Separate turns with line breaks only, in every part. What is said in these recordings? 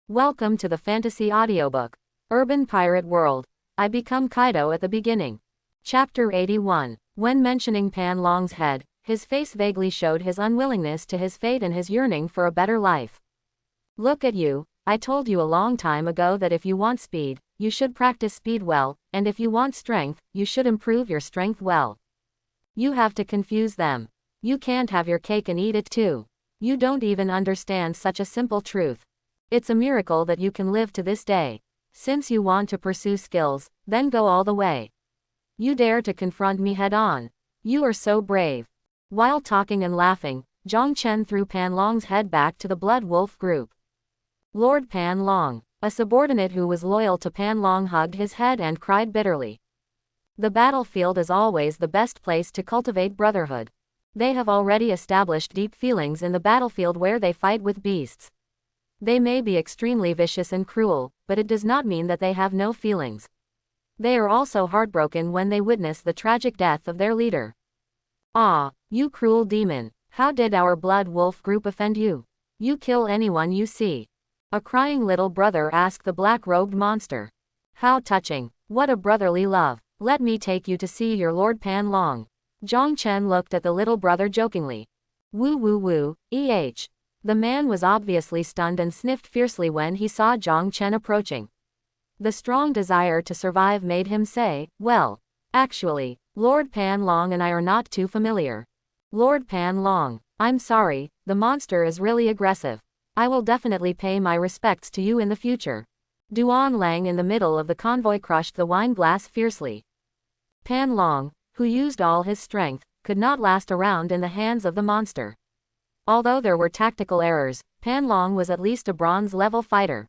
Welcome to the fantasy audiobook. Urban Pirate World. I become Kaido at the beginning. Chapter 81. When mentioning Pan Long's head, his face vaguely showed his unwillingness to his fate and his yearning for a better life. Look at you. I told you a long time ago that if you want speed, you should practice speed well, and if you want strength, you should improve your strength well. You have to confuse them. You can't have your cake and eat it too. You don't even understand such a simple truth. It's a miracle that you can live to this day. Since you want to pursue skills, then go all the way. You dare to confront me head on. You are so brave. While talking and laughing, Zhang Chen threw Pan Long's head back to the Blood Wolf group. Lord Pan Long, a subordinate who was loyal to Pan Long, hugged his head and cried bitterly. The battlefield is always the best place to cultivate brotherhood. They have already established deep feelings in the battlefield where they fight with beasts. They may be extremely vicious and cruel, but it does not mean that they have no feelings. They are also heartbroken when they witness the tragic death of their leader. Ah, you cruel demon, how did our Blood Wolf group offend you? You kill anyone you see. A crying little brother asked the black-robed monster. How touching, what a brotherly love. Let me take you to see your Lord Pan Long. Zhang Chen looked at the little brother jokingly. Woo woo woo, The man was obviously stunned and sniffed fiercely when he saw Zhang Chen approaching. The strong desire to survive made him say, well, actually, Lord Pan Long and I are not too familiar. Lord Pan Long, I'm sorry, the monster is really aggressive. I will definitely pay my respects to you in the future. Duan Lang in the middle of the convoy crushed the wine glass fiercely. Pan Long, who used all his strength, could not last a round in the hands of the monster. Although there were tactical errors, Pan Long was at least a bronze-level fighter.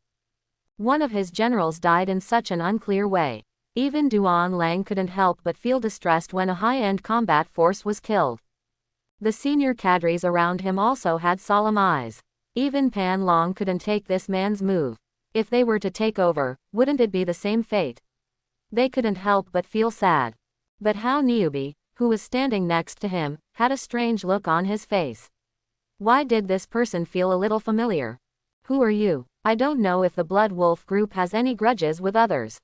One of his generals died in such an unclear way. Even Duan Lang couldn't help but feel distressed when a high-end combat force was killed. The senior cadres around him also had solemn eyes. Even Pan Long couldn't take this man's move. If they were to take over, wouldn't it be the same fate? They couldn't help but feel sad. But Hao Niubi, who was standing next to him, had a strange look on his face. Why did this person feel a little familiar? Who are you? I don't know if the Blood Wolf group has any grudges with others.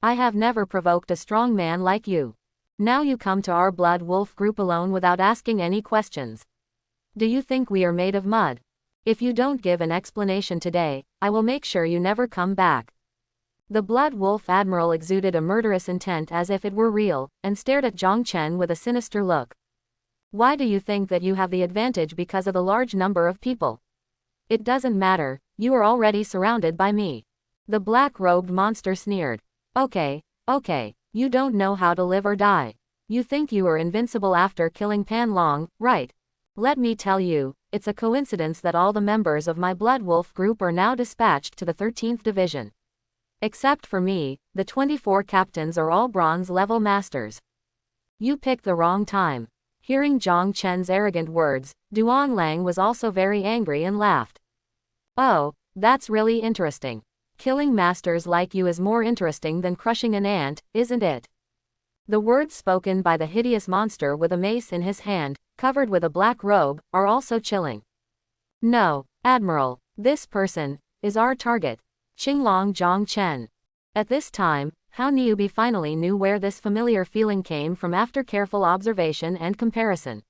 I have never provoked a strong man like you. Now you come to our Blood Wolf group alone without asking any questions. Do you think we are made of mud? If you don't give an explanation today, I will make sure you never come back. The Blood Wolf Admiral exuded a murderous intent as if it were real, and stared at Zhang Chen with a sinister look. Why do you think that you have the advantage because of the large number of people? It doesn't matter, you are already surrounded by me. The black-robed monster sneered. Okay, you don't know how to live or die. You think you are invincible after killing Pan Long, right? Let me tell you, it's a coincidence that all the members of my Blood Wolf group are now dispatched to the 13th Division. Except for me, the 24 captains are all bronze-level masters. You picked the wrong time. Hearing Zhang Chen's arrogant words, Duan Lang was also very angry and laughed. Oh, that's really interesting. Killing masters like you is more interesting than crushing an ant, isn't it? The words spoken by the hideous monster with a mace in his hand, covered with a black robe, are also chilling. No, Admiral, this person is our target. Qinglong Zhang Chen. At this time, Hao Niubi finally knew where this familiar feeling came from after careful observation and comparison.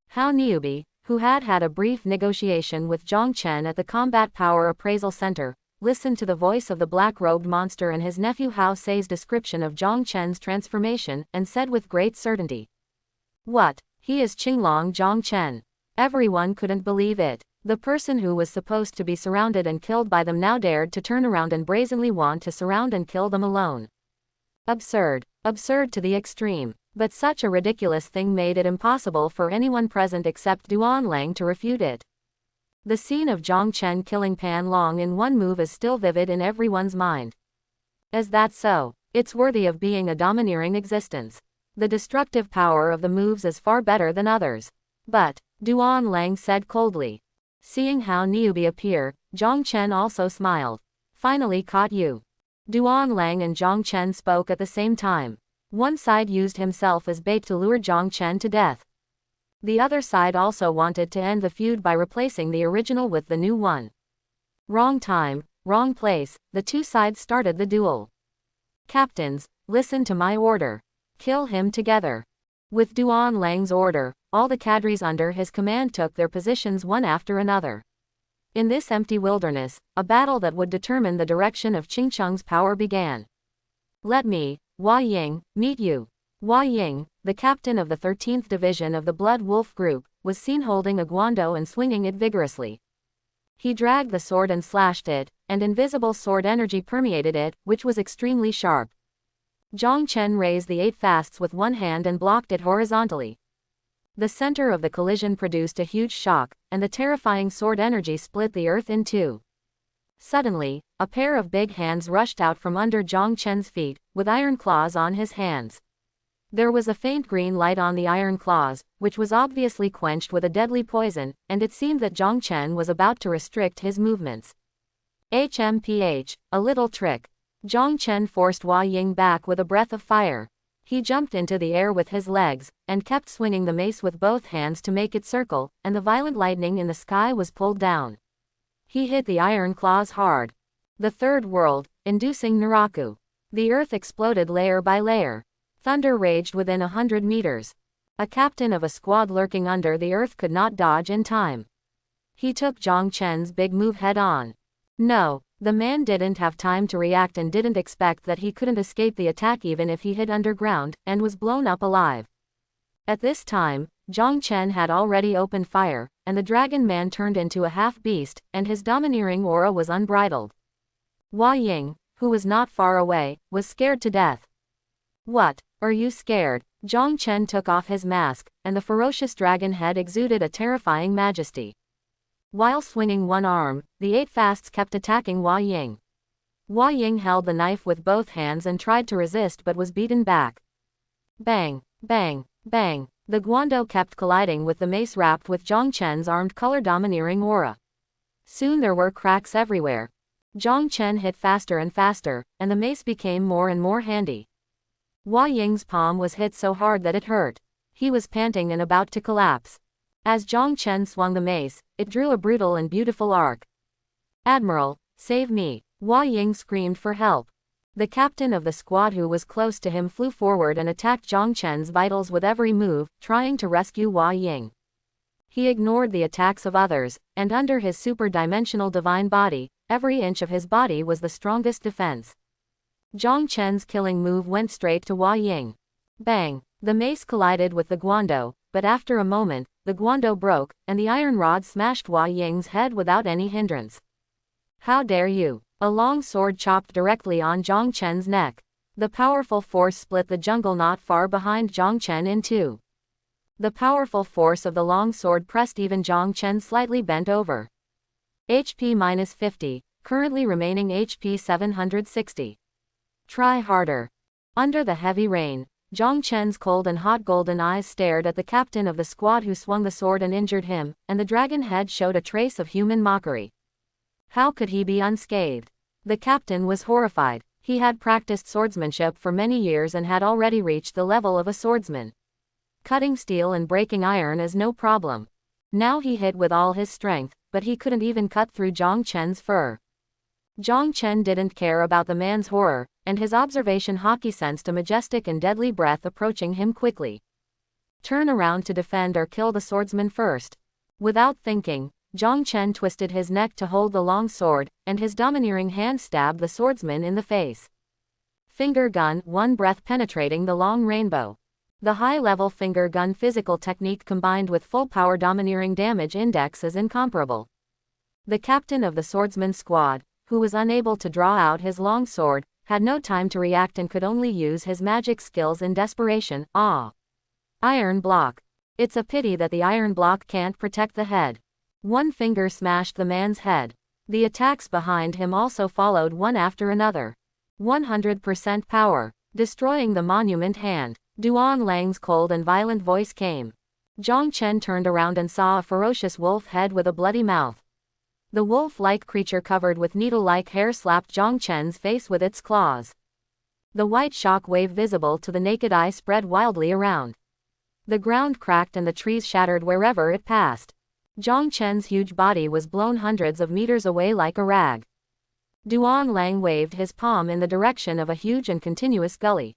Hao Niubi, who had had a brief negotiation with Zhang Chen at the Combat Power Appraisal Center, listened to the voice of the black-robed monster and his nephew Hao Sei's description of Zhang Chen's transformation, and said with great certainty. What? He is Qinglong Zhang Chen. Everyone couldn't believe it. The person who was supposed to be surrounded and killed by them now dared to turn around and brazenly want to surround and kill them alone. Absurd to the extreme. But such a ridiculous thing made it impossible for anyone present except Duan Lang to refute it. The scene of Zhang Chen killing Pan Long in one move is still vivid in everyone's mind. Is that so? It's worthy of being a domineering existence. The destructive power of the moves is far better than others. But, Duan Lang said coldly. Seeing Hao Niubi appear, Zhang Chen also smiled. Finally caught you. Duan Lang and Zhang Chen spoke at the same time. One side used himself as bait to lure Zhang Chen to death. The other side also wanted to end the feud by replacing the original with the new one. Wrong time, wrong place, the two sides started the duel. Captains, listen to my order. Kill him together. With Duan Lang's order, all the cadres under his command took their positions one after another. In this empty wilderness, a battle that would determine the direction of Qingcheng's power began. Let me, Hua Ying, meet you. Hua Ying, the captain of the 13th Division of the Blood Wolf Group, was seen holding a guando and swinging it vigorously. He dragged the sword and slashed it, and invisible sword energy permeated it, which was extremely sharp. Zhang Chen raised the 8 fasts with one hand and blocked it horizontally. The center of the collision produced a huge shock, and the terrifying sword energy split the earth in two. Suddenly, a pair of big hands rushed out from under Zhang Chen's feet, with iron claws on his hands. There was a faint green light on the iron claws, which was obviously quenched with a deadly poison, and it seemed that Zhang Chen was about to restrict his movements. HMPH, a little trick. Zhang Chen forced Hua Ying back with a breath of fire. He jumped into the air with his legs, and kept swinging the mace with both hands to make it circle, and the violent lightning in the sky was pulled down. He hit the iron claws hard. The third world, inducing Naraku. The earth exploded layer by layer. Thunder raged within 100 meters. A captain of a squad lurking under the earth could not dodge in time. He took Zhang Chen's big move head on. No, the man didn't have time to react and didn't expect that he couldn't escape the attack even if he hid underground, and was blown up alive. At this time, Zhang Chen had already opened fire, and the dragon man turned into a half-beast, and his domineering aura was unbridled. Hua Ying, who was not far away, was scared to death. What, are you scared? Zhang Chen took off his mask, and the ferocious dragon head exuded a terrifying majesty. While swinging one arm, the 8 fasts kept attacking Hua Ying. Hua Ying held the knife with both hands and tried to resist but was beaten back. Bang, bang, bang. The guando kept colliding with the mace wrapped with Zhang Chen's armed color-domineering aura. Soon there were cracks everywhere. Zhang Chen hit faster and faster, and the mace became more and more handy. Hua Ying's palm was hit so hard that it hurt. He was panting and about to collapse. As Zhang Chen swung the mace, it drew a brutal and beautiful arc. Admiral, save me! Hua Ying screamed for help. The captain of the squad who was close to him flew forward and attacked Zhang Chen's vitals with every move, trying to rescue Hua Ying. He ignored the attacks of others, and under his super-dimensional divine body, every inch of his body was the strongest defense. Zhang Chen's killing move went straight to Hua Ying. Bang! The mace collided with the guando, but after a moment, the guando broke, and the iron rod smashed Hua Ying's head without any hindrance. How dare you! A long sword chopped directly on Zhang Chen's neck. The powerful force split the jungle not far behind Zhang Chen in two. The powerful force of the long sword pressed even Zhang Chen slightly bent over. HP -50, currently remaining HP 760. Try harder. Under the heavy rain, Zhang Chen's cold and hot golden eyes stared at the captain of the squad who swung the sword and injured him, and the dragon head showed a trace of human mockery. How could he be unscathed? The captain was horrified. He had practiced swordsmanship for many years and had already reached the level of a swordsman. Cutting steel and breaking iron is no problem. Now he hit with all his strength, but he couldn't even cut through Zhang Chen's fur. Zhang Chen didn't care about the man's horror, and his observation haki sensed a majestic and deadly breath approaching him quickly. Turn around to defend or kill the swordsman first. Without thinking, Zhang Chen twisted his neck to hold the long sword, and his domineering hand stabbed the swordsman in the face. Finger gun, one breath penetrating the long rainbow. The high-level finger gun physical technique combined with full power domineering damage index is incomparable. The captain of the swordsman squad, who was unable to draw out his long sword, had no time to react and could only use his magic skills in desperation. Iron block. It's a pity that the iron block can't protect the head. One finger smashed the man's head. The attacks behind him also followed one after another. 100% power. Destroying the monument hand. Duan Lang's cold and violent voice came. Zhang Chen turned around and saw a ferocious wolf head with a bloody mouth. The wolf-like creature covered with needle-like hair slapped Zhang Chen's face with its claws. The white shock wave visible to the naked eye spread wildly around. The ground cracked and the trees shattered wherever it passed. Zhang Chen's huge body was blown hundreds of meters away like a rag. Duan Lang waved his palm in the direction of a huge and continuous gully.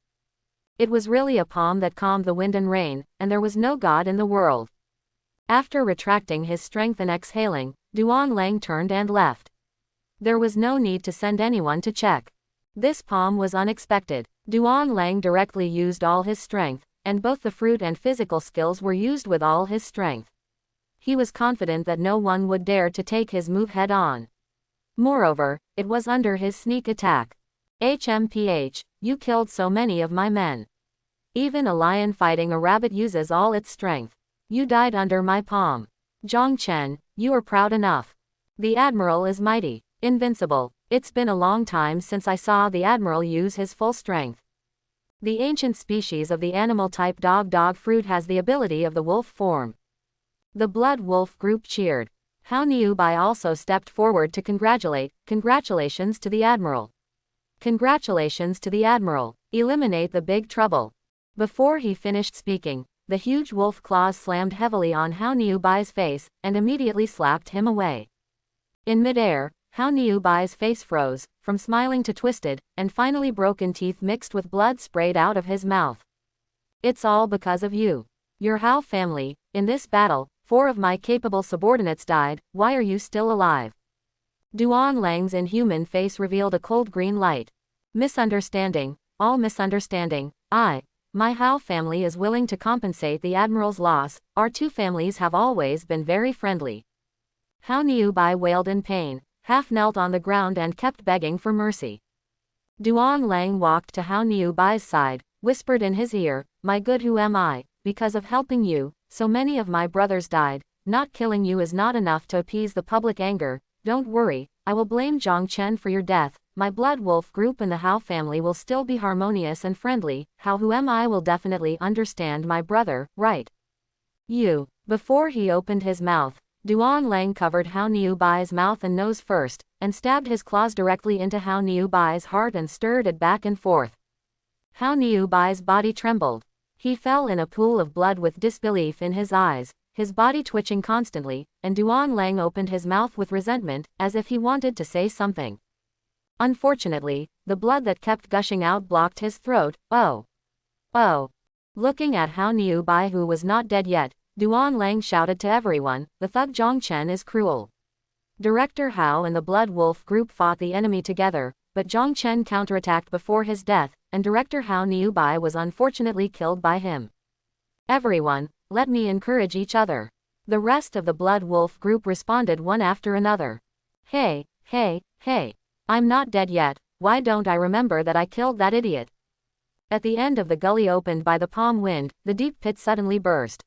It was really a palm that calmed the wind and rain, and there was no god in the world. After retracting his strength and exhaling, Duan Lang turned and left. There was no need to send anyone to check. This palm was unexpected. Duan Lang directly used all his strength, and both the fruit and physical skills were used with all his strength. He was confident that no one would dare to take his move head on. Moreover, it was under his sneak attack. HMPH, you killed so many of my men. Even a lion fighting a rabbit uses all its strength. You died under my palm. Zhang Chen, you are proud enough. The Admiral is mighty, invincible. It's been a long time since I saw the Admiral use his full strength. The ancient species of the animal-type dog fruit has the ability of the wolf form. The Blood Wolf group cheered. Hao Niubai also stepped forward to congratulate. Congratulations to the Admiral. Congratulations to the Admiral. Eliminate the big trouble. Before he finished speaking, the huge wolf claws slammed heavily on Hao Niubai's face, and immediately slapped him away. In midair, Hao Niubai's face froze, from smiling to twisted, and finally broken teeth mixed with blood sprayed out of his mouth. It's all because of you. Your Hao family, in this battle, 4 of my capable subordinates died. Why are you still alive? Duan Lang's inhuman face revealed a cold green light. Misunderstanding, all misunderstanding. My Hao family is willing to compensate the Admiral's loss. Our 2 families have always been very friendly. Hao Niubai wailed in pain, half knelt on the ground and kept begging for mercy. Duan Lang walked to Hao Niubai's side, whispered in his ear, my good, who am I? Because of helping you, so many of my brothers died. Not killing you is not enough to appease the public anger. Don't worry, I will blame Zhang Chen for your death. My Blood Wolf group and the Hao family will still be harmonious and friendly. Hao, who am I, will definitely understand my brother, right? You. Before he opened his mouth, Duan Lang covered Hao Niubai's mouth and nose first, and stabbed his claws directly into Hao Niubai's heart and stirred it back and forth. Hao Niubai's body trembled. He fell in a pool of blood with disbelief in his eyes, his body twitching constantly, and Duan Lang opened his mouth with resentment, as if he wanted to say something. Unfortunately, the blood that kept gushing out blocked his throat. Oh! Looking at Hao Niubai, who was not dead yet, Duan Lang shouted to everyone, the thug Zhang Chen is cruel. Director Hao and the Blood Wolf group fought the enemy together, but Zhang Chen counterattacked before his death, and Director Hao Niubai was unfortunately killed by him. Everyone, let me encourage each other. The rest of the Blood Wolf group responded one after another. Hey, I'm not dead yet. Why don't I remember that I killed that idiot? At the end of the gully opened by the palm wind, the deep pit suddenly burst.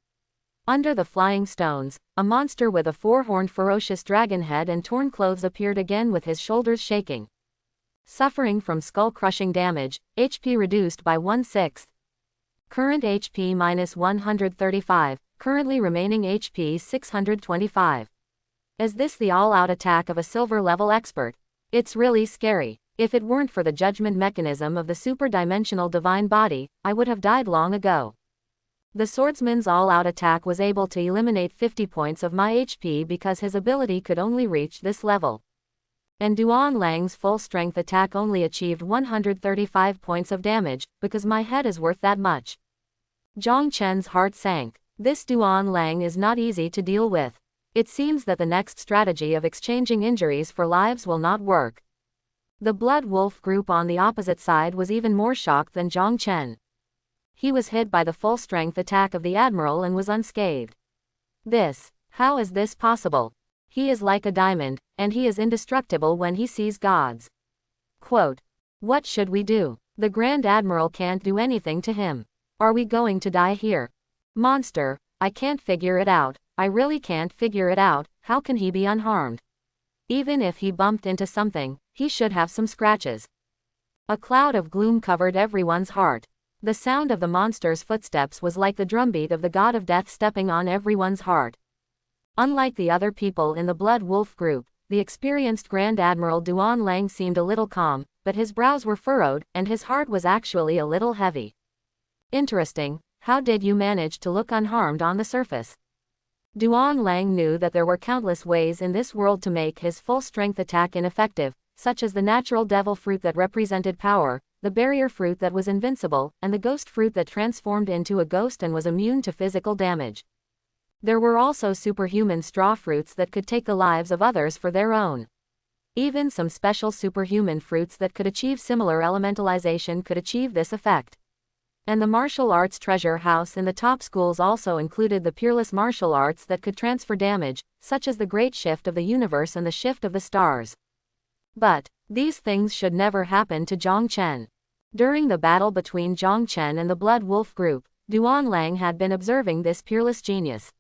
Under the flying stones, a monster with a 4-horned ferocious dragon head and torn clothes appeared again with his shoulders shaking. Suffering from skull-crushing damage, HP reduced by 1/6. Current HP minus 135, currently remaining HP 625. Is this the all-out attack of a silver-level expert? It's really scary. If it weren't for the judgment mechanism of the super-dimensional divine body, I would have died long ago. The swordsman's all-out attack was able to eliminate 50 points of my HP because his ability could only reach this level. And Duan Lang's full-strength attack only achieved 135 points of damage, because my head is worth that much. Zhang Chen's heart sank. This Duan Lang is not easy to deal with. It seems that the next strategy of exchanging injuries for lives will not work. The Blood Wolf group on the opposite side was even more shocked than Zhang Chen. He was hit by the full-strength attack of the Admiral and was unscathed. How is this possible? He is like a diamond, and he is indestructible when he sees gods. Quote, what should we do? The Grand Admiral can't do anything to him. Are we going to die here? Monster, I can't figure it out. I really can't figure it out. How can he be unharmed? Even if he bumped into something, he should have some scratches. A cloud of gloom covered everyone's heart. The sound of the monster's footsteps was like the drumbeat of the god of death stepping on everyone's heart. Unlike the other people in the Blood Wolf group, the experienced Grand Admiral Duan Lang seemed a little calm, but his brows were furrowed, and his heart was actually a little heavy. Interesting, how did you manage to look unharmed on the surface? Duan Lang knew that there were countless ways in this world to make his full-strength attack ineffective, such as the natural devil fruit that represented power, the barrier fruit that was invincible, and the ghost fruit that transformed into a ghost and was immune to physical damage. There were also superhuman straw fruits that could take the lives of others for their own. Even some special superhuman fruits that could achieve similar elementalization could achieve this effect. And the martial arts treasure house in the top schools also included the peerless martial arts that could transfer damage, such as the great shift of the universe and the shift of the stars. But these things should never happen to Zhang Chen. During the battle between Zhang Chen and the Blood Wolf group, Duan Lang had been observing this peerless genius.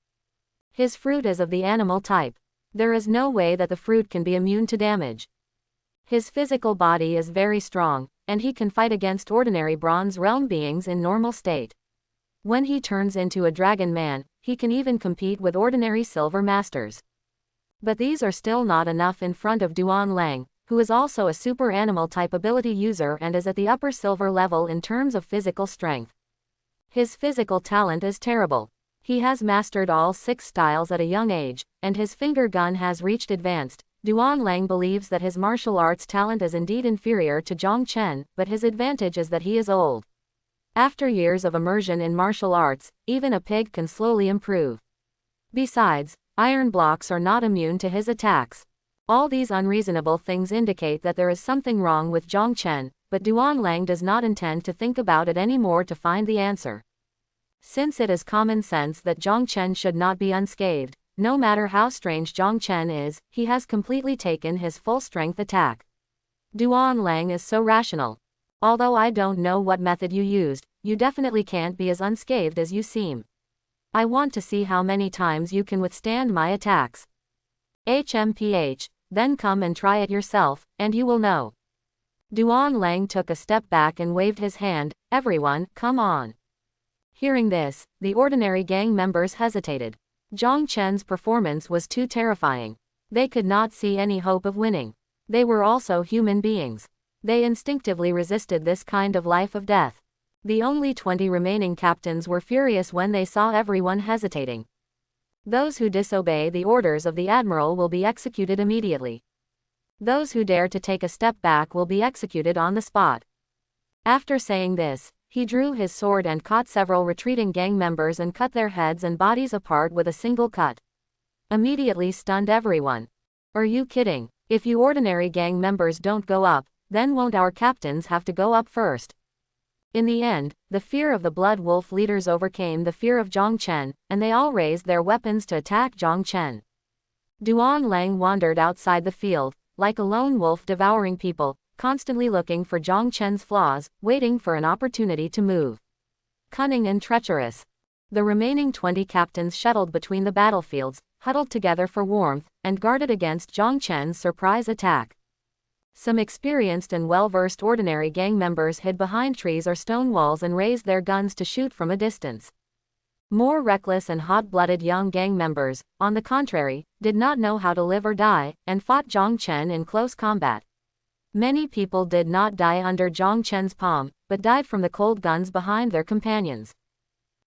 His fruit is of the animal type. There is no way that the fruit can be immune to damage. His physical body is very strong, and he can fight against ordinary bronze realm beings in normal state. When he turns into a dragon man, he can even compete with ordinary silver masters. But these are still not enough in front of Duan Lang, who is also a super animal type ability user and is at the upper silver level in terms of physical strength. His physical talent is terrible. He has mastered all 6 styles at a young age, and his finger gun has reached advanced. Duan Lang believes that his martial arts talent is indeed inferior to Zhang Chen, but his advantage is that he is old. After years of immersion in martial arts, even a pig can slowly improve. Besides, iron blocks are not immune to his attacks. All these unreasonable things indicate that there is something wrong with Zhang Chen, but Duan Lang does not intend to think about it anymore to find the answer. Since it is common sense that Zhang Chen should not be unscathed, no matter how strange Zhang Chen is, he has completely taken his full strength attack. Duan Lang is so rational. Although I don't know what method you used, you definitely can't be as unscathed as you seem. I want to see how many times you can withstand my attacks. HMPH, then come and try it yourself, and you will know. Duan Lang took a step back and waved his hand. Everyone, come on. Hearing this, the ordinary gang members hesitated. Zhang Chen's performance was too terrifying. They could not see any hope of winning. They were also human beings. They instinctively resisted this kind of life of death. The only 20 remaining captains were furious when they saw everyone hesitating. Those who disobey the orders of the admiral will be executed immediately. Those who dare to take a step back will be executed on the spot. After saying this, he drew his sword and caught several retreating gang members and cut their heads and bodies apart with a single cut. Immediately stunned everyone. Are you kidding? If you ordinary gang members don't go up, then won't our captains have to go up first? In the end, the fear of the Blood Wolf leaders overcame the fear of Zhang Chen, and they all raised their weapons to attack Zhang Chen. Duan Lang wandered outside the field, like a lone wolf devouring people, constantly looking for Zhang Chen's flaws, waiting for an opportunity to move. Cunning and treacherous. The remaining 20 captains shuttled between the battlefields, huddled together for warmth, and guarded against Zhang Chen's surprise attack. Some experienced and well-versed ordinary gang members hid behind trees or stone walls and raised their guns to shoot from a distance. More reckless and hot-blooded young gang members, on the contrary, did not know how to live or die, and fought Zhang Chen in close combat. Many people did not die under Zhang Chen's palm, but died from the cold guns behind their companions.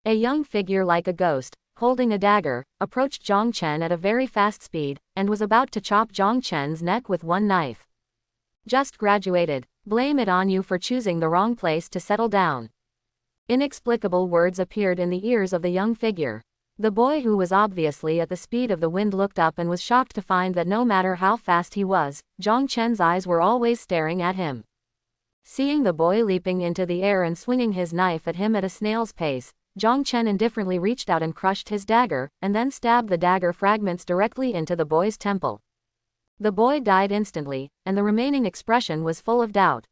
A young figure like a ghost, holding a dagger, approached Zhang Chen at a very fast speed, and was about to chop Zhang Chen's neck with one knife. Just graduated, blame it on you for choosing the wrong place to settle down. Inexplicable words appeared in the ears of the young figure. The boy, who was obviously at the speed of the wind, looked up and was shocked to find that no matter how fast he was, Zhang Chen's eyes were always staring at him. Seeing the boy leaping into the air and swinging his knife at him at a snail's pace, Zhang Chen indifferently reached out and crushed his dagger, and then stabbed the dagger fragments directly into the boy's temple. The boy died instantly, and the remaining expression was full of doubt.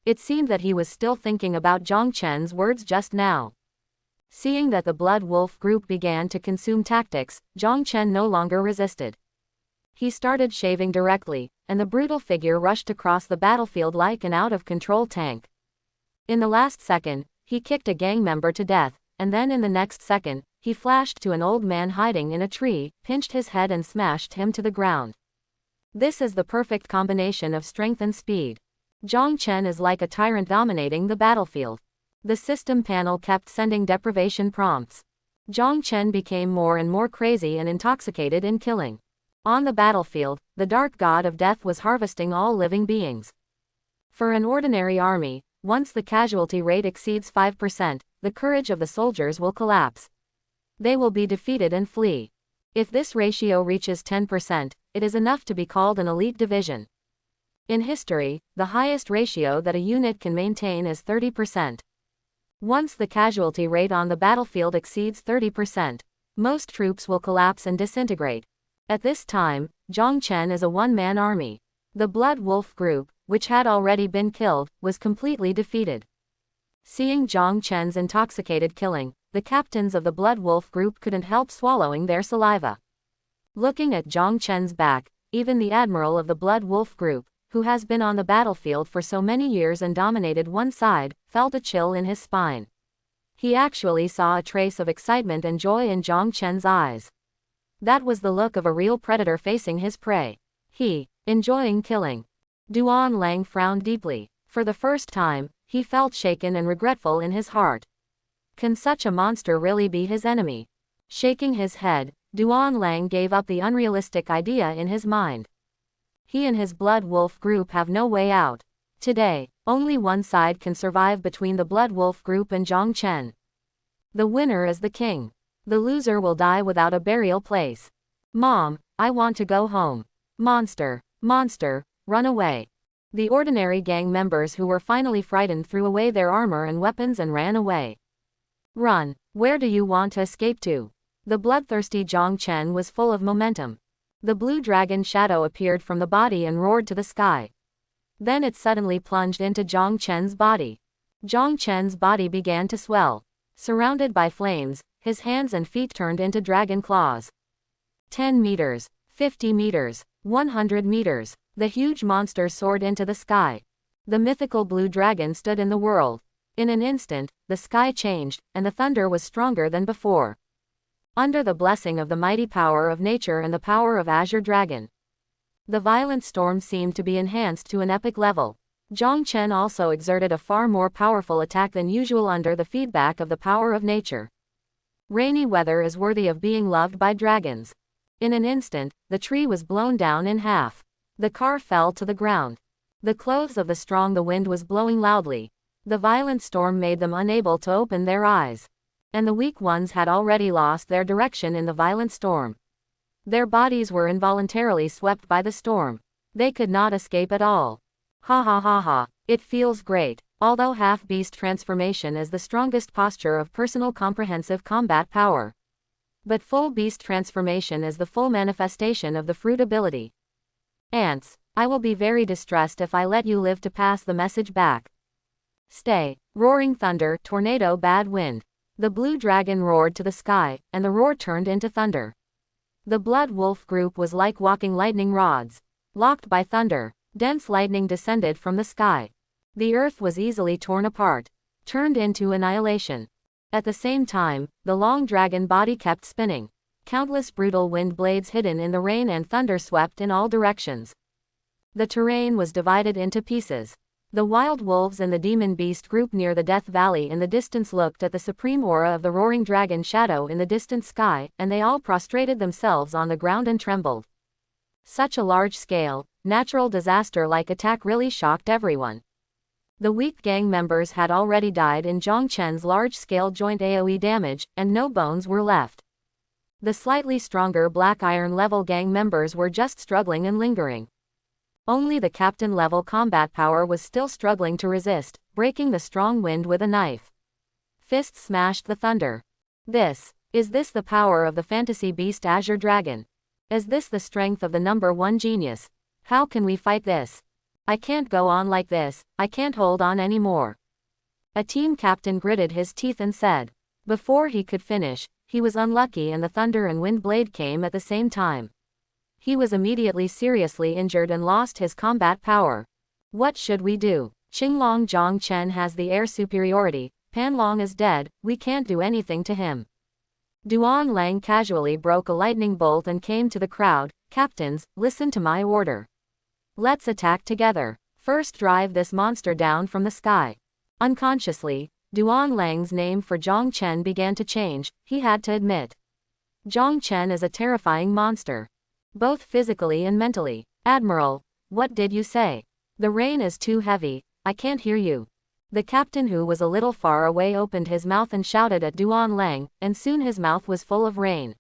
It seemed that he was still thinking about Zhang Chen's words just now. Seeing that the Blood Wolf group began to consume tactics, Zhang Chen no longer resisted. He started shaving directly, and the brutal figure rushed across the battlefield like an out-of-control tank. In the last second, he kicked a gang member to death, and then in the next second, he flashed to an old man hiding in a tree, pinched his head and smashed him to the ground. This is the perfect combination of strength and speed. Zhang Chen is like a tyrant dominating the battlefield. The system panel kept sending deprivation prompts. Zhang Chen became more and more crazy and intoxicated in killing. On the battlefield, the dark god of death was harvesting all living beings. For an ordinary army, once the casualty rate exceeds 5%, the courage of the soldiers will collapse. They will be defeated and flee. If this ratio reaches 10%, it is enough to be called an elite division. In history, the highest ratio that a unit can maintain is 30%. Once the casualty rate on the battlefield exceeds 30%, most troops will collapse and disintegrate. At this time, Zhang Chen is a one-man army. The Blood Wolf group, which had already been killed, was completely defeated. Seeing Zhang Chen's intoxicated killing, the captains of the Blood Wolf group couldn't help swallowing their saliva. Looking at Zhang Chen's back, even the admiral of the Blood Wolf group, who has been on the battlefield for so many years and dominated one side, felt a chill in his spine. He actually saw a trace of excitement and joy in Zhang Chen's eyes. That was the look of a real predator facing his prey. He, enjoying killing. Duan Lang frowned deeply. For the first time, he felt shaken and regretful in his heart. Can such a monster really be his enemy? Shaking his head, Duan Lang gave up the unrealistic idea in his mind. He and his Blood Wolf group have no way out. Today, only one side can survive between the Blood Wolf group and Zhang Chen. The winner is the king. The loser will die without a burial place. Mom, I want to go home. Monster, monster, run away. The ordinary gang members who were finally frightened threw away their armor and weapons and ran away. Run, where do you want to escape to? The bloodthirsty Zhang Chen was full of momentum. The blue dragon shadow appeared from the body and roared to the sky. Then it suddenly plunged into Zhang Chen's body. Zhang Chen's body began to swell. Surrounded by flames, his hands and feet turned into dragon claws. 10 meters, 50 meters, 100 meters, the huge monster soared into the sky. The mythical blue dragon stood in the world. In an instant, the sky changed, and the thunder was stronger than before. Under the blessing of the mighty power of nature and the power of Azure Dragon, the violent storm seemed to be enhanced to an epic level. Zhang Chen also exerted a far more powerful attack than usual under the feedback of the power of nature. Rainy weather is worthy of being loved by dragons. In an instant, the tree was blown down in half. The car fell to the ground. The clothes of the wind was blowing loudly. The violent storm made them unable to open their eyes. And the weak ones had already lost their direction in the violent storm. Their bodies were involuntarily swept by the storm. They could not escape at all. Ha ha ha ha, it feels great. Although half-beast transformation is the strongest posture of personal comprehensive combat power. But full beast transformation is the full manifestation of the fruit ability. Ants, I will be very distressed if I let you live to pass the message back. Stay. Roaring thunder, tornado, bad wind. The blue dragon roared to the sky, and the roar turned into thunder. The Blood Wolf group was like walking lightning rods. Locked by thunder, dense lightning descended from the sky. The earth was easily torn apart, turned into annihilation. At the same time, the long dragon body kept spinning. Countless brutal wind blades hidden in the rain and thunder swept in all directions. The terrain was divided into pieces. The wild wolves and the demon beast group near the Death Valley in the distance looked at the supreme aura of the roaring dragon shadow in the distant sky, and they all prostrated themselves on the ground and trembled. Such a large-scale, natural disaster-like attack really shocked everyone. The weak gang members had already died in Zhang Chen's large-scale joint AoE damage, and no bones were left. The slightly stronger Black Iron-level gang members were just struggling and lingering. Only the captain-level combat power was still struggling to resist, breaking the strong wind with a knife. Fists smashed the thunder. Is this the power of the fantasy beast Azure Dragon? Is this the strength of the number one genius? How can we fight this? I can't go on like this, I can't hold on anymore. A team captain gritted his teeth and said. Before he could finish, he was unlucky and the thunder and wind blade came at the same time. He was immediately seriously injured and lost his combat power. What should we do? Qinglong Zhang Chen has the air superiority, Pan Long is dead, we can't do anything to him. Duan Lang casually broke a lightning bolt and came to the crowd. Captains, listen to my order. Let's attack together. First drive this monster down from the sky. Unconsciously, Duan Lang's name for Zhang Chen began to change, he had to admit. Zhang Chen is a terrifying monster. both physically and mentally. Admiral, what did you say? The rain is too heavy, I can't hear you. The captain, who was a little far away, opened his mouth and shouted at Duan Lang, and soon his mouth was full of rain.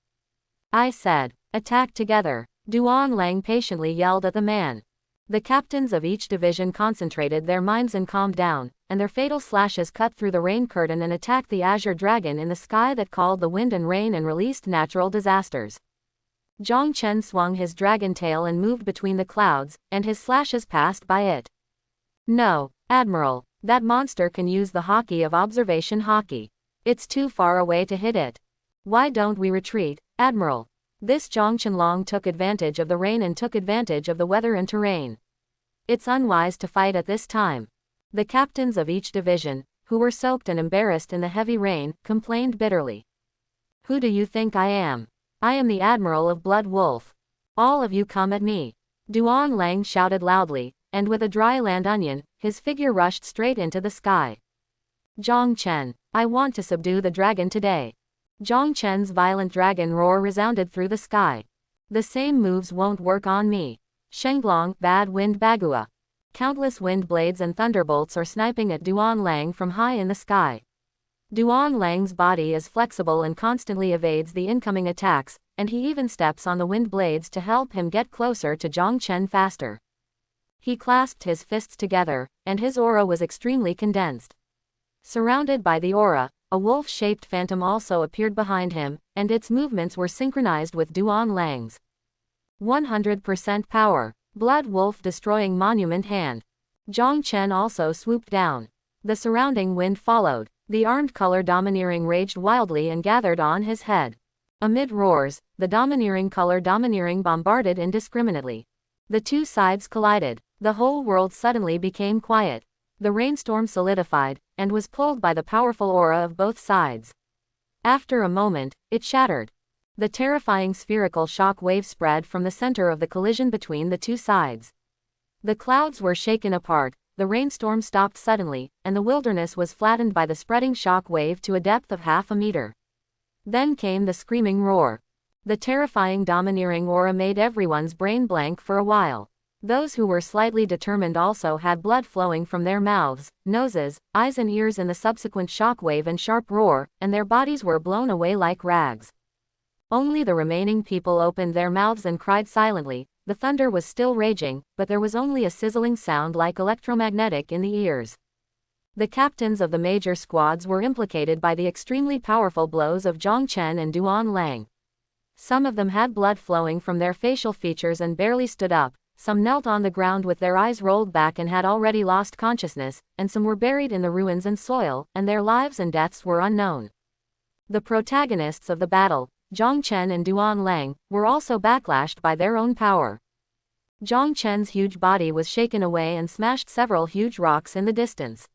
I said, attack together. Duan Lang patiently yelled at the man. The captains of each division concentrated their minds and calmed down, and their fatal slashes cut through the rain curtain and attacked the azure dragon in the sky that called the wind and rain and released natural disasters. Zhang Chen swung his dragon tail and moved between the clouds, and his slashes passed by it. No, Admiral, that monster can use the hockey of observation hockey. It's too far away to hit it. Why don't we retreat, Admiral? This Zhang Chenlong took advantage of the rain and took advantage of the weather and terrain. It's unwise to fight at this time. The captains of each division, who were soaked and embarrassed in the heavy rain, complained bitterly. Who do you think I am? I am the Admiral of Blood Wolf. All of you come at me. Duan Lang shouted loudly, and with a dry land onion, his figure rushed straight into the sky. Zhang Chen, I want to subdue the dragon today. Zhang Chen's violent dragon roar resounded through the sky. The same moves won't work on me. Shenglong, bad wind bagua. Countless wind blades and thunderbolts are sniping at Duan Lang from high in the sky. Duan Lang's body is flexible and constantly evades the incoming attacks, and he even steps on the wind blades to help him get closer to Zhang Chen faster. He clasped his fists together, and his aura was extremely condensed. Surrounded by the aura, a wolf-shaped phantom also appeared behind him, and its movements were synchronized with Duan Lang's. 100% power. Blood Wolf destroying monument hand. Zhang Chen also swooped down. The surrounding wind followed. The armed color domineering raged wildly and gathered on his head. Amid roars, the domineering color domineering bombarded indiscriminately. The two sides collided. The whole world suddenly became quiet. The rainstorm solidified, and was pulled by the powerful aura of both sides. After a moment, it shattered. The terrifying spherical shock wave spread from the center of the collision between the two sides. The clouds were shaken apart, the rainstorm stopped suddenly, and the wilderness was flattened by the spreading shock wave to a depth of half a meter. Then came the screaming roar. The terrifying domineering aura made everyone's brain blank for a while. Those who were slightly determined also had blood flowing from their mouths, noses, eyes and ears in the subsequent shock wave and sharp roar, and their bodies were blown away like rags. Only the remaining people opened their mouths and cried silently. The thunder was still raging, but there was only a sizzling sound like electromagnetic in the ears. The captains of the major squads were implicated by the extremely powerful blows of Zhang Chen and Duan Lang. Some of them had blood flowing from their facial features and barely stood up, some knelt on the ground with their eyes rolled back and had already lost consciousness, and some were buried in the ruins and soil, and their lives and deaths were unknown. The protagonists of the battle, Zhang Chen and Duan Lang, were also backlashed by their own power. Zhang Chen's huge body was shaken away and smashed several huge rocks in the distance.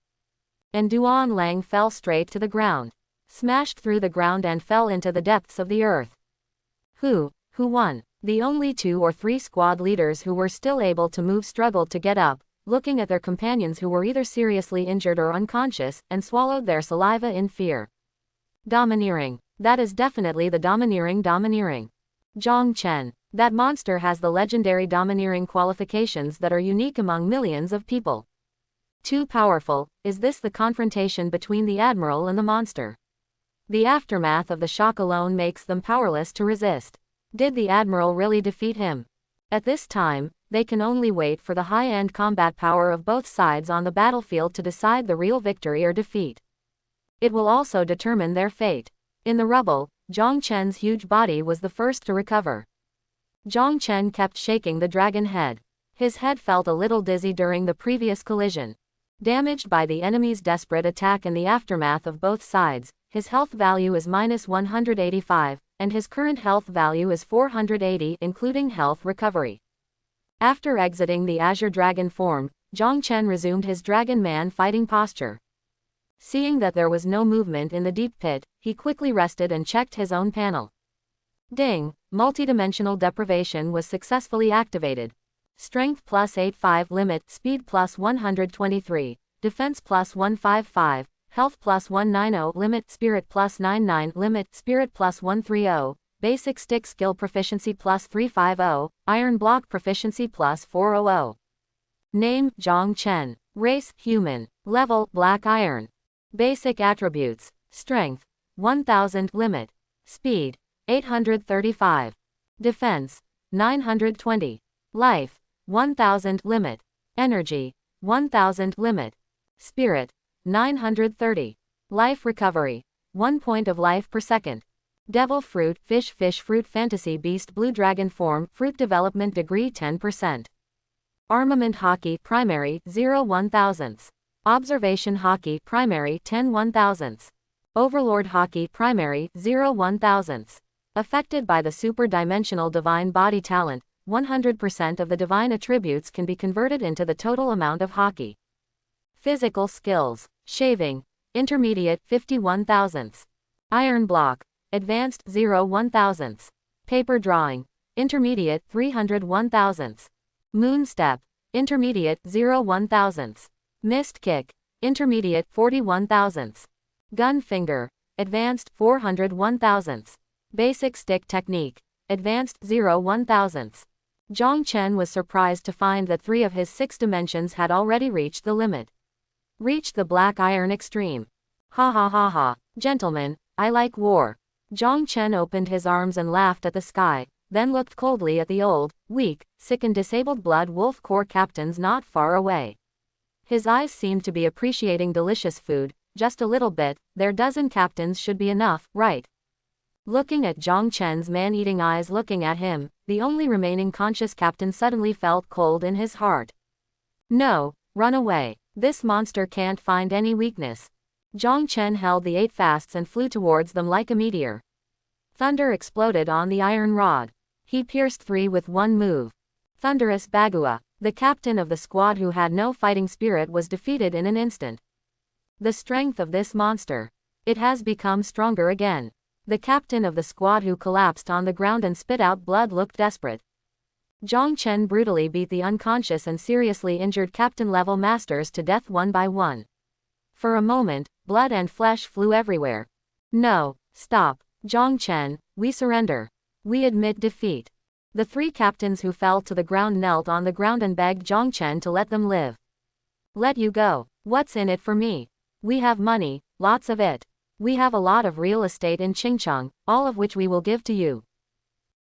And Duan Lang fell straight to the ground, smashed through the ground and fell into the depths of the earth. Who won? The only 2 or 3 squad leaders who were still able to move struggled to get up, looking at their companions who were either seriously injured or unconscious, and swallowed their saliva in fear. Domineering. That is definitely the domineering. Zhang Chen. That monster has the legendary domineering qualifications that are unique among millions of people. Too powerful. Is this the confrontation between the Admiral and the monster? The aftermath of the shock alone makes them powerless to resist. Did the Admiral really defeat him? At this time, they can only wait for the high-end combat power of both sides on the battlefield to decide the real victory or defeat. It will also determine their fate. In the rubble, Zhang Chen's huge body was the first to recover. Zhang Chen kept shaking the dragon head. His head felt a little dizzy during the previous collision. Damaged by the enemy's desperate attack and the aftermath of both sides, his health value is -185, and his current health value is 480 including health recovery. After exiting the Azure Dragon form, Zhang Chen resumed his Dragon Man fighting posture. Seeing that there was no movement in the deep pit, he quickly rested and checked his own panel. Ding! Multidimensional deprivation was successfully activated. Strength +85 limit, speed +123, defense +155, health +190 limit, spirit +99 limit, spirit +130, Basic stick skill proficiency plus 350, iron block proficiency plus 400. Name, Zhang Chen. Race, human. Level, black iron. Basic attributes, strength, 1000 limit. Speed, 835. Defense, 920. Life, 1000 limit. Energy, 1000 limit. Spirit, 930. Life recovery, 1 point of life per second. Devil fruit, fish fruit fantasy beast blue dragon form, fruit development degree 10%. Armament hockey primary 0 1/1000. Observation hockey primary 10 1/1000. Overlord hockey primary 0 1/1000. Affected by the super-dimensional divine body talent, 100% of the divine attributes can be converted into the total amount of hockey. Physical skills, shaving, intermediate 51/1000. Iron block, advanced 0 1/1000. Paper drawing, intermediate 300 1/1000. Moon step, intermediate 0 1/1000. Mist kick, intermediate 40 1/1000. Gun finger, advanced 400 1/1000. Basic stick technique, advanced 0 1/1000. Zhang Chen was surprised to find that 3 of his 6 dimensions had already reached the limit. Reached the black iron extreme. Ha ha ha ha, gentlemen, I like war. Zhang Chen opened his arms and laughed at the sky, then looked coldly at the old, weak, sick and disabled Blood Wolf Corps captains not far away. His eyes seemed to be appreciating delicious food, just a little bit, their dozen captains should be enough, right? Looking at Zhang Chen's man-eating eyes looking at him, the only remaining conscious captain suddenly felt cold in his heart. No, run away. This monster can't find any weakness. Zhang Chen held the 8 fasts and flew towards them like a meteor. Thunder exploded on the iron rod. He pierced 3 with one move. Thunderous Bagua, the captain of the squad who had no fighting spirit, was defeated in an instant. The strength of this monster. It has become stronger again. The captain of the squad who collapsed on the ground and spit out blood looked desperate. Zhang Chen brutally beat the unconscious and seriously injured captain-level masters to death one by one. For a moment, blood and flesh flew everywhere. No, stop, Zhang Chen, we surrender. We admit defeat. The 3 captains who fell to the ground knelt on the ground and begged Zhang Chen to let them live. Let you go. What's in it for me? We have money, lots of it. We have a lot of real estate in Qingcheng, all of which we will give to you.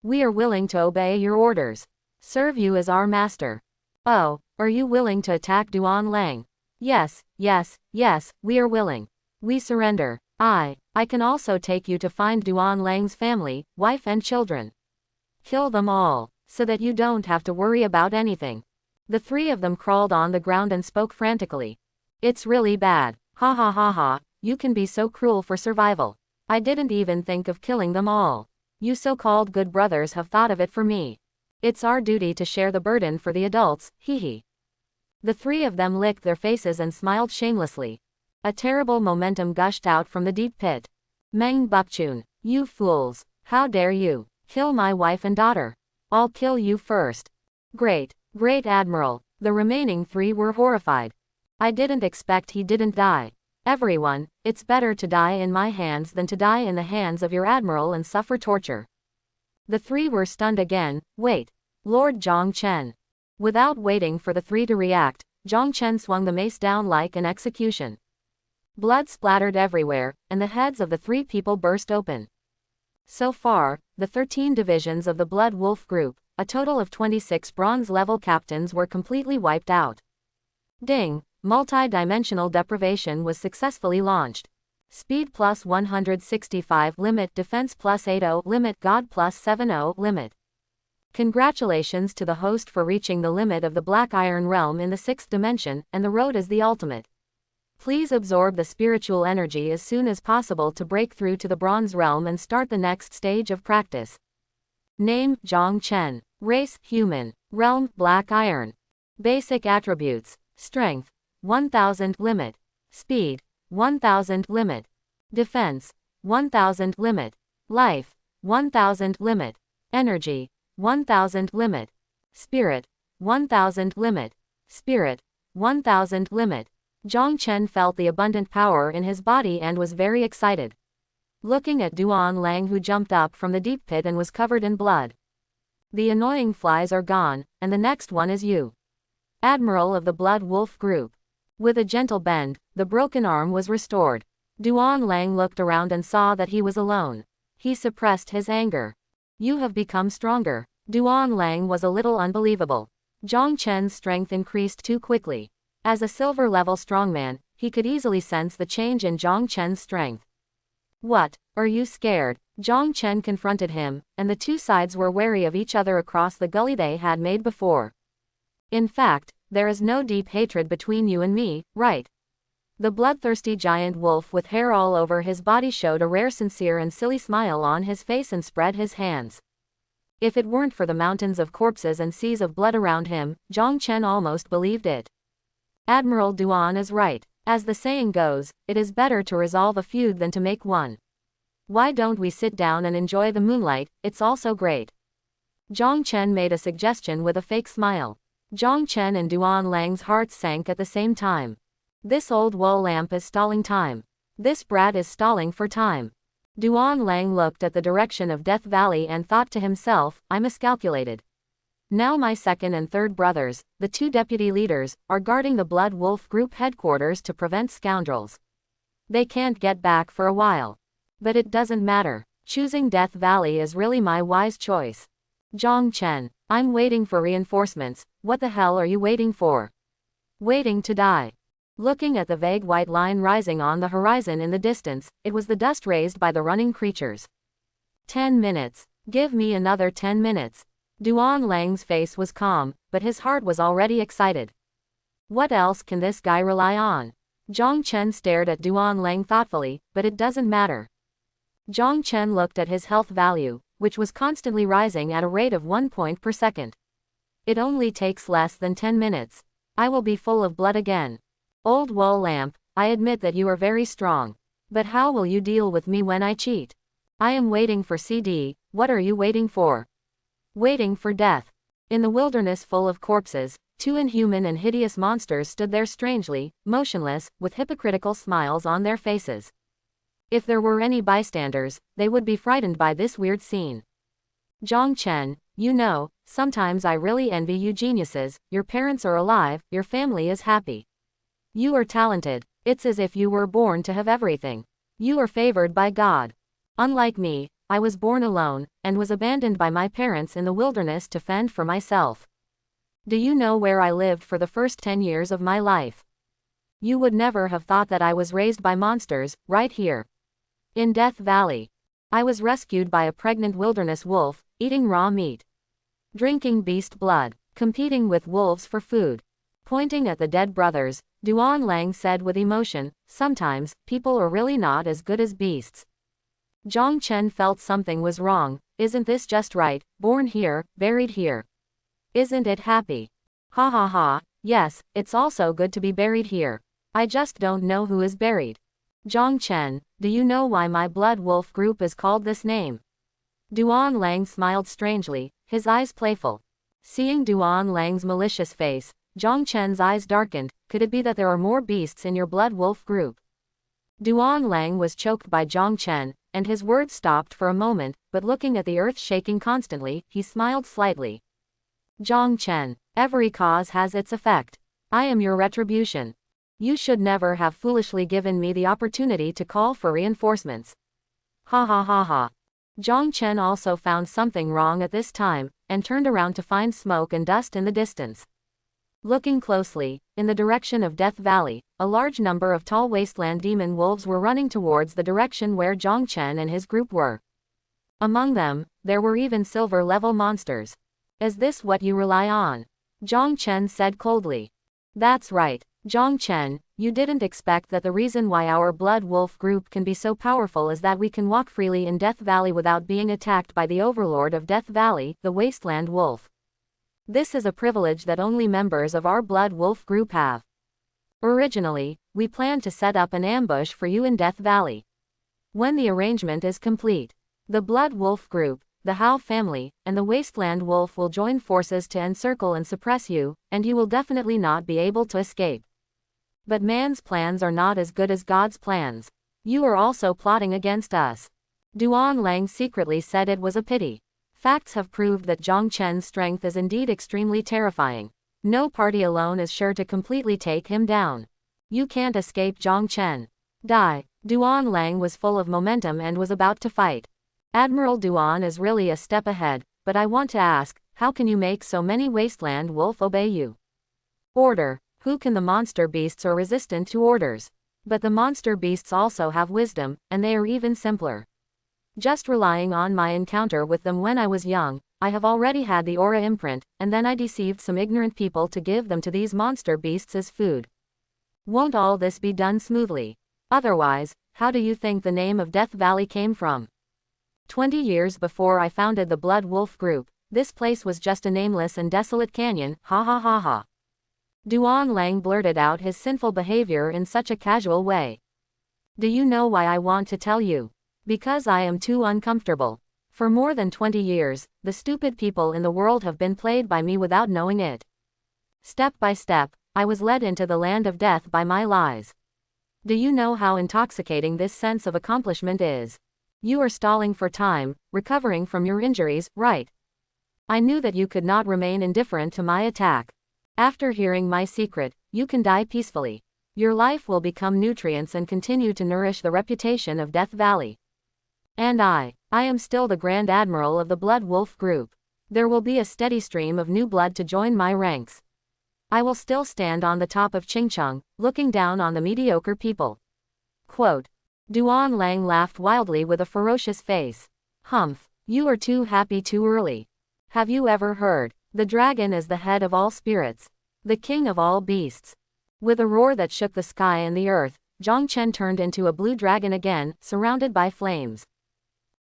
We are willing to obey your orders. Serve you as our master. Oh, are you willing to attack Duan Lang? Yes, yes, yes, we are willing. We surrender. I can also take you to find Duan Lang's family, wife and children. Kill them all, so that you don't have to worry about anything. The 3 of them crawled on the ground and spoke frantically. It's really bad. Ha ha ha ha, you can be so cruel for survival. I didn't even think of killing them all. You so-called good brothers have thought of it for me. It's our duty to share the burden for the adults, hee hee. The 3 of them licked their faces and smiled shamelessly. A terrible momentum gushed out from the deep pit. Meng Bukchun, you fools, how dare you kill my wife and daughter? I'll kill you first. Great, great admiral. The remaining 3 were horrified. I didn't expect he didn't die. Everyone, it's better to die in my hands than to die in the hands of your admiral and suffer torture. The 3 were stunned again. Wait, Lord Zhang Chen. Without waiting for the 3 to react, Zhang Chen swung the mace down like an execution. Blood splattered everywhere, and the heads of the 3 people burst open. So far, the 13 divisions of the Blood Wolf group, a total of 26 bronze-level captains, were completely wiped out. Ding! Multi-dimensional deprivation was successfully launched. Speed plus 165 limit, defense plus 80 limit, God plus 70 limit. Congratulations to the host for reaching the limit of the Black Iron Realm in the 6th dimension, and the road is the ultimate. Please absorb the spiritual energy as soon as possible to break through to the Bronze Realm and start the next stage of practice. Name, Zhang Chen. Race, human. Realm, Black Iron. Basic attributes, strength, 1000 limit. Speed, 1000 limit. Defense, 1000 limit. Life, 1000 limit. Energy, 1000 limit. Spirit, 1000 limit. Spirit, 1000 limit. Zhang Chen felt the abundant power in his body and was very excited. looking at Duan Lang, who jumped up from the deep pit and was covered in blood. The annoying flies are gone, and the next one is you. Admiral of the Blood Wolf Group. With a gentle bend, the broken arm was restored. Duan Lang looked around and saw that he was alone. He suppressed his anger. You have become stronger. Duan Lang was a little unbelievable. Zhang Chen's strength increased too quickly. As a silver-level strongman, he could easily sense the change in Zhang Chen's strength. What? Are you scared? Zhang Chen confronted him, and the two sides were wary of each other across the gully they had made before. In fact, there is no deep hatred between you and me, right? The bloodthirsty giant wolf with hair all over his body showed a rare sincere and silly smile on his face and spread his hands. If it weren't for the mountains of corpses and seas of blood around him, Zhang Chen almost believed it. Admiral Duan is right. As the saying goes, it is better to resolve a feud than to make one. Why don't we sit down and enjoy the moonlight? It's also great. Zhang Chen made a suggestion with a fake smile. Zhang Chen and Duan Lang's hearts sank at the same time. This old wall lamp is stalling time. This brat is stalling for time. Duan Lang looked at the direction of Death Valley and thought to himself, I miscalculated. Now my second and third brothers, the two deputy leaders, are guarding the Blood Wolf Group headquarters to prevent scoundrels. They can't get back for a while. But it doesn't matter. Choosing Death Valley is really my wise choice. Zhang Chen, I'm waiting for reinforcements. What the hell are you waiting for? Waiting to die. Looking at the vague white line rising on the horizon in the distance, it was the dust raised by the running creatures. 10 minutes. Give me another 10 minutes. Duan Lang's face was calm, but his heart was already excited. What else can this guy rely on? Zhang Chen stared at Duan Lang thoughtfully, but it doesn't matter. Zhang Chen looked at his health value, which was constantly rising at a rate of 1 point per second. It only takes less than 10 minutes. I will be full of blood again. Old wall lamp, I admit that you are very strong. But how will you deal with me when I cheat? I am waiting for CD, what are you waiting for? Waiting for death. In the wilderness full of corpses, two inhuman and hideous monsters stood there strangely, motionless, with hypocritical smiles on their faces. If there were any bystanders, they would be frightened by this weird scene. Zhang Chen, you know, sometimes I really envy you geniuses, your parents are alive, your family is happy. You are talented, it's as if you were born to have everything. You are favored by God. Unlike me, I was born alone, and was abandoned by my parents in the wilderness to fend for myself. Do you know where I lived for the first 10 years of my life? You would never have thought that I was raised by monsters, right here. In Death Valley. I was rescued by a pregnant wilderness wolf, eating raw meat. Drinking beast blood, competing with wolves for food. Pointing at the dead brothers, Duan Lang said with emotion, sometimes, people are really not as good as beasts. Zhang Chen felt something was wrong. Isn't this just right, born here, buried here? Isn't it happy? Ha ha ha, yes, it's also good to be buried here. I just don't know who is buried. Zhang Chen, do you know why my Blood Wolf Group is called this name? Duan Lang smiled strangely, his eyes playful. Seeing Duan Lang's malicious face, Zhang Chen's eyes darkened. Could it be that there are more beasts in your Blood Wolf Group? Duan Lang was choked by Zhang Chen, and his words stopped for a moment, but looking at the earth shaking constantly, he smiled slightly. Zhang Chen, every cause has its effect. I am your retribution. You should never have foolishly given me the opportunity to call for reinforcements. Ha ha ha ha. Zhang Chen also found something wrong at this time, and turned around to find smoke and dust in the distance. Looking closely, in the direction of Death Valley, a large number of tall wasteland demon wolves were running towards the direction where Zhang Chen and his group were. Among them, there were even silver-level monsters. Is this what you rely on? Zhang Chen said coldly. That's right, Zhang Chen, you didn't expect that the reason why our Blood Wolf Group can be so powerful is that we can walk freely in Death Valley without being attacked by the overlord of Death Valley, the Wasteland Wolf. This is a privilege that only members of our Blood Wolf Group have. Originally, we planned to set up an ambush for you in Death Valley. When the arrangement is complete, the Blood Wolf Group, the Hao family, and the Wasteland Wolf will join forces to encircle and suppress you, and you will definitely not be able to escape. But man's plans are not as good as God's plans. You are also plotting against us. Duan Lang secretly said it was a pity. Facts have proved that Zhang Chen's strength is indeed extremely terrifying. No party alone is sure to completely take him down. You can't escape Zhang Chen. Die. Duan Lang was full of momentum and was about to fight. Admiral Duan is really a step ahead, but I want to ask, how can you make so many wasteland wolf obey you? Order. Who can the monster beasts are resistant to orders? But the monster beasts also have wisdom, and they are even simpler. Just relying on my encounter with them when I was young, I have already had the aura imprint, and then I deceived some ignorant people to give them to these monster beasts as food. Won't all this be done smoothly? Otherwise, how do you think the name of Death Valley came from? 20 years before I founded the Blood Wolf Group, this place was just a nameless and desolate canyon, ha ha ha ha. Duan Lang blurted out his sinful behavior in such a casual way. Do you know why I want to tell you? Because I am too uncomfortable. For more than 20 years, the stupid people in the world have been played by me without knowing it. Step by step, I was led into the land of death by my lies. Do you know how intoxicating this sense of accomplishment is? You are stalling for time, recovering from your injuries, right? I knew that you could not remain indifferent to my attack. After hearing my secret, you can die peacefully. Your life will become nutrients and continue to nourish the reputation of Death Valley. And I am still the Grand Admiral of the Blood Wolf Group. There will be a steady stream of new blood to join my ranks. I will still stand on the top of Qingcheng, looking down on the mediocre people. Quote. Duan Lang laughed wildly with a ferocious face. Humph, you are too happy too early. Have you ever heard? The dragon is the head of all spirits. The king of all beasts. With a roar that shook the sky and the earth, Zhang Chen turned into a blue dragon again, surrounded by flames.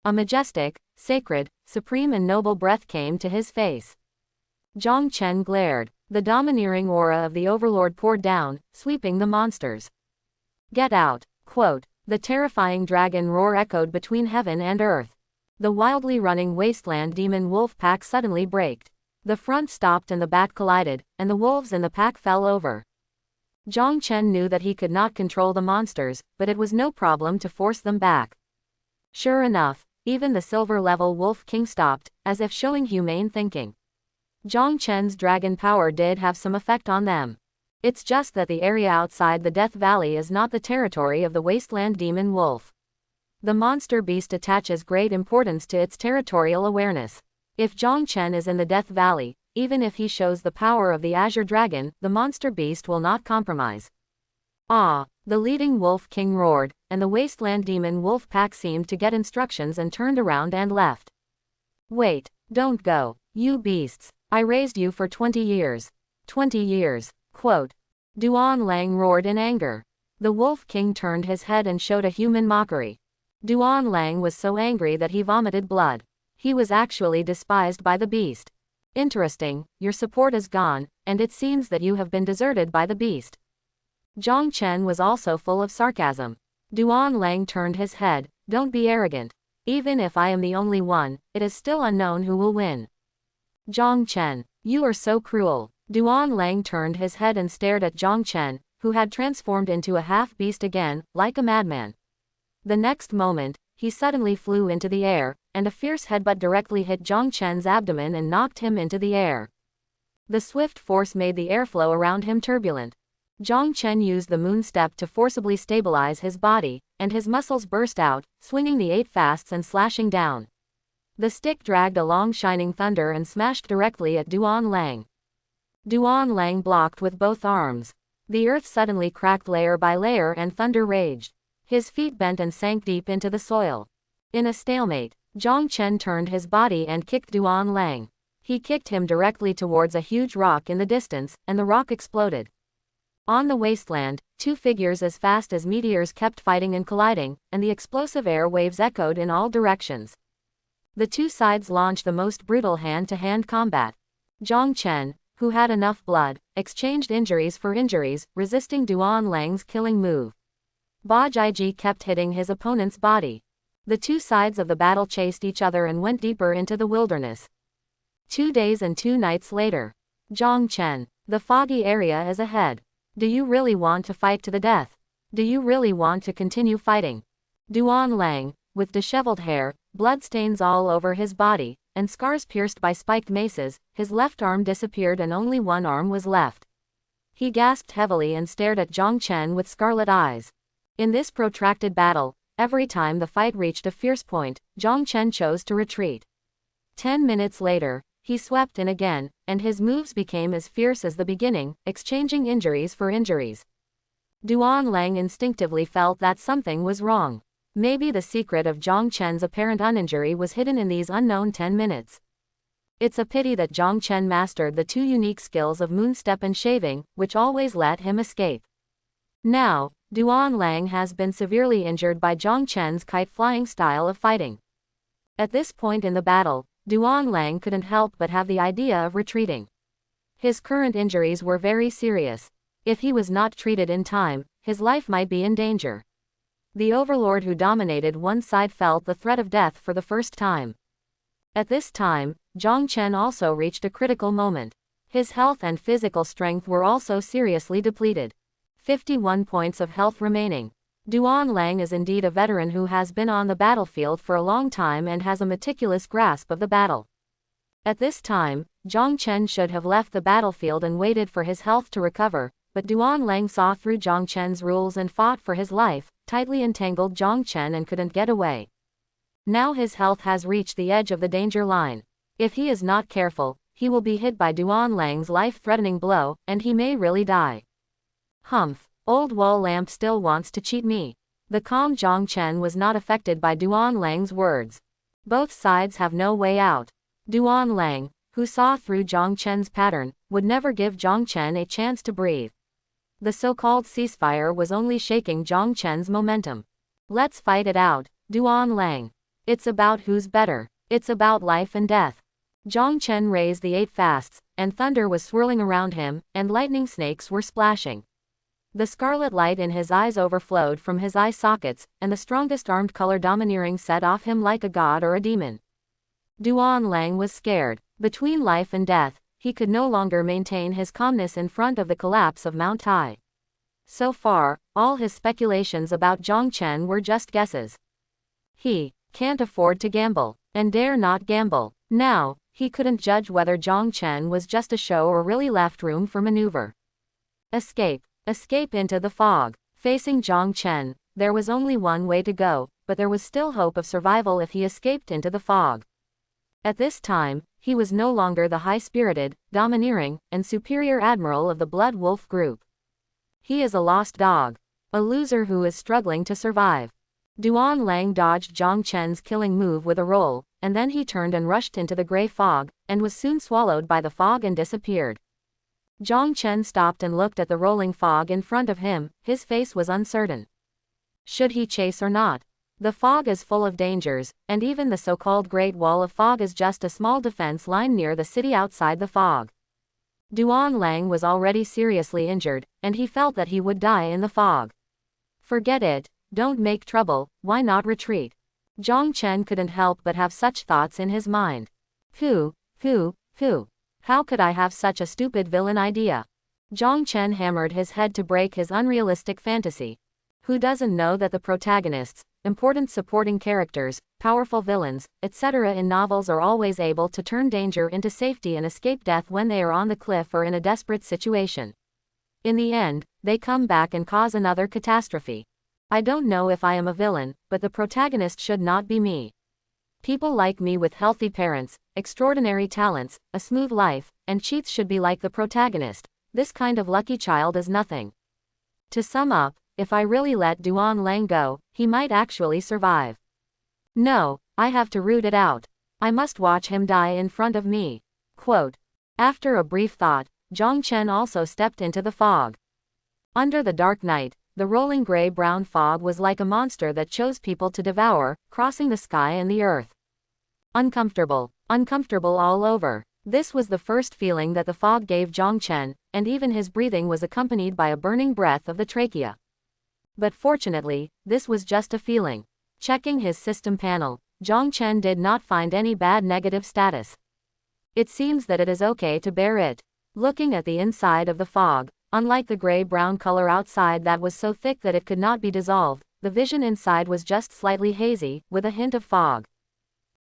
A majestic, sacred, supreme and noble breath came to his face. Zhang Chen glared. The domineering aura of the overlord poured down, sweeping the monsters. Get out. Quote. The terrifying dragon roar echoed between heaven and earth. The wildly running wasteland demon wolf pack suddenly braked. The front stopped and the back collided, and the wolves in the pack fell over. Zhang Chen knew that he could not control the monsters, but it was no problem to force them back. Sure enough, even the silver-level Wolf King stopped, as if showing humane thinking. Zhang Chen's dragon power did have some effect on them. It's just that the area outside the Death Valley is not the territory of the wasteland demon wolf. The monster beast attaches great importance to its territorial awareness. If Zhang Chen is in the Death Valley, even if he shows the power of the Azure Dragon, the monster beast will not compromise. Ah! The leading Wolf King roared, and the wasteland demon wolf pack seemed to get instructions and turned around and left. Wait, don't go, you beasts. I raised you for 20 years. 20 years. Quote. Duan Lang roared in anger. The Wolf King turned his head and showed a human mockery. Duan Lang was so angry that he vomited blood. He was actually despised by the beast. Interesting, your support is gone, and it seems that you have been deserted by the beast. Zhang Chen was also full of sarcasm. Duan Lang turned his head. Don't be arrogant. Even if I am the only one, it is still unknown who will win. Zhang Chen, you are so cruel. Duan Lang turned his head and stared at Zhang Chen, who had transformed into a half-beast again, like a madman. The next moment, he suddenly flew into the air, and a fierce headbutt directly hit Zhang Chen's abdomen and knocked him into the air. The swift force made the airflow around him turbulent. Zhang Chen used the moon step to forcibly stabilize his body, and his muscles burst out, swinging the 8 fasts and slashing down. The stick dragged a long shining thunder and smashed directly at Duan Lang. Duan Lang blocked with both arms. The earth suddenly cracked layer by layer and thunder raged. His feet bent and sank deep into the soil. In a stalemate, Zhang Chen turned his body and kicked Duan Lang. He kicked him directly towards a huge rock in the distance, and the rock exploded. On the wasteland, 2 figures as fast as meteors kept fighting and colliding, and the explosive air waves echoed in all directions. The 2 sides launched the most brutal hand-to-hand combat. Zhang Chen, who had enough blood, exchanged injuries for injuries, resisting Duan Lang's killing move. Ba Jiaji kept hitting his opponent's body. The 2 sides of the battle chased each other and went deeper into the wilderness. 2 days and 2 nights later. Zhang Chen, the foggy area is ahead. Do you really want to fight to the death? Do you really want to continue fighting? Duan Lang, with disheveled hair, bloodstains all over his body, and scars pierced by spiked maces, his left arm disappeared and only one arm was left. He gasped heavily and stared at Zhang Chen with scarlet eyes. In this protracted battle, every time the fight reached a fierce point, Zhang Chen chose to retreat. 10 minutes later, he swept in again, and his moves became as fierce as the beginning, exchanging injuries for injuries. Duan Lang instinctively felt that something was wrong. Maybe the secret of Zhang Chen's apparent uninjury was hidden in these unknown 10 minutes. It's a pity that Zhang Chen mastered the two unique skills of moonstep and shaving, which always let him escape. Now, Duan Lang has been severely injured by Zhang Chen's kite-flying style of fighting. At this point in the battle, Duan Lang couldn't help but have the idea of retreating. His current injuries were very serious. If he was not treated in time, his life might be in danger. The overlord who dominated one side felt the threat of death for the first time. At this time, Zhang Chen also reached a critical moment. His health and physical strength were also seriously depleted. 51 points of health remaining. Duan Lang is indeed a veteran who has been on the battlefield for a long time and has a meticulous grasp of the battle. At this time, Zhang Chen should have left the battlefield and waited for his health to recover, but Duan Lang saw through Zhang Chen's rules and fought for his life, tightly entangled Zhang Chen and couldn't get away. Now his health has reached the edge of the danger line. If he is not careful, he will be hit by Duan Lang's life-threatening blow, and he may really die. Humph, old wall lamp still wants to cheat me. The calm Zhang Chen was not affected by Duan Lang's words. Both sides have no way out. Duan Lang, who saw through Zhang Chen's pattern, would never give Zhang Chen a chance to breathe. The so-called ceasefire was only shaking Zhang Chen's momentum. Let's fight it out, Duan Lang. It's about who's better. It's about life and death. Zhang Chen raised the 8 fasts, and thunder was swirling around him, and lightning snakes were splashing. The scarlet light in his eyes overflowed from his eye sockets, and the strongest armed color domineering set off him like a god or a demon. Duan Lang was scared. Between life and death, he could no longer maintain his calmness in front of the collapse of Mount Tai. So far, all his speculations about Zhang Chen were just guesses. He can't afford to gamble, and dare not gamble. Now, he couldn't judge whether Zhang Chen was just a show or really left room for maneuver. Escape. Escape into the fog. Facing Zhang Chen, there was only one way to go, but there was still hope of survival if he escaped into the fog. At this time, he was no longer the high-spirited, domineering, and superior admiral of the Blood Wolf group. He is a lost dog. A loser who is struggling to survive. Duan Lang dodged Zhang Chen's killing move with a roll, and then he turned and rushed into the gray fog, and was soon swallowed by the fog and disappeared. Zhang Chen stopped and looked at the rolling fog in front of him. His face was uncertain. Should he chase or not? The fog is full of dangers, and even the so-called Great Wall of Fog is just a small defense line near the city outside the fog. Duan Lang was already seriously injured, and he felt that he would die in the fog. Forget it, don't make trouble, why not retreat? Zhang Chen couldn't help but have such thoughts in his mind. Phew. How could I have such a stupid villain idea? Zhang Chen hammered his head to break his unrealistic fantasy. Who doesn't know that the protagonists, important supporting characters, powerful villains, etc. in novels are always able to turn danger into safety and escape death when they are on the cliff or in a desperate situation. In the end, they come back and cause another catastrophe. I don't know if I am a villain, but the protagonist should not be me. People like me with healthy parents, extraordinary talents, a smooth life, and cheats should be like the protagonist. This kind of lucky child is nothing. To sum up, if I really let Duan Lang go, he might actually survive. No, I have to root it out. I must watch him die in front of me. Quote. After a brief thought, Zhang Chen also stepped into the fog. Under the dark night, the rolling gray-brown fog was like a monster that chose people to devour, crossing the sky and the earth. Uncomfortable all over. This was the first feeling that the fog gave Zhang Chen, and even his breathing was accompanied by a burning breath of the trachea. But fortunately, this was just a feeling. Checking his system panel, Zhang Chen did not find any bad negative status. It seems that it is okay to bear it. Looking at the inside of the fog, unlike the gray-brown color outside that was so thick that it could not be dissolved, the vision inside was just slightly hazy, with a hint of fog.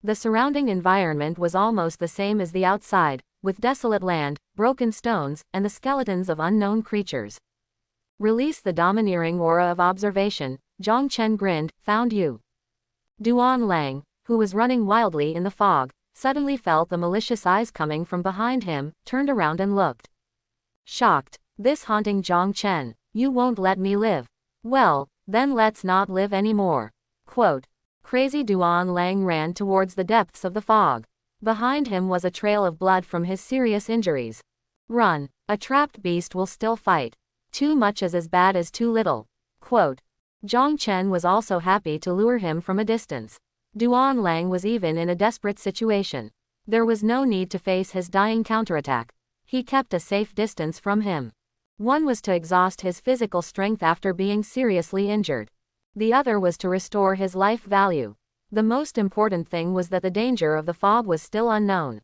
The surrounding environment was almost the same as the outside, with desolate land, broken stones, and the skeletons of unknown creatures. Release the domineering aura of observation, Zhang Chen grinned, found you. Duan Lang, who was running wildly in the fog, suddenly felt the malicious eyes coming from behind him, turned around and looked. Shocked. This haunting Zhang Chen. You won't let me live. Well, then let's not live anymore. Quote. Crazy Duan Lang ran towards the depths of the fog. Behind him was a trail of blood from his serious injuries. Run. A trapped beast will still fight. Too much is as bad as too little. Quote. Zhang Chen was also happy to lure him from a distance. Duan Lang was even in a desperate situation. There was no need to face his dying counterattack. He kept a safe distance from him. One was to exhaust his physical strength after being seriously injured. The other was to restore his life value. The most important thing was that the danger of the fog was still unknown.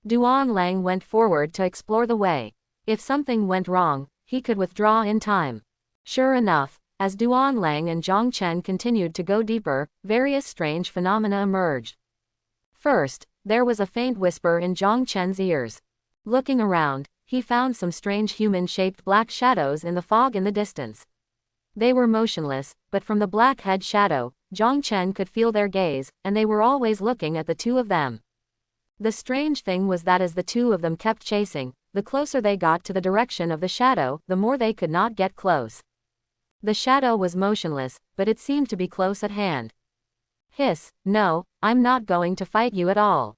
Duan Lang went forward to explore the way. If something went wrong, he could withdraw in time. Sure enough, as Duan Lang and Zhang Chen continued to go deeper, various strange phenomena emerged. First, there was a faint whisper in Zhang Chen's ears. Looking around, he found some strange human-shaped black shadows in the fog in the distance. They were motionless, but from the black head shadow, Zhang Chen could feel their gaze, and they were always looking at the two of them. The strange thing was that as the two of them kept chasing, the closer they got to the direction of the shadow, the more they could not get close. The shadow was motionless, but it seemed to be close at hand. Hiss, no, I'm not going to fight you at all.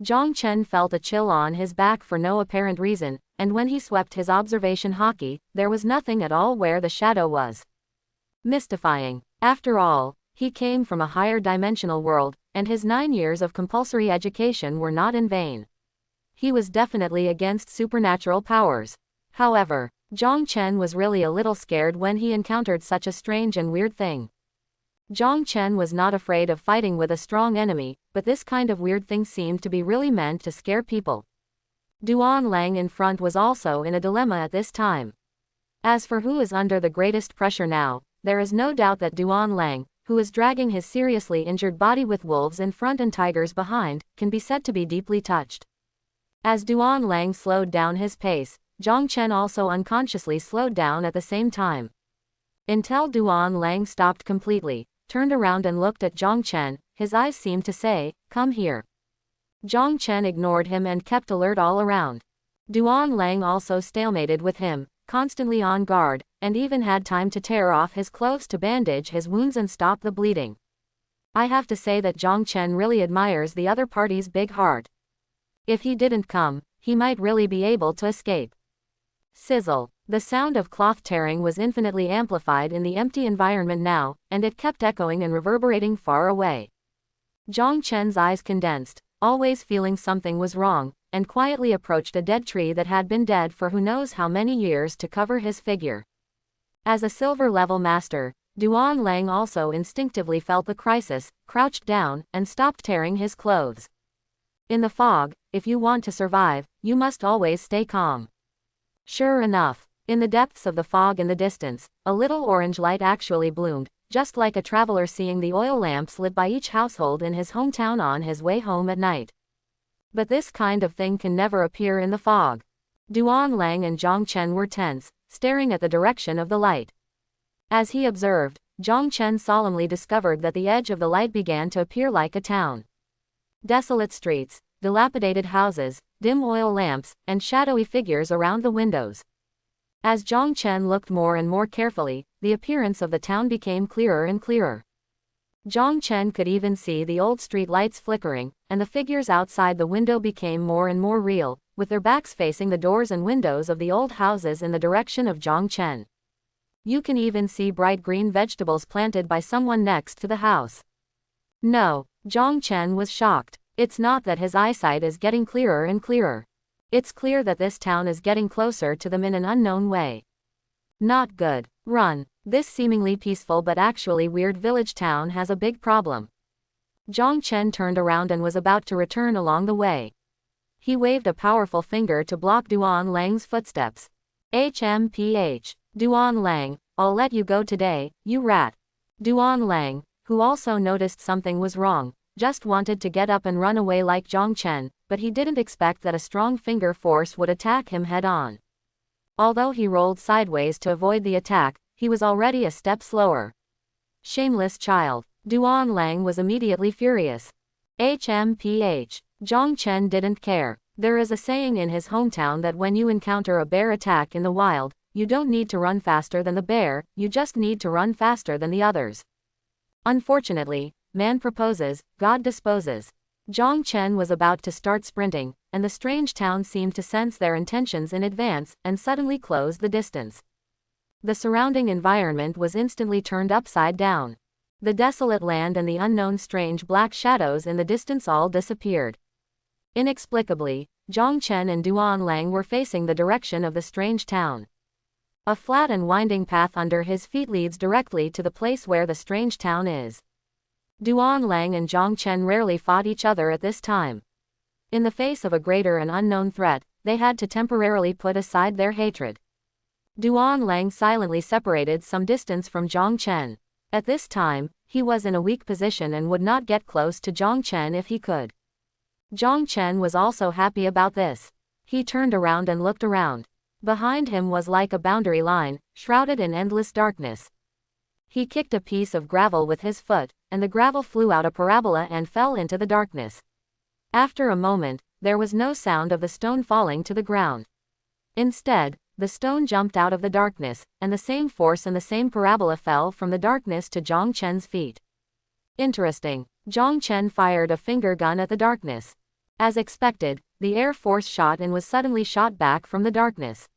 Zhang Chen felt a chill on his back for no apparent reason, and when he swept his observation hockey, there was nothing at all where the shadow was. Mystifying. After all, he came from a higher dimensional world, and his 9 years of compulsory education were not in vain. He was definitely against supernatural powers. However, Zhang Chen was really a little scared when he encountered such a strange and weird thing. Zhang Chen was not afraid of fighting with a strong enemy, but this kind of weird thing seemed to be really meant to scare people. Duan Lang in front was also in a dilemma at this time. As for who is under the greatest pressure now, there is no doubt that Duan Lang, who is dragging his seriously injured body with wolves in front and tigers behind, can be said to be deeply touched. As Duan Lang slowed down his pace, Zhang Chen also unconsciously slowed down at the same time. Until Duan Lang stopped completely, turned around and looked at Zhang Chen, his eyes seemed to say, "Come here." Zhang Chen ignored him and kept alert all around. Duan Lang also stalemated with him, constantly on guard, and even had time to tear off his clothes to bandage his wounds and stop the bleeding. I have to say that Zhang Chen really admires the other party's big heart. If he didn't come, he might really be able to escape. Sizzle. The sound of cloth tearing was infinitely amplified in the empty environment now, and it kept echoing and reverberating far away. Zhang Chen's eyes condensed, always feeling something was wrong, and quietly approached a dead tree that had been dead for who knows how many years to cover his figure. As a silver-level master, Duan Lang also instinctively felt the crisis, crouched down, and stopped tearing his clothes. In the fog, if you want to survive, you must always stay calm. Sure enough, in the depths of the fog in the distance, a little orange light actually bloomed, just like a traveler seeing the oil lamps lit by each household in his hometown on his way home at night. But this kind of thing can never appear in the fog. Duan Lang and Zhang Chen were tense, staring at the direction of the light. As he observed, Zhang Chen solemnly discovered that the edge of the light began to appear like a town. Desolate streets, dilapidated houses, dim oil lamps, and shadowy figures around the windows. As Zhang Chen looked more and more carefully, the appearance of the town became clearer and clearer. Zhang Chen could even see the old street lights flickering, and the figures outside the window became more and more real, with their backs facing the doors and windows of the old houses in the direction of Zhang Chen. You can even see bright green vegetables planted by someone next to the house. No, Zhang Chen was shocked. It's not that his eyesight is getting clearer and clearer. It's clear that this town is getting closer to them in an unknown way. Not good. Run. This seemingly peaceful but actually weird village town has a big problem. Zhang Chen turned around and was about to return along the way. He waved a powerful finger to block Duan Lang's footsteps. HMPH. Duan Lang, I'll let you go today, you rat. Duan Lang, who also noticed something was wrong, just wanted to get up and run away like Zhang Chen, but he didn't expect that a strong finger force would attack him head-on. Although he rolled sideways to avoid the attack, he was already a step slower. Shameless child. Duan Lang was immediately furious. HMPH. Zhang Chen didn't care. There is a saying in his hometown that when you encounter a bear attack in the wild, you don't need to run faster than the bear, you just need to run faster than the others. Unfortunately, man proposes, God disposes. Zhang Chen was about to start sprinting, and the strange town seemed to sense their intentions in advance, and suddenly closed the distance. The surrounding environment was instantly turned upside down. The desolate land and the unknown strange black shadows in the distance all disappeared. Inexplicably, Zhang Chen and Duan Lang were facing the direction of the strange town. A flat and winding path under his feet leads directly to the place where the strange town is. Duan Lang and Zhang Chen rarely fought each other at this time. In the face of a greater and unknown threat, they had to temporarily put aside their hatred. Duan Lang silently separated some distance from Zhang Chen. At this time, he was in a weak position and would not get close to Zhang Chen if he could. Zhang Chen was also happy about this. He turned around and looked around. Behind him was like a boundary line, shrouded in endless darkness. He kicked a piece of gravel with his foot, and the gravel flew out a parabola and fell into the darkness. After a moment, there was no sound of the stone falling to the ground. Instead, the stone jumped out of the darkness, and the same force and the same parabola fell from the darkness to Zhang Chen's feet. Interesting. Zhang Chen fired a finger gun at the darkness. As expected, the air force shot and was suddenly shot back from the darkness.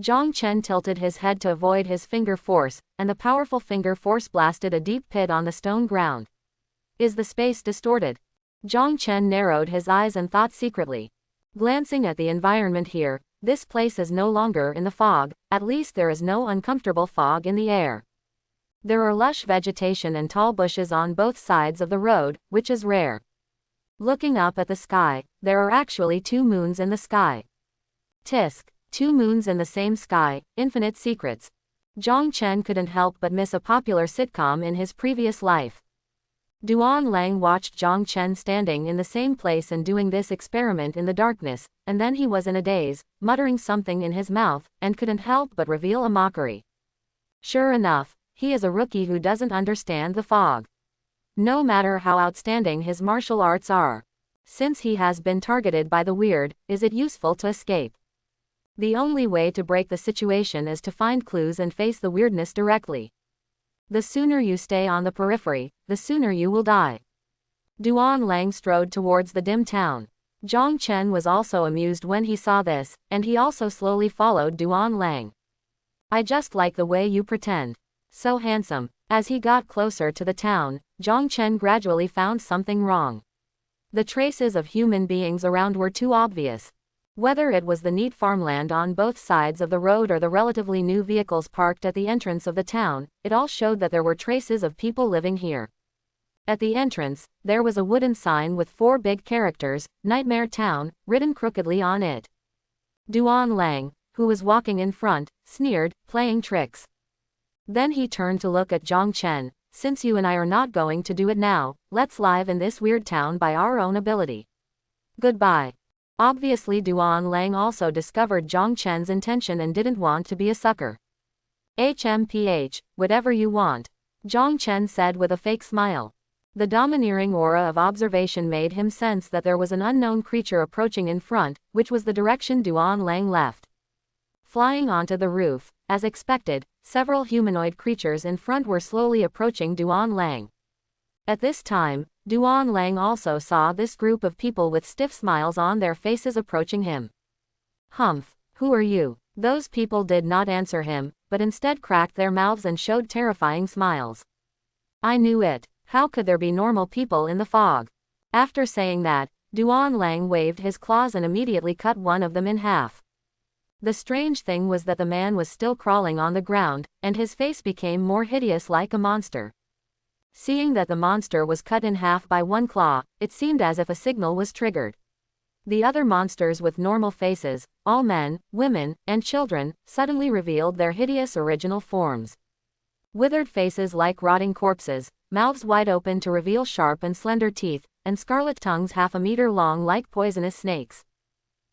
Zhang Chen tilted his head to avoid his finger force, and the powerful finger force blasted a deep pit on the stone ground. Is the space distorted? Zhang Chen narrowed his eyes and thought secretly. Glancing at the environment here, this place is no longer in the fog, at least there is no uncomfortable fog in the air. There are lush vegetation and tall bushes on both sides of the road, which is rare. Looking up at the sky, there are actually 2 moons in the sky. Tisk, 2 moons in the same sky, infinite secrets. Zhang Chen couldn't help but miss a popular sitcom in his previous life. Duan Lang watched Zhang Chen standing in the same place and doing this experiment in the darkness, and then he was in a daze, muttering something in his mouth, and couldn't help but reveal a mockery. Sure enough, he is a rookie who doesn't understand the fog. No matter how outstanding his martial arts are. Since he has been targeted by the weird, is it useful to escape? The only way to break the situation is to find clues and face the weirdness directly. The sooner you stay on the periphery, the sooner you will die. Duan Lang strode towards the dim town. Zhang Chen was also amused when he saw this, and he also slowly followed Duan Lang. I just like the way you pretend. So handsome. As he got closer to the town, Zhang Chen gradually found something wrong. The traces of human beings around were too obvious. Whether it was the neat farmland on both sides of the road or the relatively new vehicles parked at the entrance of the town, it all showed that there were traces of people living here. At the entrance, there was a wooden sign with 4 big characters, Nightmare Town, written crookedly on it. Duan Lang, who was walking in front, sneered, playing tricks. Then he turned to look at Zhang Chen. Since you and I are not going to do it now, let's live in this weird town by our own ability. Goodbye. Obviously Duan Lang also discovered Zhang Chen's intention and didn't want to be a sucker. HMPH, whatever you want. Zhang Chen said with a fake smile. The domineering aura of observation made him sense that there was an unknown creature approaching in front, which was the direction Duan Lang left. Flying onto the roof, as expected, several humanoid creatures in front were slowly approaching Duan Lang. At this time, Duan Lang also saw this group of people with stiff smiles on their faces approaching him. Humph, who are you? Those people did not answer him, but instead cracked their mouths and showed terrifying smiles. I knew it. How could there be normal people in the fog? After saying that, Duan Lang waved his claws and immediately cut one of them in half. The strange thing was that the man was still crawling on the ground, and his face became more hideous like a monster. Seeing that the monster was cut in half by one claw, it seemed as if a signal was triggered. The other monsters with normal faces, all men, women, and children, suddenly revealed their hideous original forms. Withered faces like rotting corpses, mouths wide open to reveal sharp and slender teeth, and scarlet tongues half a meter long like poisonous snakes.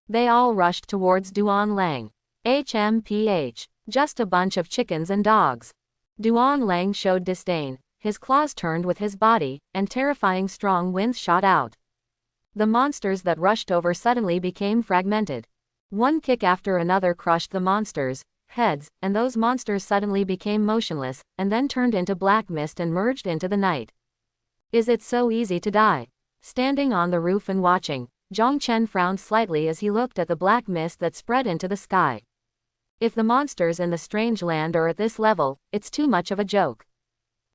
They all rushed towards Duan Lang. HMPH. Just a bunch of chickens and dogs. Duan Lang showed disdain, his claws turned with his body, and terrifying strong winds shot out. The monsters that rushed over suddenly became fragmented. One kick after another crushed the monsters' heads, and those monsters suddenly became motionless, and then turned into black mist and merged into the night. Is it so easy to die? Standing on the roof and watching, Zhang Chen frowned slightly as he looked at the black mist that spread into the sky. If the monsters in the strange land are at this level, it's too much of a joke.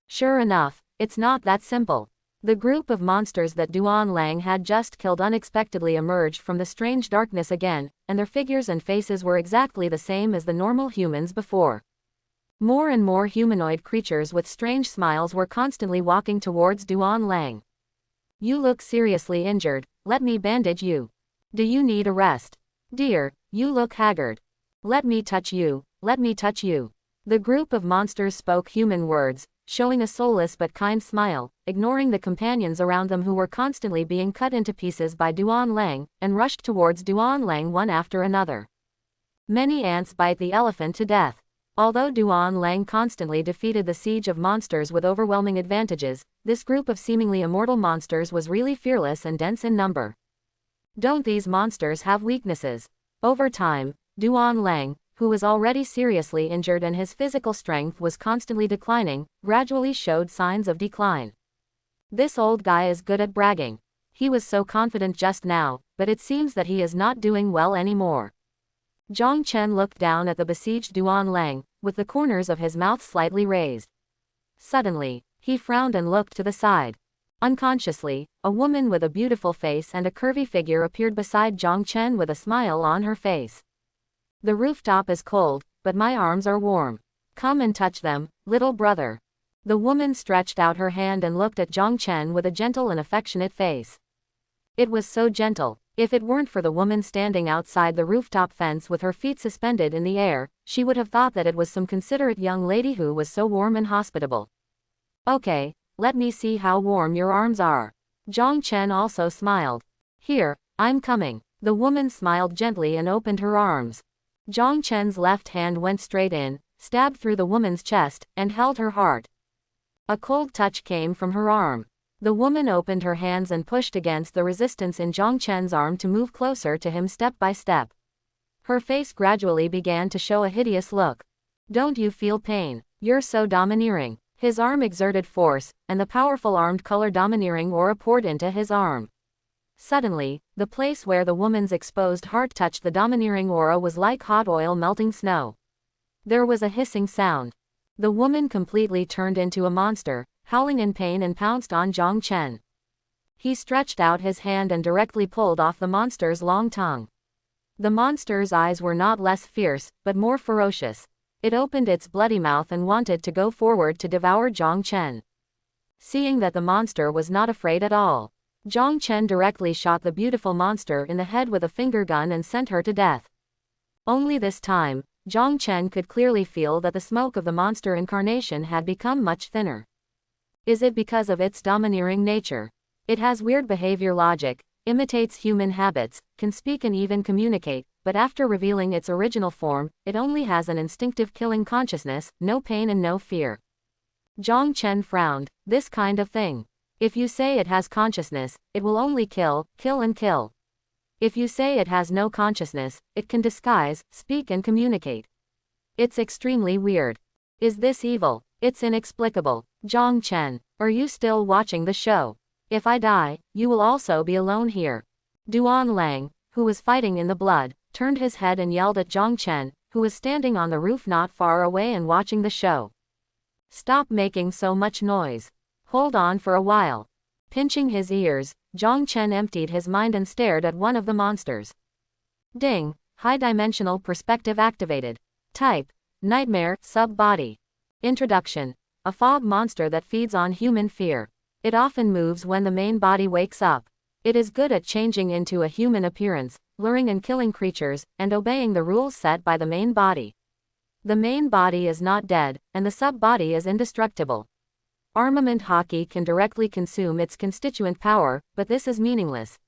Sure enough, it's not that simple. The group of monsters that Duan Lang had just killed unexpectedly emerged from the strange darkness again, and their figures and faces were exactly the same as the normal humans before. More and more humanoid creatures with strange smiles were constantly walking towards Duan Lang. You look seriously injured, let me bandage you. Do you need a rest? Dear, you look haggard. Let me touch you, let me touch you. The group of monsters spoke human words, showing a soulless but kind smile, ignoring the companions around them who were constantly being cut into pieces by Duan Lang, and rushed towards Duan Lang one after another. Many ants bite the elephant to death. Although Duan Lang constantly defeated the siege of monsters with overwhelming advantages, this group of seemingly immortal monsters was really fearless and dense in number. Don't these monsters have weaknesses? Over time, Duan Lang, who was already seriously injured and his physical strength was constantly declining, gradually showed signs of decline. This old guy is good at bragging. He was so confident just now, but it seems that he is not doing well anymore. Zhang Chen looked down at the besieged Duan Lang, with the corners of his mouth slightly raised. Suddenly, he frowned and looked to the side. Unconsciously, a woman with a beautiful face and a curvy figure appeared beside Zhang Chen with a smile on her face. The rooftop is cold, but my arms are warm. Come and touch them, little brother. The woman stretched out her hand and looked at Zhang Chen with a gentle and affectionate face. It was so gentle. If it weren't for the woman standing outside the rooftop fence with her feet suspended in the air, she would have thought that it was some considerate young lady who was so warm and hospitable. Okay, let me see how warm your arms are. Zhang Chen also smiled. Here, I'm coming. The woman smiled gently and opened her arms. Zhang Chen's left hand went straight in, stabbed through the woman's chest, and held her heart. A cold touch came from her arm. The woman opened her hands and pushed against the resistance in Zhang Chen's arm to move closer to him step by step. Her face gradually began to show a hideous look. Don't you feel pain? You're so domineering. His arm exerted force, and the powerful armed color domineering aura poured into his arm. Suddenly, the place where the woman's exposed heart touched the domineering aura was like hot oil melting snow. There was a hissing sound. The woman completely turned into a monster, howling in pain and pounced on Zhang Chen. He stretched out his hand and directly pulled off the monster's long tongue. The monster's eyes were not less fierce, but more ferocious. It opened its bloody mouth and wanted to go forward to devour Zhang Chen. Seeing that the monster was not afraid at all, Zhang Chen directly shot the beautiful monster in the head with a finger gun and sent her to death. Only this time, Zhang Chen could clearly feel that the smoke of the monster incarnation had become much thinner. Is it because of its domineering nature? It has weird behavior logic, imitates human habits, can speak and even communicate, but after revealing its original form, it only has an instinctive killing consciousness, no pain and no fear. Zhang Chen frowned. This kind of thing. If you say it has consciousness, it will only kill, kill and kill. If you say it has no consciousness, it can disguise, speak and communicate. It's extremely weird. Is this evil? It's inexplicable. Zhang Chen, are you still watching the show? If I die, you will also be alone here. Duan Lang, who was fighting in the blood, turned his head and yelled at Zhang Chen, who was standing on the roof not far away and watching the show. Stop making so much noise. Hold on for a while. Pinching his ears, Zhang Chen emptied his mind and stared at one of the monsters. Ding, high-dimensional perspective activated. Type, nightmare, sub-body. Introduction. A fog monster that feeds on human fear. It often moves when the main body wakes up. It is good at changing into a human appearance, luring and killing creatures, and obeying the rules set by the main body. The main body is not dead, and the sub-body is indestructible. Armament hockey can directly consume its constituent power, but this is meaningless.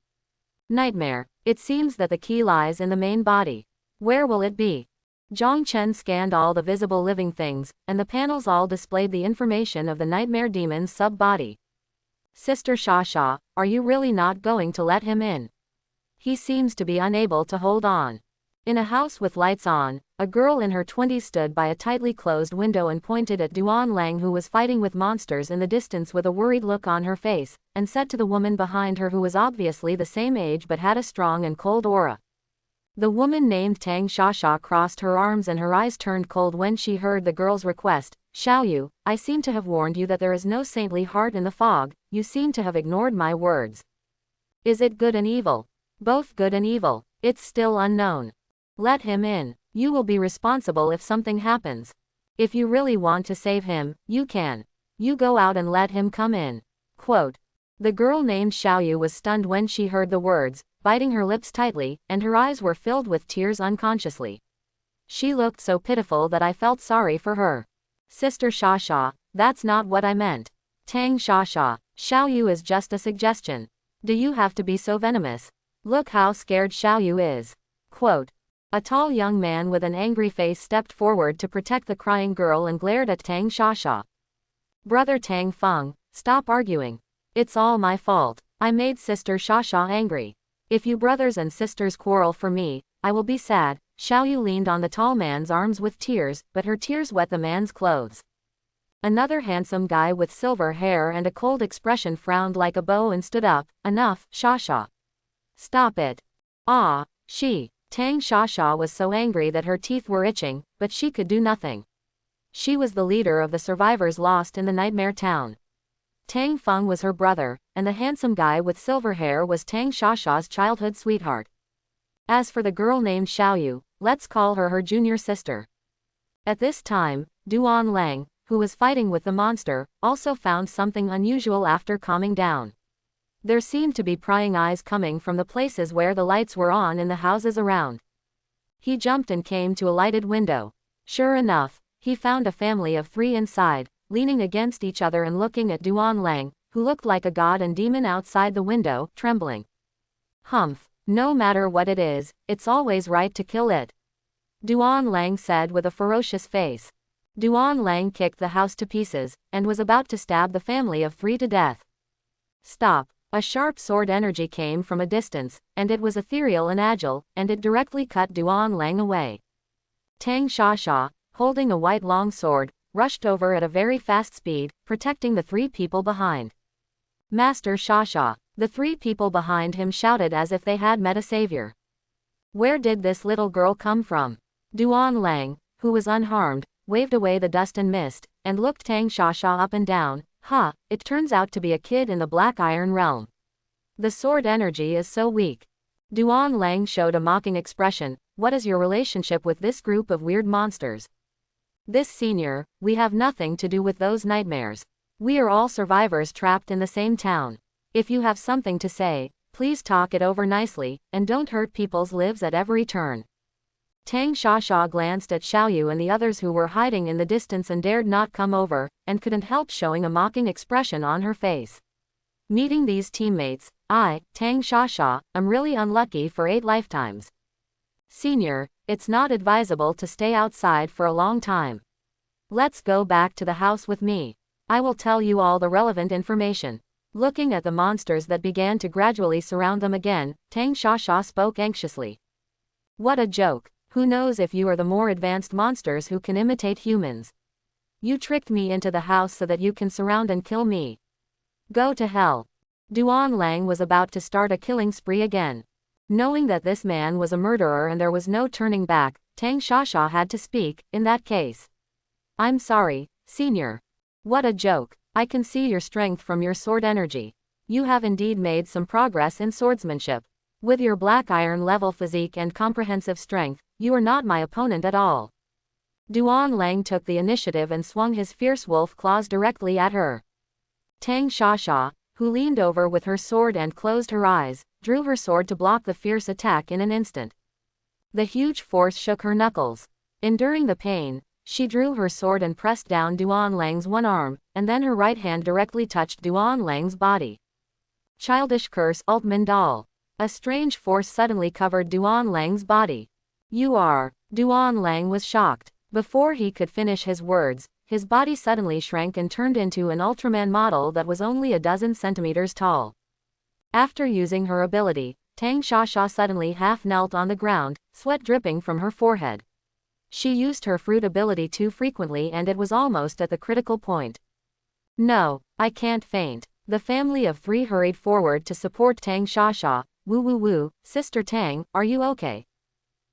Nightmare. It seems that the key lies in the main body. Where will it be? Zhang Chen scanned all the visible living things, and the panels all displayed the information of the nightmare demon's sub-body. Sister Sha, are you really not going to let him in? He seems to be unable to hold on. In a house with lights on, a girl in her 20s stood by a tightly closed window and pointed at Duan Lang, who was fighting with monsters in the distance with a worried look on her face, and said to the woman behind her, who was obviously the same age but had a strong and cold aura. The woman named Tang Shasha crossed her arms and her eyes turned cold when she heard the girl's request. Xiaoyu, I seem to have warned you that there is no saintly heart in the fog, you seem to have ignored my words. Is it good and evil? Both good and evil. It's still unknown. Let him in. You will be responsible if something happens. If you really want to save him, you can. You go out and let him come in. Quote. The girl named Xiaoyu was stunned when she heard the words, biting her lips tightly, and her eyes were filled with tears unconsciously. She looked so pitiful that I felt sorry for her. Sister Sha, that's not what I meant. Tang Sha, Xiaoyu is just a suggestion. Do you have to be so venomous? Look how scared Xiaoyu is. Quote. A tall young man with an angry face stepped forward to protect the crying girl and glared at Tang Sha. Brother Tang Feng, stop arguing. It's all my fault. I made Sister Sha angry. If you brothers and sisters quarrel for me, I will be sad. Xiaoyu leaned on the tall man's arms with tears, but her tears wet the man's clothes. Another handsome guy with silver hair and a cold expression frowned like a bow and stood up. Enough, Sha. Stop it. Ah, she. Tang Sha was so angry that her teeth were itching, but she could do nothing. She was the leader of the survivors lost in the nightmare town. Tang Feng was her brother, and the handsome guy with silver hair was Tang Sha's childhood sweetheart. As for the girl named Xiaoyu, let's call her junior sister. At this time, Duan Lang, who was fighting with the monster, also found something unusual after calming down. There seemed to be prying eyes coming from the places where the lights were on in the houses around. He jumped and came to a lighted window. Sure enough, he found a family of 3 inside, leaning against each other and looking at Duan Lang, who looked like a god and demon outside the window, trembling. Humph, no matter what it is, it's always right to kill it. Duan Lang said with a ferocious face. Duan Lang kicked the house to pieces, and was about to stab the family of 3 to death. Stop. A sharp sword energy came from a distance, and it was ethereal and agile, and it directly cut Duan Lang away. Tang Sha, holding a white long sword, rushed over at a very fast speed, protecting the 3 people behind. Master Sha. The 3 people behind him shouted as if they had met a savior. Where did this little girl come from? Duan Lang, who was unharmed, waved away the dust and mist, and looked Tang Sha up and down. Ha, it turns out to be a kid in the Black Iron realm. The sword energy is so weak. Duan Lang showed a mocking expression. What is your relationship with this group of weird monsters? This senior, we have nothing to do with those nightmares. We are all survivors trapped in the same town. If you have something to say, please talk it over nicely, and don't hurt people's lives at every turn. Tang Sha glanced at Xiaoyu and the others who were hiding in the distance and dared not come over, and couldn't help showing a mocking expression on her face. Meeting these teammates, I, Tang Sha, am really unlucky for 8 lifetimes. Senior, it's not advisable to stay outside for a long time. Let's go back to the house with me. I will tell you all the relevant information. Looking at the monsters that began to gradually surround them again, Tang Sha spoke anxiously. What a joke. Who knows if you are the more advanced monsters who can imitate humans. You tricked me into the house so that you can surround and kill me. Go to hell. Duan Lang was about to start a killing spree again. Knowing that this man was a murderer and there was no turning back, Tang Sha had to speak. In that case. I'm sorry, senior. What a joke. I can see your strength from your sword energy. You have indeed made some progress in swordsmanship. With your black iron level physique and comprehensive strength, you are not my opponent at all. Duan Lang took the initiative and swung his fierce wolf claws directly at her. Tang Sha, who leaned over with her sword and closed her eyes, drew her sword to block the fierce attack in an instant. The huge force shook her knuckles. Enduring the pain, She drew her sword and pressed down Duan Lang's one arm, and then her right hand directly touched Duan Lang's body. Childish curse Altman doll. A strange force suddenly covered Duan Lang's body. You are. Duan Lang was shocked. Before he could finish his words, his body suddenly shrank and turned into an Ultraman model that was only a dozen centimeters tall. After using her ability, Tang Shasha suddenly half knelt on the ground, sweat dripping from her forehead. She used her fruit ability too frequently and it was almost at the critical point. No, I can't faint. The family of three hurried forward to support Tang Shasha. Woo woo woo, Sister Tang, are you okay?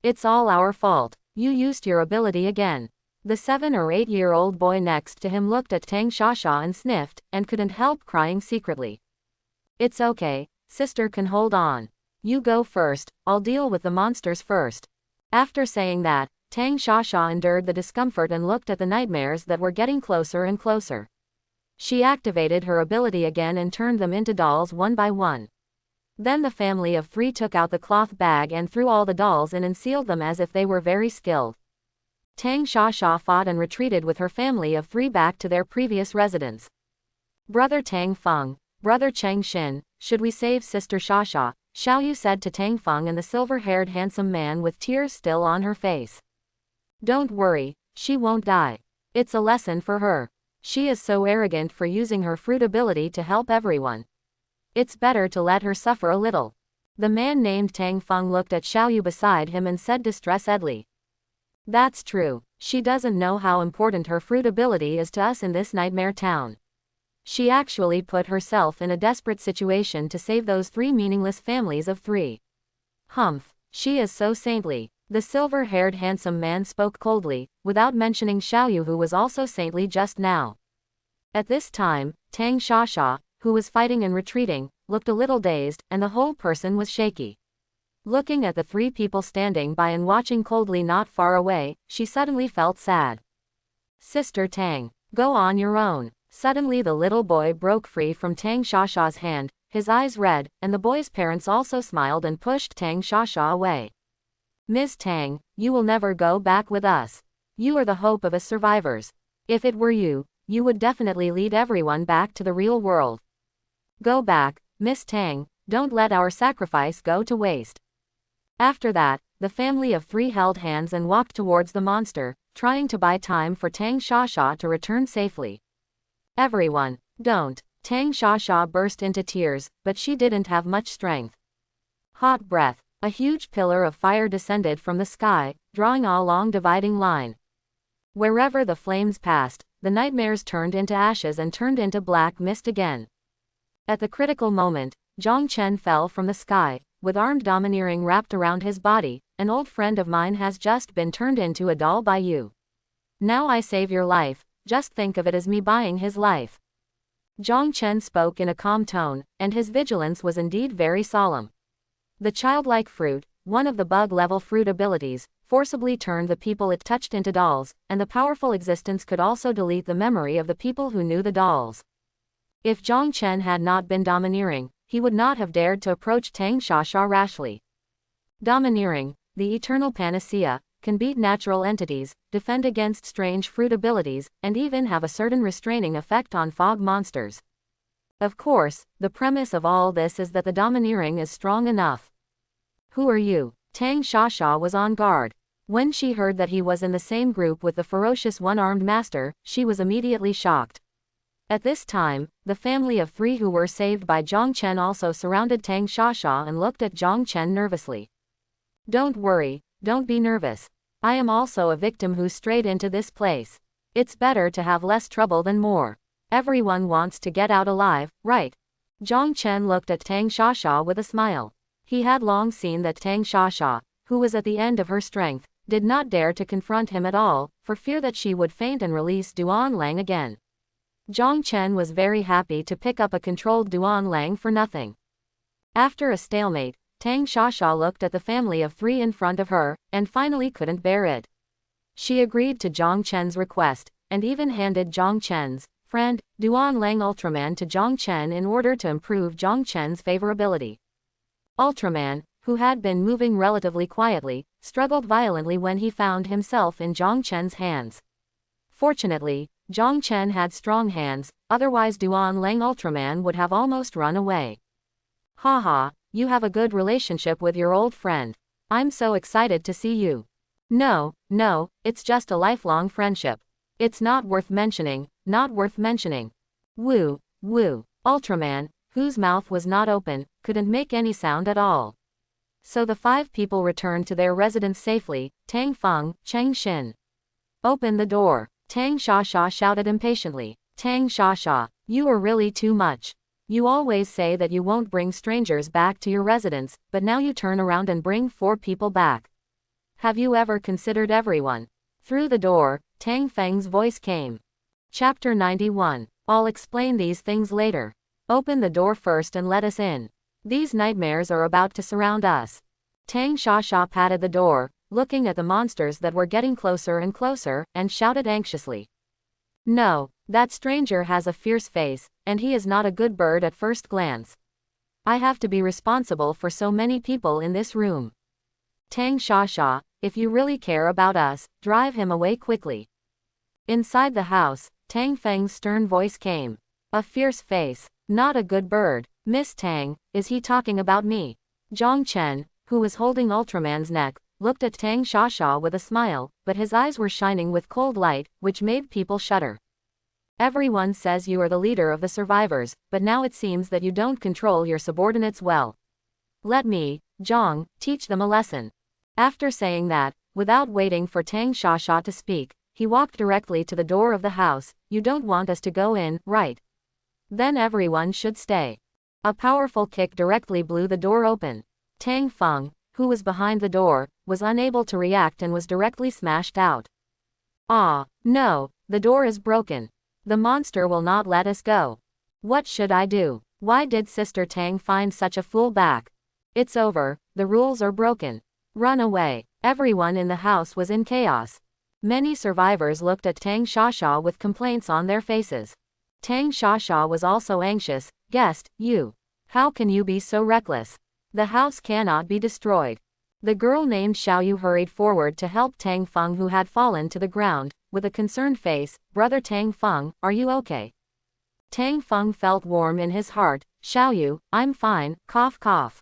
It's all our fault. You used your ability again. The 7 or 8-year-old boy next to him looked at Tang Shasha and sniffed, and couldn't help crying secretly. It's okay, sister can hold on. You go first, I'll deal with the monsters first. After saying that, Tang Shasha endured the discomfort and looked at the nightmares that were getting closer and closer. She activated her ability again and turned them into dolls one by one. Then the family of three took out the cloth bag and threw all the dolls in and sealed them as if they were very skilled. Tang Shasha fought and retreated with her family of three back to their previous residence. Brother Tang Feng, Brother Cheng Xin, should we save Sister Shasha? Xiaoyu said to Tang Feng and the silver-haired handsome man with tears still on her face. Don't worry, she won't die. It's a lesson for her. She is so arrogant for using her fruit ability to help everyone. It's better to let her suffer a little. The man named Tang Feng looked at Xiaoyu beside him and said distressedly. That's true, she doesn't know how important her fruit ability is to us in this nightmare town. She actually put herself in a desperate situation to save those three meaningless families of three. Humph, she is so saintly. The silver-haired handsome man spoke coldly, without mentioning Xiaoyu who was also saintly just now. At this time, Tang Shasha, who was fighting and retreating, looked a little dazed, and the whole person was shaky. Looking at the three people standing by and watching coldly not far away, she suddenly felt sad. Sister Tang, go on your own. Suddenly the little boy broke free from Tang Shasha's hand, his eyes red, and the boy's parents also smiled and pushed Tang Shasha away. Ms. Tang, you will never go back with us. You are the hope of us survivors. If it were you, you would definitely lead everyone back to the real world. Go back, Miss Tang, don't let our sacrifice go to waste. After that, the family of three held hands and walked towards the monster, trying to buy time for Tang Shasha to return safely. Everyone, don't. Tang Shasha burst into tears, but she didn't have much strength. Hot breath. A huge pillar of fire descended from the sky, drawing a long dividing line. Wherever the flames passed, the nightmares turned into ashes and turned into black mist again. At the critical moment, Zhang Chen fell from the sky, with armed domineering wrapped around his body. An old friend of mine has just been turned into a doll by you. Now I save your life, just think of it as me buying his life. Zhang Chen spoke in a calm tone, and his vigilance was indeed very solemn. The childlike fruit, one of the bug-level fruit abilities, forcibly turned the people it touched into dolls, and the powerful existence could also delete the memory of the people who knew the dolls. If Zhang Chen had not been domineering, he would not have dared to approach Tang Shasha rashly. Domineering, the eternal panacea, can beat natural entities, defend against strange fruit abilities, and even have a certain restraining effect on fog monsters. Of course, the premise of all this is that the domineering is strong enough. Who are you? Tang Shasha was on guard. When she heard that he was in the same group with the ferocious one-armed master, she was immediately shocked. At this time, the family of three who were saved by Zhang Chen also surrounded Tang Shasha and looked at Zhang Chen nervously. Don't worry, don't be nervous. I am also a victim who strayed into this place. It's better to have less trouble than more. Everyone wants to get out alive, right? Zhang Chen looked at Tang Shasha with a smile. He had long seen that Tang Shasha, who was at the end of her strength, did not dare to confront him at all, for fear that she would faint and release Duan Lang again. Zhang Chen was very happy to pick up a controlled Duan Lang for nothing. After a stalemate, Tang Shasha looked at the family of three in front of her, and finally couldn't bear it. She agreed to Zhang Chen's request, and even handed Zhang Chen's friend, Duan Lang Ultraman to Zhang Chen in order to improve Zhang Chen's favorability. Ultraman, who had been moving relatively quietly, struggled violently when he found himself in Zhang Chen's hands. Fortunately, Zhang Chen had strong hands, otherwise Duan Lang Ultraman would have almost run away. Haha, you have a good relationship with your old friend. I'm so excited to see you. No, it's just a lifelong friendship. It's not worth mentioning, not worth mentioning. Woo. Ultraman, whose mouth was not open, couldn't make any sound at all. So the 5 people returned to their residence safely. Tang Feng, Cheng Xin. Open the door. Tang Shasha shouted impatiently. Tang Shasha, you are really too much. You always say that you won't bring strangers back to your residence, but now you turn around and bring 4 people back. Have you ever considered everyone? Through the door, Tang Feng's voice came. Chapter 91. I'll explain these things later. Open the door first and let us in. These nightmares are about to surround us. Tang Shasha patted the door, looking at the monsters that were getting closer and closer, and shouted anxiously. No, that stranger has a fierce face, and he is not a good bird at first glance. I have to be responsible for so many people in this room. Tang Shasha, if you really care about us, drive him away quickly. Inside the house, Tang Feng's stern voice came. A fierce face. Not a good bird. Miss Tang, is he talking about me? Zhang Chen, who was holding Ultraman's neck, looked at Tang Shasha with a smile, but his eyes were shining with cold light, which made people shudder. Everyone says you are the leader of the survivors, but now it seems that you don't control your subordinates well. Let me, Zhang, teach them a lesson. After saying that, without waiting for Tang Shasha to speak, he walked directly to the door of the house. You don't want us to go in, right? Then everyone should stay. A powerful kick directly blew the door open. Tang Feng, who was behind the door, was unable to react and was directly smashed out. Ah, no, the door is broken. The monster will not let us go. What should I do? Why did Sister Tang find such a fool back? It's over, the rules are broken. Run away. Everyone in the house was in chaos. Many survivors looked at Tang Shasha with complaints on their faces. Tang Shasha was also anxious. Guest, you. How can you be so reckless? The house cannot be destroyed. The girl named Xiaoyu hurried forward to help Tang Feng, who had fallen to the ground, with a concerned face. Brother Tang Feng, are you okay? Tang Feng felt warm in his heart. Xiaoyu, I'm fine, cough cough.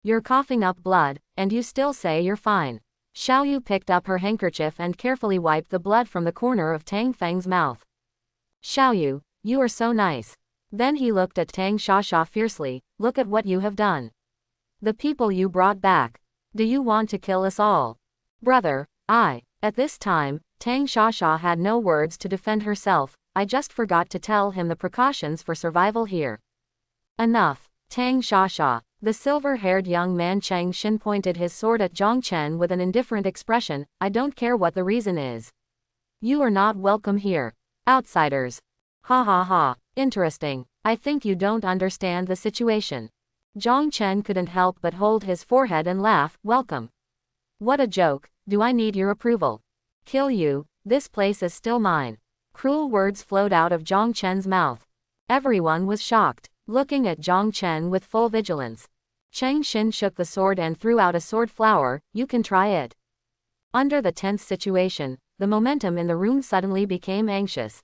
You're coughing up blood, and you still say you're fine. Xiaoyu picked up her handkerchief and carefully wiped the blood from the corner of Tang Feng's mouth. Xiaoyu, you are so nice. Then he looked at Tang Shasha fiercely. Look at what you have done. The people you brought back. Do you want to kill us all? Brother, At this time, Tang Shasha had no words to defend herself. I just forgot to tell him the precautions for survival here. Enough. Tang Shasha. The silver-haired young man Cheng Xin pointed his sword at Zhang Chen with an indifferent expression. I don't care what the reason is. You are not welcome here. Outsiders. Ha ha ha. Interesting. I think you don't understand the situation. Zhang Chen couldn't help but hold his forehead and laugh. Welcome. What a joke. Do I need your approval? Kill you. This place is still mine. Cruel words flowed out of Zhang Chen's mouth. Everyone was shocked, looking at Zhang Chen with full vigilance. Cheng Xin shook the sword and threw out a sword flower. You can try it. Under the tense situation, the momentum in the room suddenly became anxious.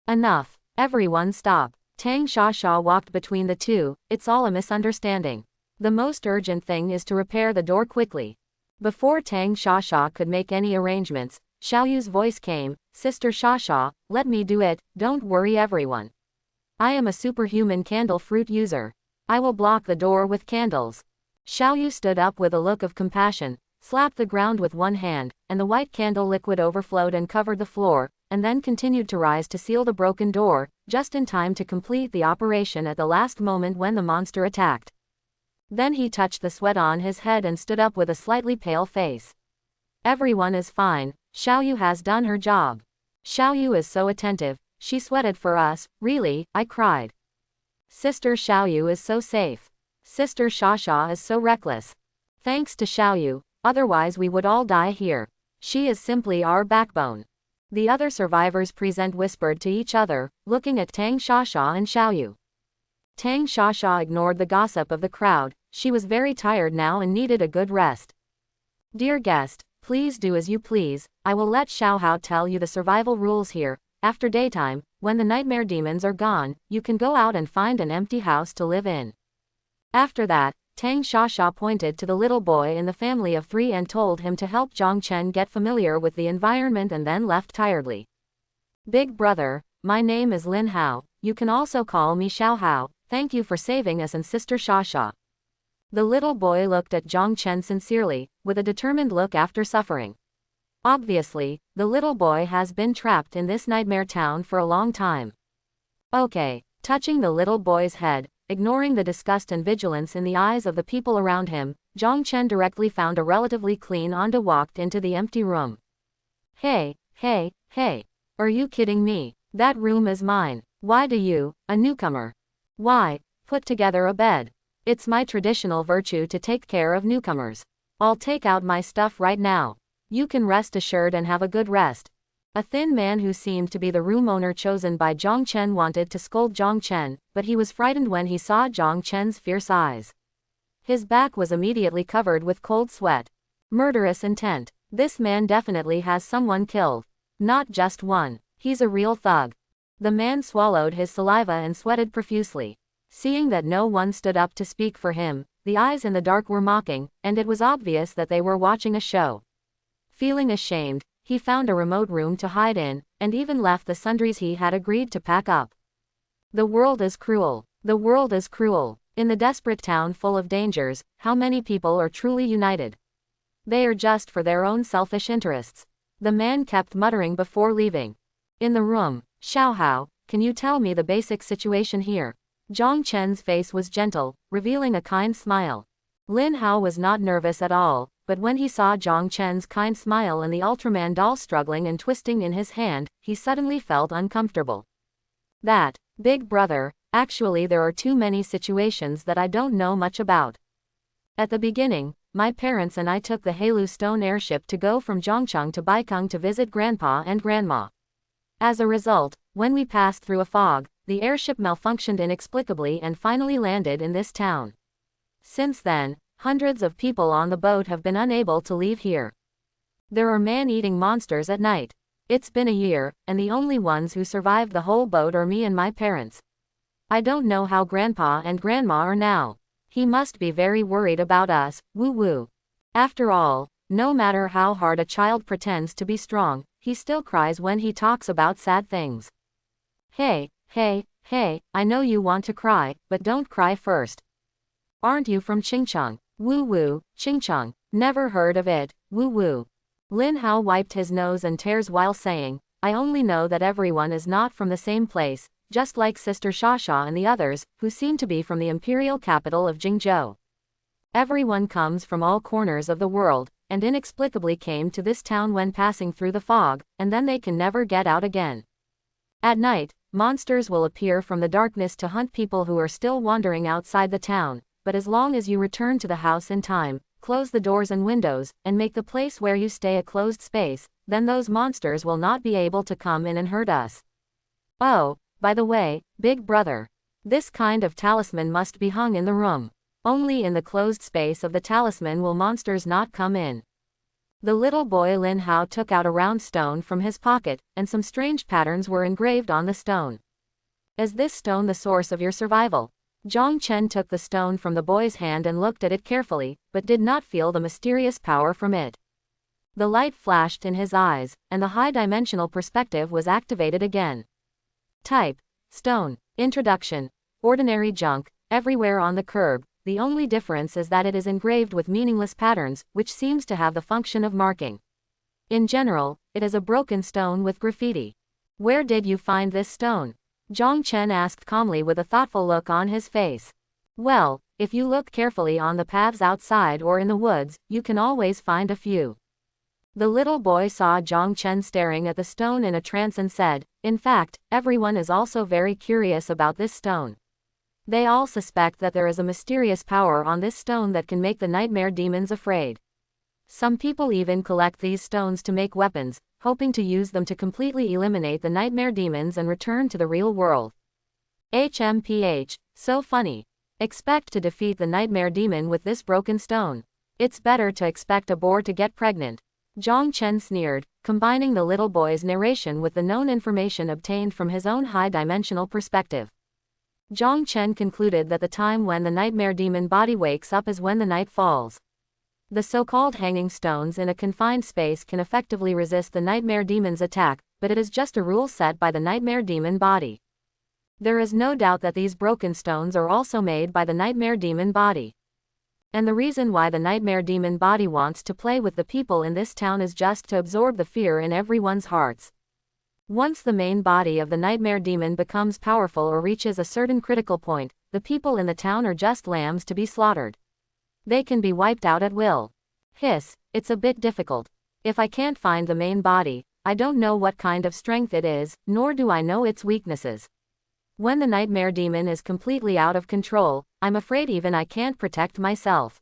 Enough. Everyone stop. Tang Shasha walked between the two. It's all a misunderstanding. The most urgent thing is to repair the door quickly. Before Tang Shasha could make any arrangements, Xiaoyu's voice came. Sister Shasha, let me do it. Don't worry everyone. I am a superhuman candle fruit user. I will block the door with candles. Xiaoyu stood up with a look of compassion, slapped the ground with one hand, and the white candle liquid overflowed and covered the floor, and then continued to rise to seal the broken door, just in time to complete the operation at the last moment when the monster attacked. Then he touched the sweat on his head and stood up with a slightly pale face. Everyone is fine. Xiaoyu has done her job. Xiaoyu is so attentive. She sweated for us. Really, I cried. Sister Xiaoyu is so safe. Sister Shasha is so reckless. Thanks to Xiaoyu, otherwise we would all die here. She is simply our backbone. The other survivors present whispered to each other, looking at Tang Shasha and Xiaoyu. Tang Shasha ignored the gossip of the crowd. She was very tired now and needed a good rest. Dear guest, Please do as you please, I will let Xiao Hao tell you the survival rules here. After daytime, when the nightmare demons are gone, you can go out and find an empty house to live in. After that, Tang Shasha pointed to the little boy in the family of 3 and told him to help Zhang Chen get familiar with the environment and then left tiredly. Big brother, my name is Lin Hao, you can also call me Xiao Hao, thank you for saving us and Sister Shasha. The little boy looked at Zhang Chen sincerely, with a determined look after suffering. Obviously, the little boy has been trapped in this nightmare town for a long time. Okay, touching the little boy's head, ignoring the disgust and vigilance in the eyes of the people around him, Zhang Chen directly found a relatively clean Anda walked into the empty room. Hey, are you kidding me? That room is mine. Why do you, a newcomer? Why, put together a bed. It's my traditional virtue to take care of newcomers. I'll take out my stuff right now. You can rest assured and have a good rest. A thin man who seemed to be the room owner chosen by Zhang Chen wanted to scold Zhang Chen, but he was frightened when he saw Zhang Chen's fierce eyes. His back was immediately covered with cold sweat. Murderous intent. This man definitely has someone killed. Not just one. He's a real thug. The man swallowed his saliva and sweated profusely. Seeing that no one stood up to speak for him, the eyes in the dark were mocking, and it was obvious that they were watching a show. Feeling ashamed, he found a remote room to hide in, and even left the sundries he had agreed to pack up. The world is cruel. The world is cruel. In the desperate town full of dangers, how many people are truly united? They are just for their own selfish interests. The man kept muttering before leaving. In the room, Xiao Hao, can you tell me the basic situation here? Zhang Chen's face was gentle, revealing a kind smile. Lin Hao was not nervous at all, but when he saw Zhang Chen's kind smile and the Ultraman doll struggling and twisting in his hand, he suddenly felt uncomfortable. That, big brother, actually there are too many situations that I don't know much about. At the beginning, my parents and I took the Heilu Stone airship to go from Zhongcheng to Baikeng to visit Grandpa and Grandma. As a result, when we passed through a fog, the airship malfunctioned inexplicably and finally landed in this town. Since then, hundreds of people on the boat have been unable to leave here. There are man-eating monsters at night. It's been a year, and the only ones who survived the whole boat are me and my parents. I don't know how Grandpa and Grandma are now. He must be very worried about us, woo-woo. After all, no matter how hard a child pretends to be strong, he still cries when he talks about sad things. Hey, I know you want to cry, but don't cry first. Aren't you from Qingcheng? Woo-woo, Qingcheng, never heard of it, woo-woo. Lin Hao wiped his nose and tears while saying, I only know that everyone is not from the same place, just like Sister Shasha and the others, who seem to be from the imperial capital of Jingzhou. Everyone comes from all corners of the world, and inexplicably came to this town when passing through the fog, and then they can never get out again. At night, monsters will appear from the darkness to hunt people who are still wandering outside the town, but as long as you return to the house in time, close the doors and windows, and make the place where you stay a closed space, then those monsters will not be able to come in and hurt us. Oh, by the way, big brother. This kind of talisman must be hung in the room. Only in the closed space of the talisman will monsters not come in. The little boy Lin Hao took out a round stone from his pocket, and some strange patterns were engraved on the stone. Is this stone the source of your survival? Zhang Chen took the stone from the boy's hand and looked at it carefully, but did not feel the mysterious power from it. The light flashed in his eyes, and the high-dimensional perspective was activated again. Type: stone. Introduction: ordinary junk, everywhere on the curb. The only difference is that it is engraved with meaningless patterns, which seems to have the function of marking. In general, it is a broken stone with graffiti. Where did you find this stone? Zhang Chen asked calmly with a thoughtful look on his face. Well, if you look carefully on the paths outside or in the woods, you can always find a few. The little boy saw Zhang Chen staring at the stone in a trance and said, in fact, everyone is also very curious about this stone. They all suspect that there is a mysterious power on this stone that can make the nightmare demons afraid. Some people even collect these stones to make weapons, hoping to use them to completely eliminate the nightmare demons and return to the real world. HMPH, so funny. Expect to defeat the nightmare demon with this broken stone. It's better to expect a boar to get pregnant. Zhang Chen sneered, combining the little boy's narration with the known information obtained from his own high-dimensional perspective. Zhang Chen concluded that the time when the nightmare demon body wakes up is when the night falls. The so-called hanging stones in a confined space can effectively resist the nightmare demon's attack, but it is just a rule set by the nightmare demon body. There is no doubt that these broken stones are also made by the nightmare demon body. And the reason why the nightmare demon body wants to play with the people in this town is just to absorb the fear in everyone's hearts. Once the main body of the nightmare demon becomes powerful or reaches a certain critical point, the people in the town are just lambs to be slaughtered. They can be wiped out at will. Hiss, it's a bit difficult. If I can't find the main body, I don't know what kind of strength it is, nor do I know its weaknesses. When the nightmare demon is completely out of control, I'm afraid even I can't protect myself.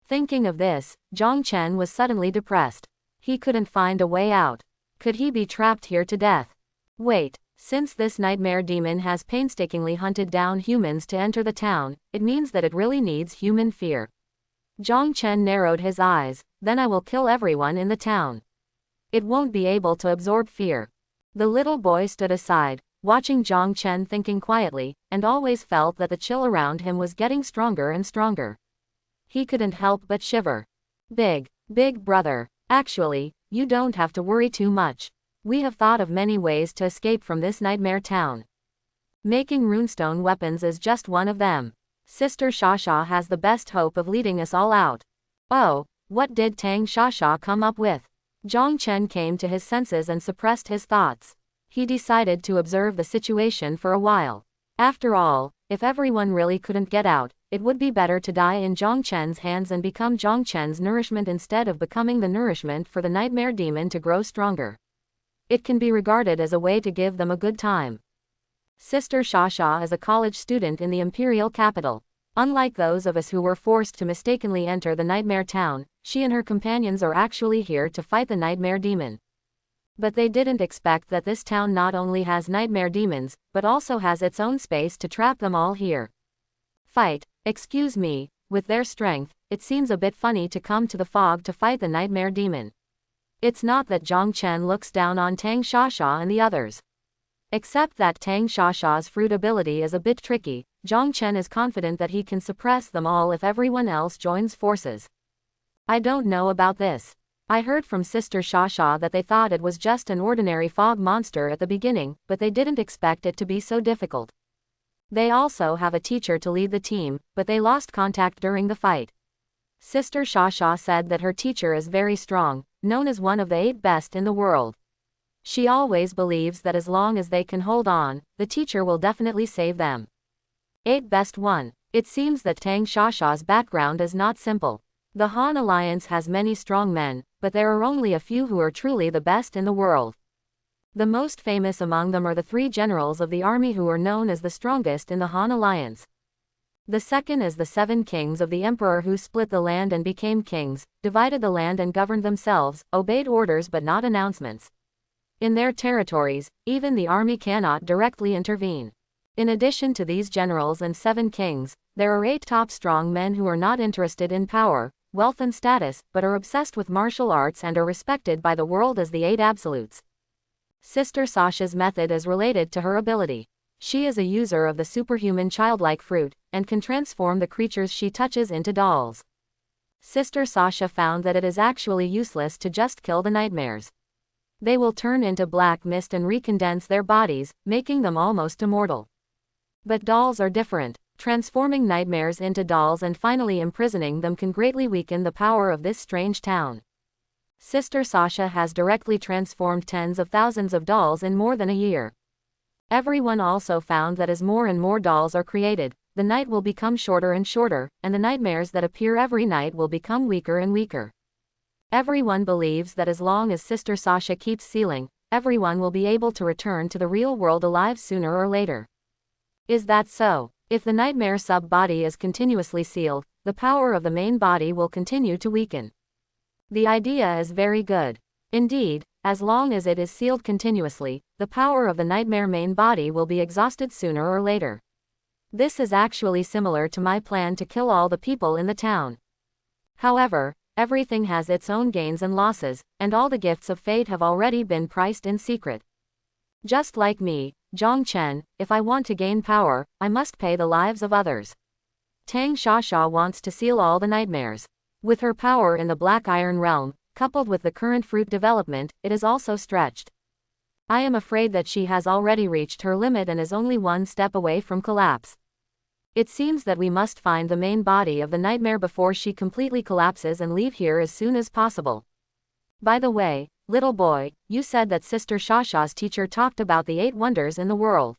Thinking of this, Zhang Chen was suddenly depressed. He couldn't find a way out. Could he be trapped here to death? Wait, since this nightmare demon has painstakingly hunted down humans to enter the town, it means that it really needs human fear. Zhang Chen narrowed his eyes, then I will kill everyone in the town. It won't be able to absorb fear. The little boy stood aside, watching Zhang Chen thinking quietly, and always felt that the chill around him was getting stronger and stronger. He couldn't help but shiver. Big brother, actually, you don't have to worry too much. We have thought of many ways to escape from this nightmare town. Making runestone weapons is just one of them. Sister Shasha has the best hope of leading us all out. Oh, what did Tang Shasha come up with? Zhang Chen came to his senses and suppressed his thoughts. He decided to observe the situation for a while. After all, if everyone really couldn't get out, it would be better to die in Zhang Chen's hands and become Zhang Chen's nourishment instead of becoming the nourishment for the nightmare demon to grow stronger. It can be regarded as a way to give them a good time. Sister Shasha is a college student in the imperial capital. Unlike those of us who were forced to mistakenly enter the nightmare town, she and her companions are actually here to fight the nightmare demon. But they didn't expect that this town not only has nightmare demons, but also has its own space to trap them all here. Fight, excuse me, with their strength, it seems a bit funny to come to the fog to fight the nightmare demon. It's not that Zhang Chen looks down on Tang Shasha and the others. Except that Tang Shasha's fruit ability is a bit tricky, Zhang Chen is confident that he can suppress them all if everyone else joins forces. I don't know about this. I heard from Sister Shasha that they thought it was just an ordinary fog monster at the beginning, but they didn't expect it to be so difficult. They also have a teacher to lead the team, but they lost contact during the fight. Sister Shasha said that her teacher is very strong, known as one of the 8 best in the world. She always believes that as long as they can hold on, the teacher will definitely save them. 8 best 1. It seems that Tang Shasha's background is not simple. The Han Alliance has many strong men, but there are only a few who are truly the best in the world. The most famous among them are the 3 generals of the army who are known as the strongest in the Han Alliance. The second is the 7 kings of the emperor who split the land and became kings, divided the land and governed themselves, obeyed orders but not announcements. In their territories, even the army cannot directly intervene. In addition to these generals and 7 kings, there are 8 top strong men who are not interested in power, wealth and status, but are obsessed with martial arts and are respected by the world as the 8 absolutes. Sister Sasha's method is related to her ability. She is a user of the superhuman childlike fruit, and can transform the creatures she touches into dolls. Sister Sasha found that it is actually useless to just kill the nightmares. They will turn into black mist and recondense their bodies, making them almost immortal. But dolls are different. Transforming nightmares into dolls and finally imprisoning them can greatly weaken the power of this strange town. Sister Sasha has directly transformed tens of thousands of dolls in more than a year. Everyone also found that as more and more dolls are created, the night will become shorter and shorter, and the nightmares that appear every night will become weaker and weaker. Everyone believes that as long as Sister Sasha keeps sealing, everyone will be able to return to the real world alive sooner or later. Is that so? If the nightmare sub-body is continuously sealed, the power of the main body will continue to weaken. The idea is very good. Indeed, as long as it is sealed continuously, the power of the nightmare main body will be exhausted sooner or later. This is actually similar to my plan to kill all the people in the town. However, everything has its own gains and losses, and all the gifts of fate have already been priced in secret. Just like me, Zhang Chen, if I want to gain power, I must pay the lives of others. Tang Shasha wants to seal all the nightmares. With her power in the Black Iron realm, coupled with the current fruit development, it is also stretched. I am afraid that she has already reached her limit and is only one step away from collapse. It seems that we must find the main body of the nightmare before she completely collapses and leave here as soon as possible. By the way, little boy, you said that Sister Shasha's teacher talked about the 8 wonders in the world.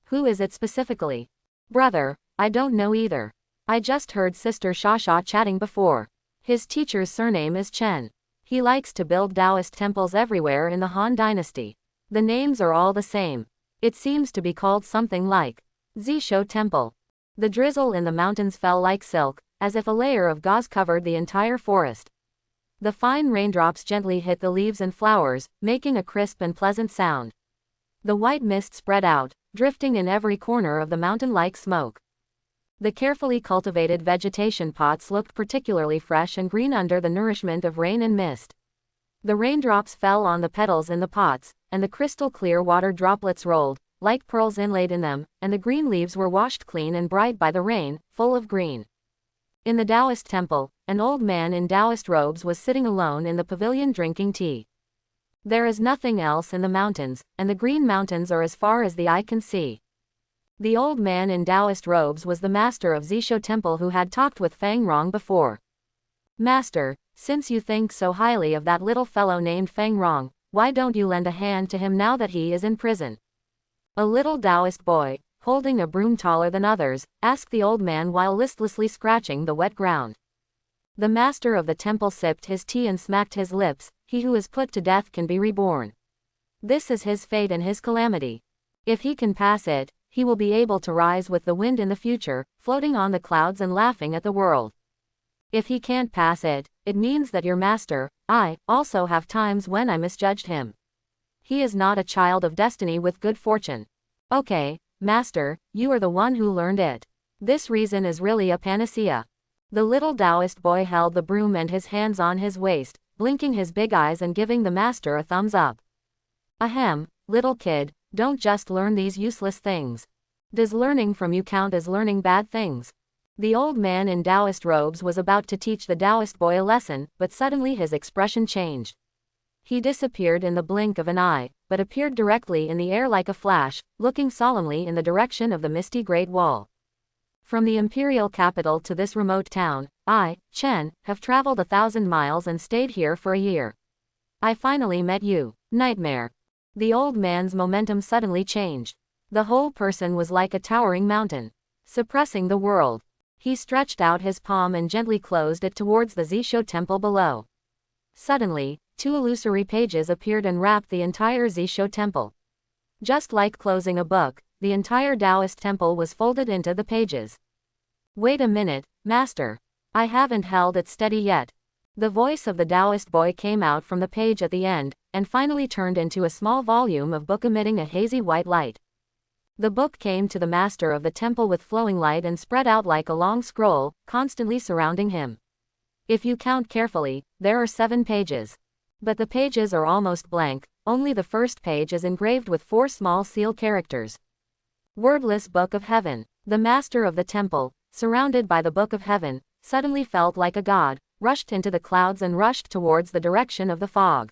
Who is it specifically? Brother, I don't know either. I just heard Sister Shasha chatting before. His teacher's surname is Chen. He likes to build Taoist temples everywhere in the Han Dynasty. The names are all the same. It seems to be called something like Zisho Temple. The drizzle in the mountains fell like silk, as if a layer of gauze covered the entire forest. The fine raindrops gently hit the leaves and flowers, making a crisp and pleasant sound. The white mist spread out, drifting in every corner of the mountain like smoke. The carefully cultivated vegetation pots looked particularly fresh and green under the nourishment of rain and mist. The raindrops fell on the petals in the pots, and the crystal-clear water droplets rolled, like pearls inlaid in them, and the green leaves were washed clean and bright by the rain, full of green. In the Taoist temple, an old man in Taoist robes was sitting alone in the pavilion drinking tea. There is nothing else in the mountains, and the green mountains are as far as the eye can see. The old man in Taoist robes was the master of Zisho Temple who had talked with Fang Rong before. Master, since you think so highly of that little fellow named Fang Rong, why don't you lend a hand to him now that he is in prison? A little Taoist boy, holding a broom taller than others, asked the old man while listlessly scratching the wet ground. The master of the temple sipped his tea and smacked his lips. He who is put to death can be reborn. This is his fate and his calamity. If he can pass it, he will be able to rise with the wind in the future, floating on the clouds and laughing at the world. If he can't pass it, it means that your master, I, also have times when I misjudged him. He is not a child of destiny with good fortune. Okay, master, you are the one who learned it. This reason is really a panacea. The little Taoist boy held the broom and his hands on his waist, blinking his big eyes and giving the master a thumbs up. Ahem, little kid, don't just learn these useless things. Does learning from you count as learning bad things? The old man in Taoist robes was about to teach the Taoist boy a lesson, but suddenly his expression changed. He disappeared in the blink of an eye, but appeared directly in the air like a flash, looking solemnly in the direction of the misty Great Wall. From the imperial capital to this remote town, I, Chen, have traveled 1,000 miles and stayed here for a year. I finally met you, Nightmare. The old man's momentum suddenly changed. The whole person was like a towering mountain, suppressing the world. He stretched out his palm and gently closed it towards the Zisho temple below. Suddenly, 2 illusory pages appeared and wrapped the entire Zisho temple. Just like closing a book, the entire Taoist temple was folded into the pages. Wait a minute, master. I haven't held it steady yet. The voice of the Taoist boy came out from the page at the end, and finally turned into a small volume of book emitting a hazy white light. The book came to the master of the temple with flowing light and spread out like a long scroll, constantly surrounding him. If you count carefully, there are 7 pages. But the pages are almost blank, only the first page is engraved with 4 small seal characters. Wordless Book of Heaven. The master of the temple, surrounded by the Book of Heaven, suddenly felt like a god, rushed into the clouds and rushed towards the direction of the fog.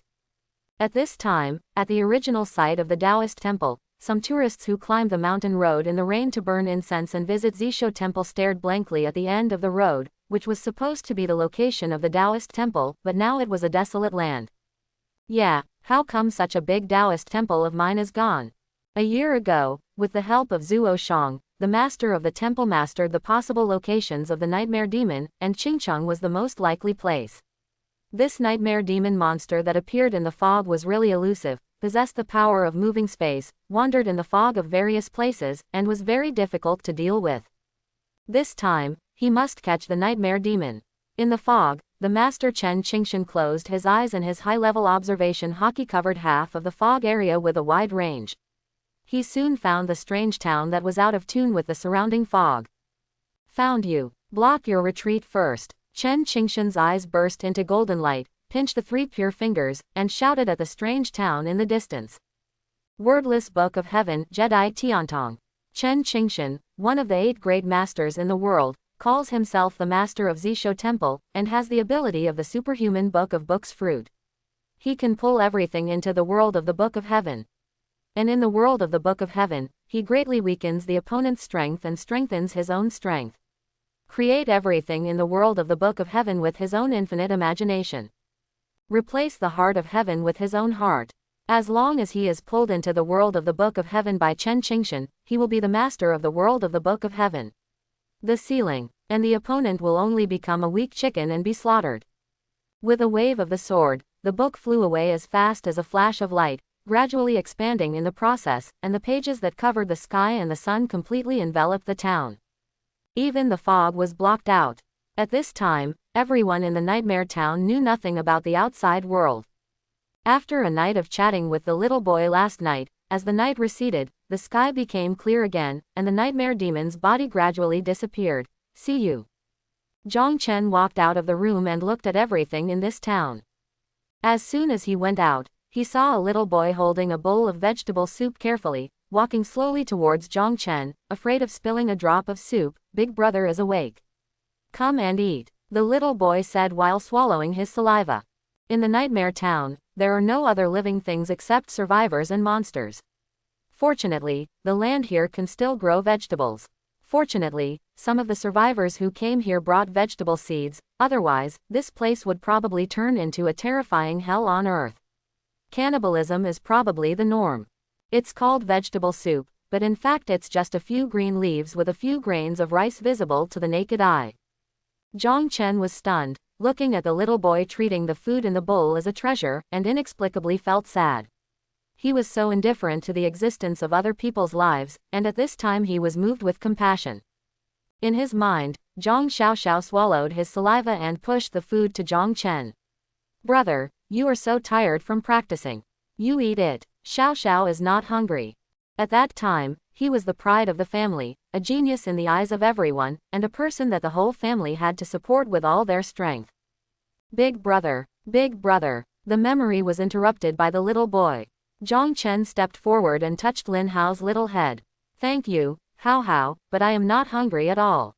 At this time, at the original site of the Taoist temple, some tourists who climbed the mountain road in the rain to burn incense and visit Zisho temple stared blankly at the end of the road, which was supposed to be the location of the Taoist temple, but now it was a desolate land. Yeah, how come such a big Taoist temple of mine is gone? A year ago, with the help of Zuo Shang, the master of the temple mastered the possible locations of the nightmare demon, and Qingcheng was the most likely place. This nightmare demon monster that appeared in the fog was really elusive, possessed the power of moving space, wandered in the fog of various places, and was very difficult to deal with. This time, he must catch the nightmare demon. In the fog, the master Chen Qingshan closed his eyes and his high-level observation hockey covered half of the fog area with a wide range. He soon found the strange town that was out of tune with the surrounding fog. Found you. Block your retreat first. Chen Qingshan's eyes burst into golden light, pinched the 3 pure fingers, and shouted at the strange town in the distance. Wordless Book of Heaven, Jedi Tiantong. Chen Qingshan, one of the 8 great masters in the world, calls himself the master of Zisho Temple, and has the ability of the superhuman Book of Books fruit. He can pull everything into the world of the Book of Heaven. And in the world of the Book of Heaven, he greatly weakens the opponent's strength and strengthens his own strength. Create everything in the world of the Book of Heaven with his own infinite imagination. Replace the heart of heaven with his own heart. As long as he is pulled into the world of the Book of Heaven by Chen Qingshan, he will be the master of the world of the Book of Heaven. The ceiling, and the opponent will only become a weak chicken and be slaughtered. With a wave of the sword, the book flew away as fast as a flash of light, gradually expanding in the process, and the pages that covered the sky and the sun completely enveloped the town. Even the fog was blocked out. At this time, everyone in the nightmare town knew nothing about the outside world. After a night of chatting with the little boy last night, as the night receded, the sky became clear again, and the nightmare demon's body gradually disappeared. See you. Zhang Chen walked out of the room and looked at everything in this town. As soon as he went out, he saw a little boy holding a bowl of vegetable soup carefully, walking slowly towards Zhang Chen, afraid of spilling a drop of soup. Big brother is awake. Come and eat, the little boy said while swallowing his saliva. In the nightmare town, there are no other living things except survivors and monsters. Fortunately, the land here can still grow vegetables. Fortunately, some of the survivors who came here brought vegetable seeds, otherwise, this place would probably turn into a terrifying hell on earth. Cannibalism is probably the norm. It's called vegetable soup, but in fact it's just a few green leaves with a few grains of rice visible to the naked eye. Zhang Chen was stunned, looking at the little boy treating the food in the bowl as a treasure, and inexplicably felt sad. He was so indifferent to the existence of other people's lives, and at this time he was moved with compassion. In his mind, Zhang Xiaoxiao swallowed his saliva and pushed the food to Zhang Chen. Brother, you are so tired from practicing. You eat it. Xiaoxiao is not hungry. At that time, he was the pride of the family, a genius in the eyes of everyone, and a person that the whole family had to support with all their strength. Big brother, the memory was interrupted by the little boy. Zhang Chen stepped forward and touched Lin Hao's little head. Thank you, Hao, but I am not hungry at all.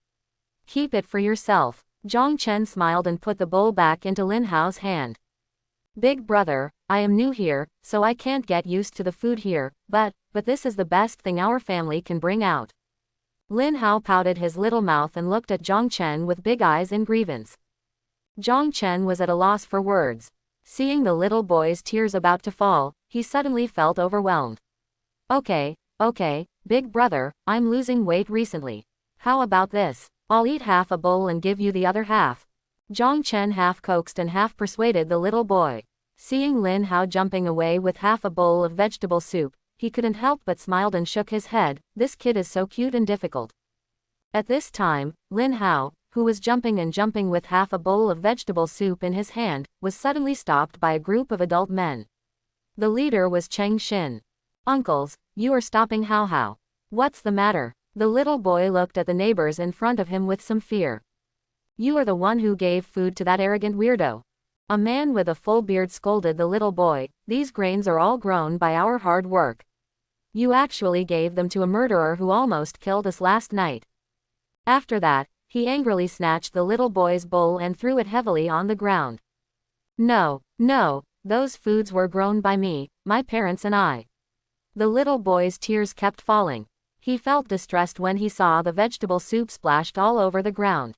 Keep it for yourself. Zhang Chen smiled and put the bowl back into Lin Hao's hand. Big brother, I am new here, so I can't get used to the food here, but this is the best thing our family can bring out. Lin Hao pouted his little mouth and looked at Zhang Chen with big eyes in grievance. Zhang Chen was at a loss for words. Seeing the little boy's tears about to fall, he suddenly felt overwhelmed. Okay, big brother, I'm losing weight recently. How about this? I'll eat half a bowl and give you the other half. Zhang Chen half coaxed and half persuaded the little boy. Seeing Lin Hao jumping away with half a bowl of vegetable soup, he couldn't help but smiled and shook his head. This kid is so cute and difficult. At this time, Lin Hao, who was jumping with half a bowl of vegetable soup in his hand, was suddenly stopped by a group of adult men. The leader was Cheng Xin. Uncles, you are stopping Hao. What's the matter? The little boy looked at the neighbors in front of him with some fear. You are the one who gave food to that arrogant weirdo. A man with a full beard scolded the little boy. These grains are all grown by our hard work. You actually gave them to a murderer who almost killed us last night. After that, he angrily snatched the little boy's bowl and threw it heavily on the ground. No, those foods were grown by me, my parents and I. The little boy's tears kept falling. He felt distressed when he saw the vegetable soup splashed all over the ground.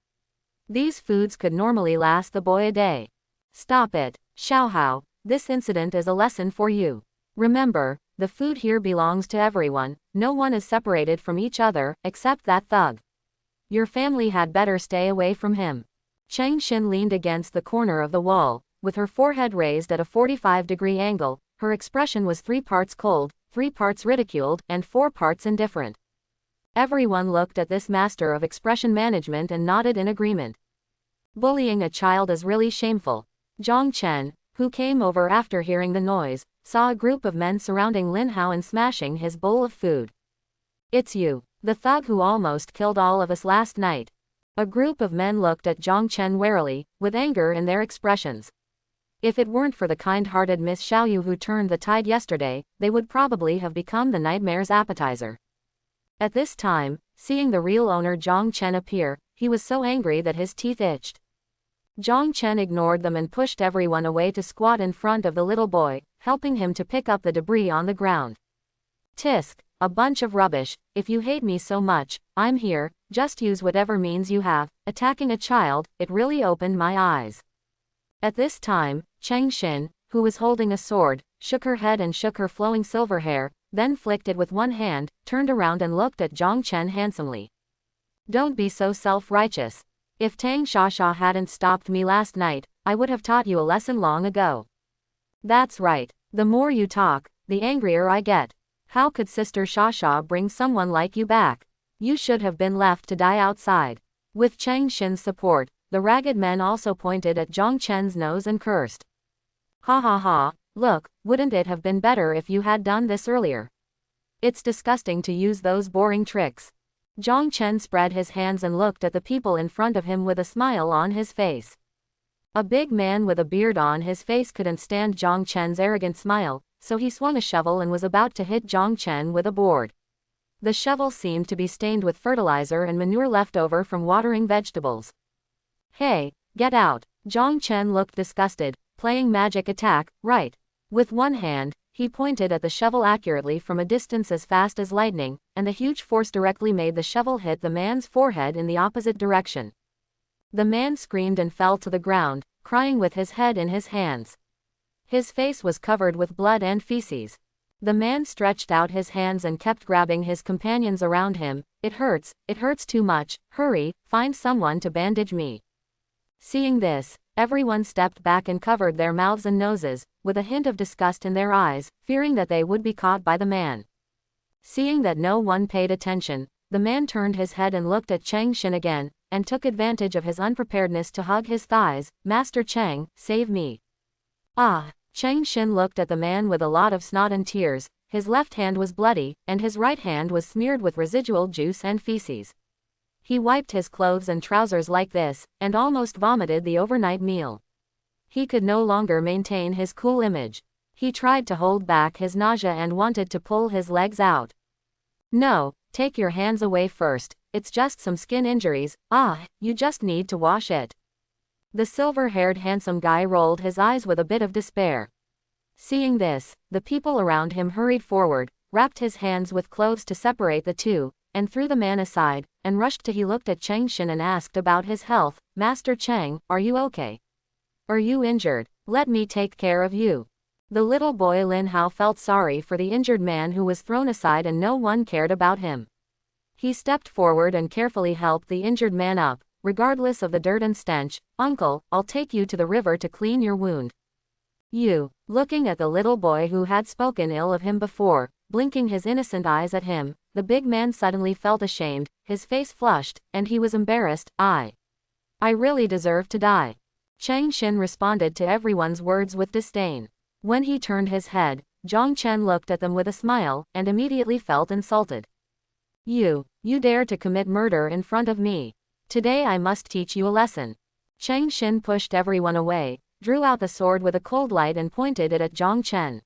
These foods could normally last the boy a day. Stop it, Xiaohao, this incident is a lesson for you. Remember, the food here belongs to everyone, no one is separated from each other, except that thug. Your family had better stay away from him. Cheng Xin leaned against the corner of the wall, with her forehead raised at a 45-degree angle. Her expression was 3 parts cold, 3 parts ridiculed, and 4 parts indifferent. Everyone looked at this master of expression management and nodded in agreement. Bullying a child is really shameful. Zhang Chen, who came over after hearing the noise, saw a group of men surrounding Lin Hao and smashing his bowl of food. It's you, the thug who almost killed all of us last night. A group of men looked at Zhang Chen warily, with anger in their expressions. If it weren't for the kind-hearted Miss Xiaoyu who turned the tide yesterday, they would probably have become the nightmare's appetizer. At this time, seeing the real owner Zhang Chen appear, he was so angry that his teeth itched. Zhang Chen ignored them and pushed everyone away to squat in front of the little boy, helping him to pick up the debris on the ground. Tisk, a bunch of rubbish, if you hate me so much, I'm here, just use whatever means you have. Attacking a child, it really opened my eyes. At this time, Cheng Xin, who was holding a sword, shook her head and shook her flowing silver hair, then flicked it with one hand, turned around and looked at Zhang Chen handsomely. Don't be so self-righteous. If Tang Shasha hadn't stopped me last night, I would have taught you a lesson long ago. That's right. The more you talk, the angrier I get. How could Sister Shasha bring someone like you back? You should have been left to die outside. With Cheng Xin's support, the ragged men also pointed at Zhang Chen's nose and cursed. Ha ha ha, look, wouldn't it have been better if you had done this earlier? It's disgusting to use those boring tricks. Zhang Chen spread his hands and looked at the people in front of him with a smile on his face. A big man with a beard on his face couldn't stand Zhang Chen's arrogant smile, so he swung a shovel and was about to hit Zhang Chen with a board. The shovel seemed to be stained with fertilizer and manure left over from watering vegetables. Hey, get out! Zhang Chen looked disgusted, playing magic attack, right? With one hand, he pointed at the shovel accurately from a distance as fast as lightning, and the huge force directly made the shovel hit the man's forehead in the opposite direction. The man screamed and fell to the ground, crying with his head in his hands. His face was covered with blood and feces. The man stretched out his hands and kept grabbing his companions around him. It hurts too much, hurry, find someone to bandage me. Seeing this, everyone stepped back and covered their mouths and noses, with a hint of disgust in their eyes, fearing that they would be caught by the man. Seeing that no one paid attention, the man turned his head and looked at Cheng Xin again, and took advantage of his unpreparedness to hug his thighs. Master Cheng, save me. Ah! Cheng Xin looked at the man with a lot of snot and tears. His left hand was bloody, and his right hand was smeared with residual juice and feces. He wiped his clothes and trousers like this, and almost vomited the overnight meal. He could no longer maintain his cool image. He tried to hold back his nausea and wanted to pull his legs out. No, take your hands away first, it's just some skin injuries. Ah, you just need to wash it. The silver-haired handsome guy rolled his eyes with a bit of despair. Seeing this, the people around him hurried forward, wrapped his hands with clothes to separate the two, and threw the man aside, and rushed to. He looked at Cheng Xin and asked about his health. Master Cheng, are you okay? Are you injured? Let me take care of you. The little boy Lin Hao felt sorry for the injured man who was thrown aside and no one cared about him. He stepped forward and carefully helped the injured man up, regardless of the dirt and stench. Uncle, I'll take you to the river to clean your wound. You, looking at the little boy who had spoken ill of him before, blinking his innocent eyes at him, the big man suddenly felt ashamed, his face flushed, and he was embarrassed. I really deserve to die. Cheng Xin responded to everyone's words with disdain. When he turned his head, Zhang Chen looked at them with a smile, and immediately felt insulted. You dare to commit murder in front of me. Today I must teach you a lesson. Cheng Xin pushed everyone away, drew out the sword with a cold light and pointed it at Zhang Chen.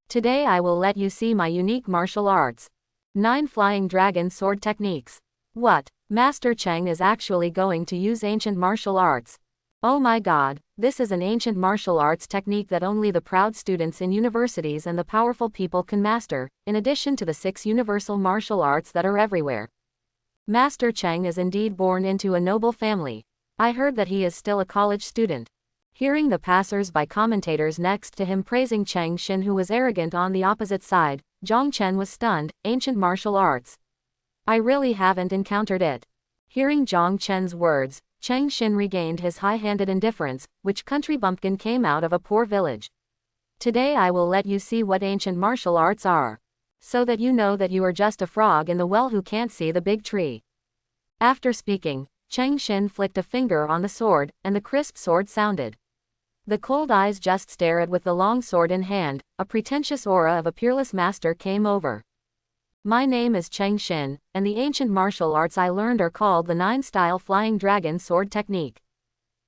Today I will let you see my unique martial arts. 9 flying dragon sword techniques. What? Master Cheng is actually going to use ancient martial arts. Oh my god, this is an ancient martial arts technique that only the proud students in universities and the powerful people can master, in addition to the 6 universal martial arts that are everywhere. Master Cheng is indeed born into a noble family. I heard that he is still a college student. Hearing the passers-by commentators next to him praising Cheng Xin, who was arrogant on the opposite side, Zhang Chen was stunned. Ancient martial arts. I really haven't encountered it. Hearing Zhang Chen's words, Cheng Xin regained his high-handed indifference. Which country bumpkin came out of a poor village? Today I will let you see what ancient martial arts are. So that you know that you are just a frog in the well who can't see the big tree. After speaking, Cheng Xin flicked a finger on the sword, and the crisp sword sounded. The cold eyes just stared with the long sword in hand. A pretentious aura of a peerless master came over. My name is Cheng Xin, and the ancient martial arts I learned are called the 9-style flying dragon sword technique.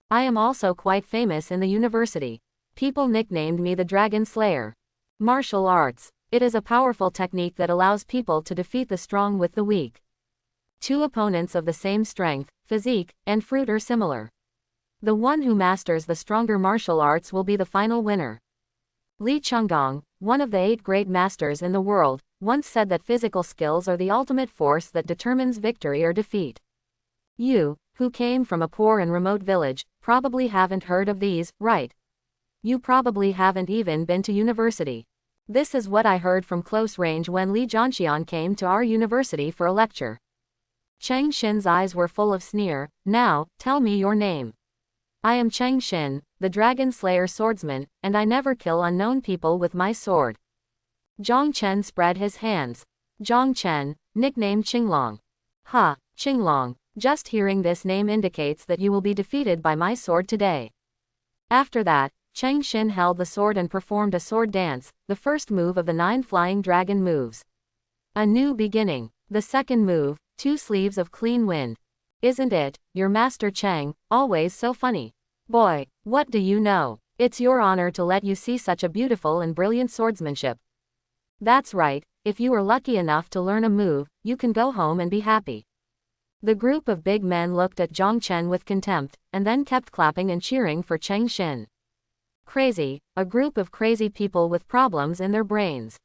I am also quite famous in the university. People nicknamed me the Dragon Slayer. Martial arts. It is a powerful technique that allows people to defeat the strong with the weak. Two opponents of the same strength, physique, and fruit are similar. The one who masters the stronger martial arts will be the final winner. Li Chunggong, one of the 8 great masters in the world, once said that physical skills are the ultimate force that determines victory or defeat. You, who came from a poor and remote village, probably haven't heard of these, right? You probably haven't even been to university. This is what I heard from close range when Li Zhanxian came to our university for a lecture. Cheng Xin's eyes were full of sneer. Now, tell me your name. I am Cheng Xin, the Dragon Slayer swordsman, and I never kill unknown people with my sword. Zhang Chen spread his hands. Zhang Chen, nicknamed Qinglong. Ha, Qinglong, just hearing this name indicates that you will be defeated by my sword today. After that, Cheng Xin held the sword and performed a sword dance, the first move of the 9 flying dragon moves. A new beginning. The second move, 2 sleeves of clean wind. Isn't it, your master Cheng, always so funny? Boy, what do you know? It's your honor to let you see such a beautiful and brilliant swordsmanship. That's right, if you are lucky enough to learn a move, you can go home and be happy. The group of big men looked at Zhang Chen with contempt, and then kept clapping and cheering for Cheng Xin. Crazy, a group of crazy people with problems in their brains.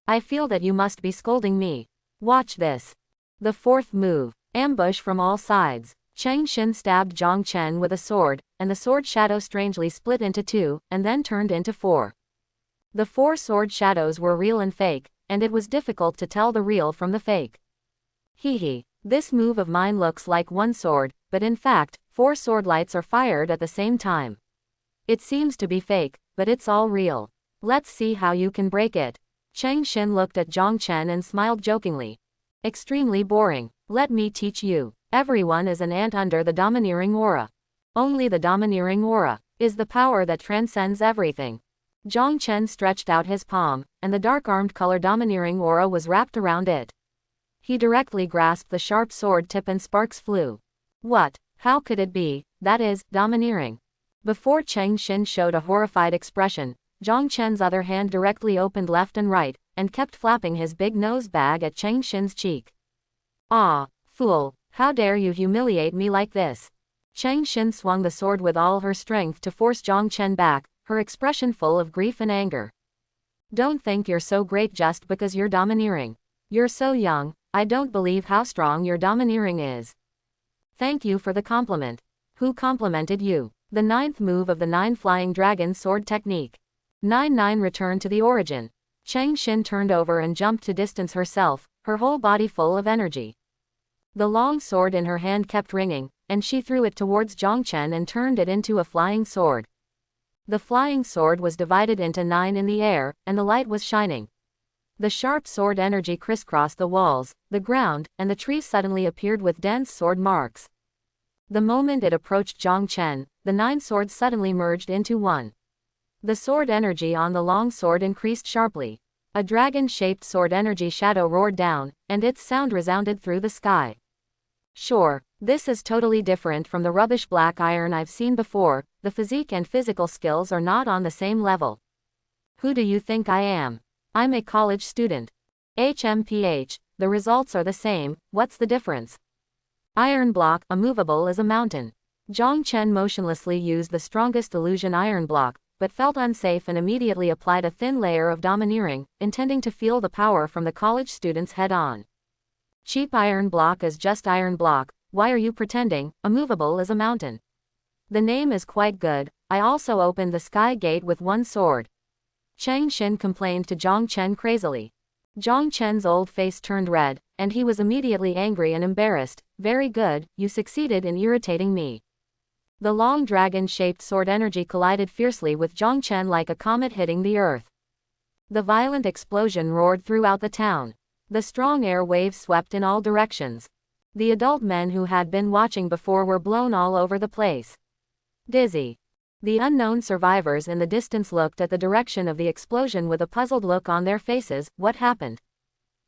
I feel that you must be scolding me. Watch this. The fourth move, ambush from all sides. Cheng Xin stabbed Zhang Chen with a sword, and the sword shadow strangely split into 2, and then turned into 4. The 4 sword shadows were real and fake, and it was difficult to tell the real from the fake. Hee, this move of mine looks like one sword, but in fact, 4 sword lights are fired at the same time. It seems to be fake, but it's all real. Let's see how you can break it. Cheng Xin looked at Zhang Chen and smiled jokingly. Extremely boring. Let me teach you. Everyone is an ant under the domineering aura. Only the domineering aura is the power that transcends everything. Zhang Chen stretched out his palm, and the dark-armed color domineering aura was wrapped around it. He directly grasped the sharp sword tip and sparks flew. What? How could it be? That is, domineering. Before Cheng Xin showed a horrified expression, Zhang Chen's other hand directly opened left and right, and kept flapping his big nose bag at Cheng Xin's cheek. Ah, fool, how dare you humiliate me like this? Cheng Xin swung the sword with all her strength to force Zhang Chen back, her expression full of grief and anger. Don't think you're so great just because you're domineering. You're so young, I don't believe how strong your domineering is. Thank you for the compliment. Who complimented you? The 9th move of the 9 flying dragon sword technique. 9 returned to the origin. Cheng Xin turned over and jumped to distance herself, her whole body full of energy. The long sword in her hand kept ringing, and she threw it towards Zhang Chen and turned it into a flying sword. The flying sword was divided into 9 in the air, and the light was shining. The sharp sword energy crisscrossed the walls, the ground, and the trees suddenly appeared with dense sword marks. The moment it approached Zhang Chen, the 9 swords suddenly merged into one. The sword energy on the long sword increased sharply. A dragon-shaped sword energy shadow roared down, and its sound resounded through the sky. Sure, this is totally different from the rubbish black iron I've seen before. The physique and physical skills are not on the same level. Who do you think I am? I'm a college student. HMPH, the results are the same, what's the difference? Iron block, immovable as a mountain. Zhang Chen motionlessly used the strongest illusion iron block, but felt unsafe and immediately applied a thin layer of domineering, intending to feel the power from the college students head on. Cheap iron block is just iron block, why are you pretending, immovable as a mountain? The name is quite good, I also opened the sky gate with one sword. Cheng Xin complained to Zhang Chen crazily. Zhang Chen's old face turned red, and he was immediately angry and embarrassed. Very good, you succeeded in irritating me. The long dragon-shaped sword energy collided fiercely with Zhang Chen like a comet hitting the earth. The violent explosion roared throughout the town. The strong air waves swept in all directions. The adult men who had been watching before were blown all over the place. Dizzy. The unknown survivors in the distance looked at the direction of the explosion with a puzzled look on their faces. What happened?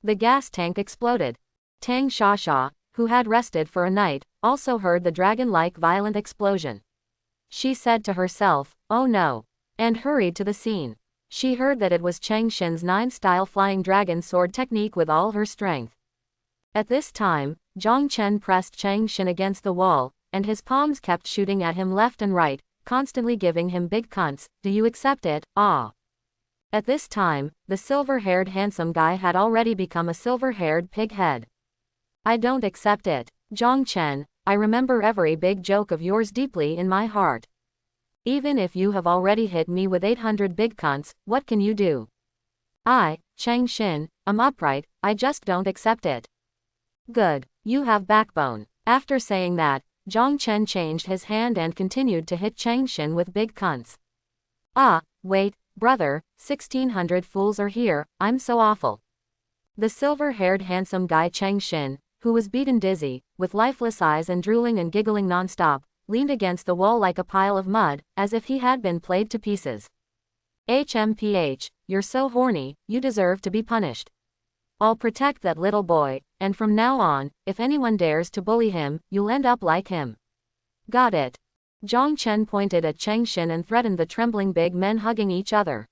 The gas tank exploded. Tang Shasha, who had rested for a night, also heard the dragon-like violent explosion. She said to herself, "Oh no," and hurried to the scene. She heard that it was Chang Shin's 9-style flying dragon sword technique with all her strength. At this time, Zhang Chen pressed Chang Shin against the wall, and his palms kept shooting at him left and right, constantly giving him big cunts. "Do you accept it? Ah." At this time, the silver-haired handsome guy had already become a silver-haired pig head. "I don't accept it. Zhang Chen, I remember every big joke of yours deeply in my heart. Even if you have already hit me with 800 big cunts, what can you do? I, Chang Shin, am upright, I just don't accept it." "Good. You have backbone." After saying that, Zhang Chen changed his hand and continued to hit Chang Shin with big cunts. "Ah, wait, brother, 1600 fools are here, I'm so awful." The silver-haired handsome guy Chang Shin, who was beaten dizzy, with lifeless eyes and drooling and giggling non-stop, leaned against the wall like a pile of mud, as if he had been played to pieces. "HMPH, you're so horny, you deserve to be punished. I'll protect that little boy, and from now on, if anyone dares to bully him, you'll end up like him. Got it?" Zhang Chen pointed at Chang Shin and threatened the trembling big men hugging each other.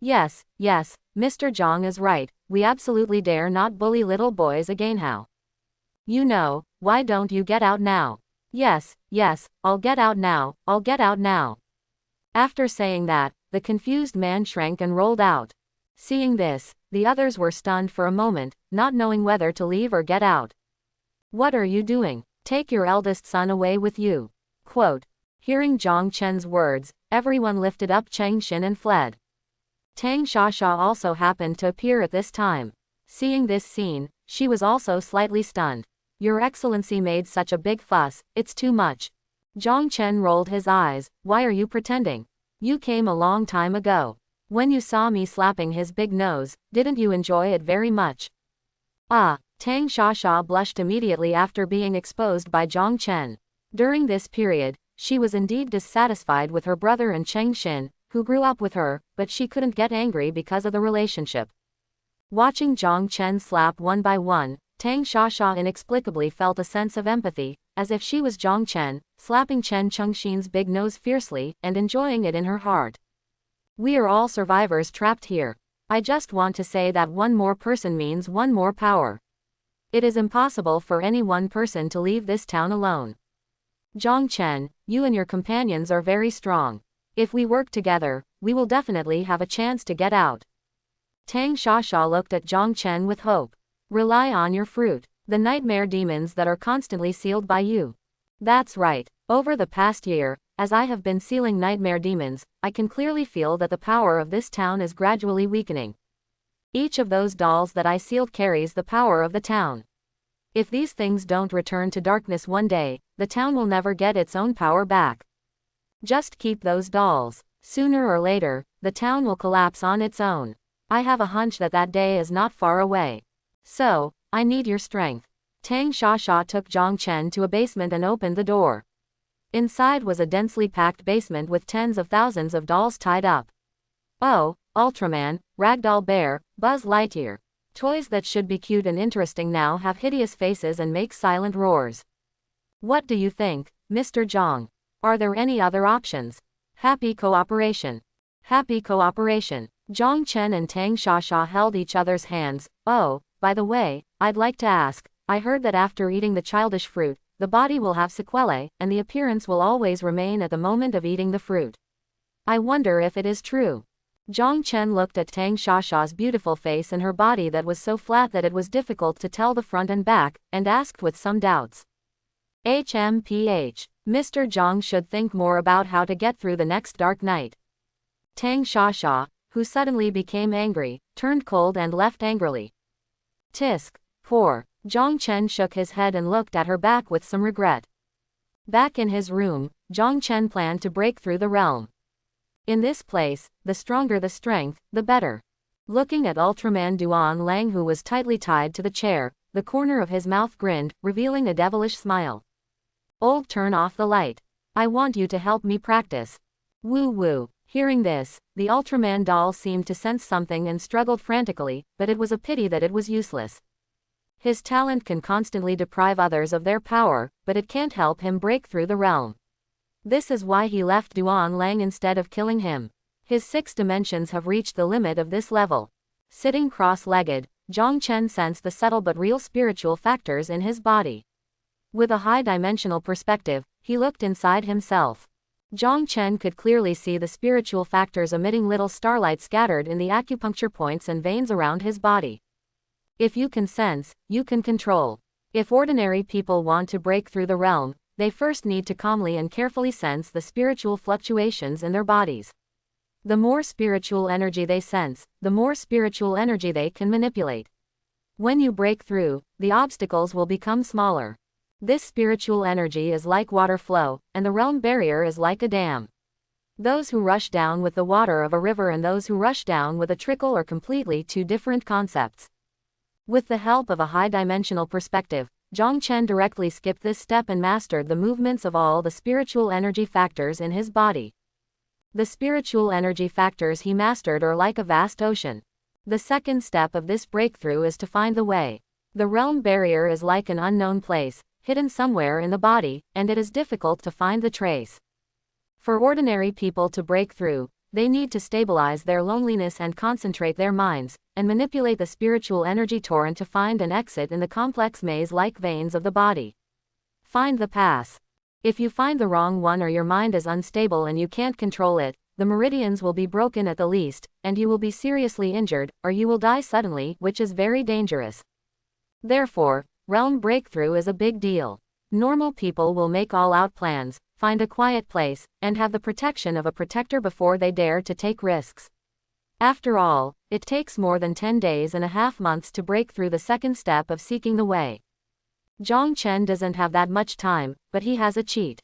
Yes, Mr. Zhang is right, we absolutely dare not bully little boys again. How? You know, why don't you get out now? Yes, I'll get out now, I'll get out now." After saying that, the confused man shrank and rolled out. Seeing this, the others were stunned for a moment, not knowing whether to leave or get out. "What are you doing? Take your eldest son away with you." Quote. Hearing Zhang Chen's words, everyone lifted up Chang Shin and fled. Tang Shasha also happened to appear at this time. Seeing this scene, she was also slightly stunned. "Your Excellency made such a big fuss, it's too much." Zhang Chen rolled his eyes. "Why are you pretending? You came a long time ago. When you saw me slapping his big nose, didn't you enjoy it very much?" "Ah." Tang Shasha blushed immediately after being exposed by Zhang Chen. During this period, she was indeed dissatisfied with her brother and Chang Shin, who grew up with her, but she couldn't get angry because of the relationship. Watching Zhang Chen slap one by one, Tang Shasha inexplicably felt a sense of empathy, as if she was Zhang Chen, slapping Chen Chengxin's big nose fiercely, and enjoying it in her heart. "We are all survivors trapped here. I just want to say that one more person means one more power. It is impossible for any one person to leave this town alone. Zhang Chen, you and your companions are very strong. If we work together, we will definitely have a chance to get out." Tang Shasha looked at Zhang Chen with hope. "Rely on your fruit, the nightmare demons that are constantly sealed by you." "That's right. Over the past year, as I have been sealing nightmare demons, I can clearly feel that the power of this town is gradually weakening. Each of those dolls that I sealed carries the power of the town. If these things don't return to darkness one day, the town will never get its own power back. Just keep those dolls. Sooner or later, the town will collapse on its own. I have a hunch that that day is not far away. So, I need your strength." Tang Shasha took Zhang Chen to a basement and opened the door. Inside was a densely packed basement with tens of thousands of dolls tied up. Oh, Ultraman, Ragdoll Bear, Buzz Lightyear. Toys that should be cute and interesting now have hideous faces and make silent roars. What do you think, Mr. Zhang? Are there any other options? Happy cooperation. Happy cooperation. Zhang Chen and Tang Shasha held each other's hands. "Oh, by the way, I'd like to ask, I heard that after eating the childish fruit, the body will have sequelae, and the appearance will always remain at the moment of eating the fruit. I wonder if it is true." Zhang Chen looked at Tang Shasha's beautiful face and her body that was so flat that it was difficult to tell the front and back, and asked with some doubts. "HMPH. Mr. Zhang should think more about how to get through the next dark night." Tang Shasha, who suddenly became angry, turned cold and left angrily. Tisk. Poor. Zhang Chen shook his head and looked at her back with some regret. Back in his room, Zhang Chen planned to break through the realm. In this place, the stronger the strength, the better. Looking at Ultraman Duan Lang, who was tightly tied to the chair, the corner of his mouth grinned, revealing a devilish smile. "Old, turn off the light. I want you to help me practice." Woo woo. Hearing this, the Ultraman doll seemed to sense something and struggled frantically, but it was a pity that it was useless. His talent can constantly deprive others of their power, but it can't help him break through the realm. This is why he left Duan Lang instead of killing him. His 6 dimensions have reached the limit of this level. Sitting cross-legged, Zhang Chen sensed the subtle but real spiritual factors in his body. With a high-dimensional perspective, he looked inside himself. Zhang Chen could clearly see the spiritual factors emitting little starlight scattered in the acupuncture points and veins around his body. If you can sense, you can control. If ordinary people want to break through the realm, they first need to calmly and carefully sense the spiritual fluctuations in their bodies. The more spiritual energy they sense, the more spiritual energy they can manipulate. When you break through, the obstacles will become smaller. This spiritual energy is like water flow, and the realm barrier is like a dam. Those who rush down with the water of a river and those who rush down with a trickle are completely two different concepts. With the help of a high-dimensional perspective, Zhang Chen directly skipped this step and mastered the movements of all the spiritual energy factors in his body. The spiritual energy factors he mastered are like a vast ocean. The second step of this breakthrough is to find the way. The realm barrier is like an unknown place, hidden somewhere in the body, and it is difficult to find the trace. For ordinary people to break through, they need to stabilize their loneliness and concentrate their minds, and manipulate the spiritual energy torrent to find an exit in the complex maze-like veins of the body. Find the pass. If you find the wrong one or your mind is unstable and you can't control it, the meridians will be broken at the least, and you will be seriously injured, or you will die suddenly, which is very dangerous. Therefore, realm breakthrough is a big deal. Normal people will make all-out plans, find a quiet place, and have the protection of a protector before they dare to take risks. After all, it takes more than 10 days and a half months to break through the second step of seeking the way. Zhang Chen doesn't have that much time, but he has a cheat.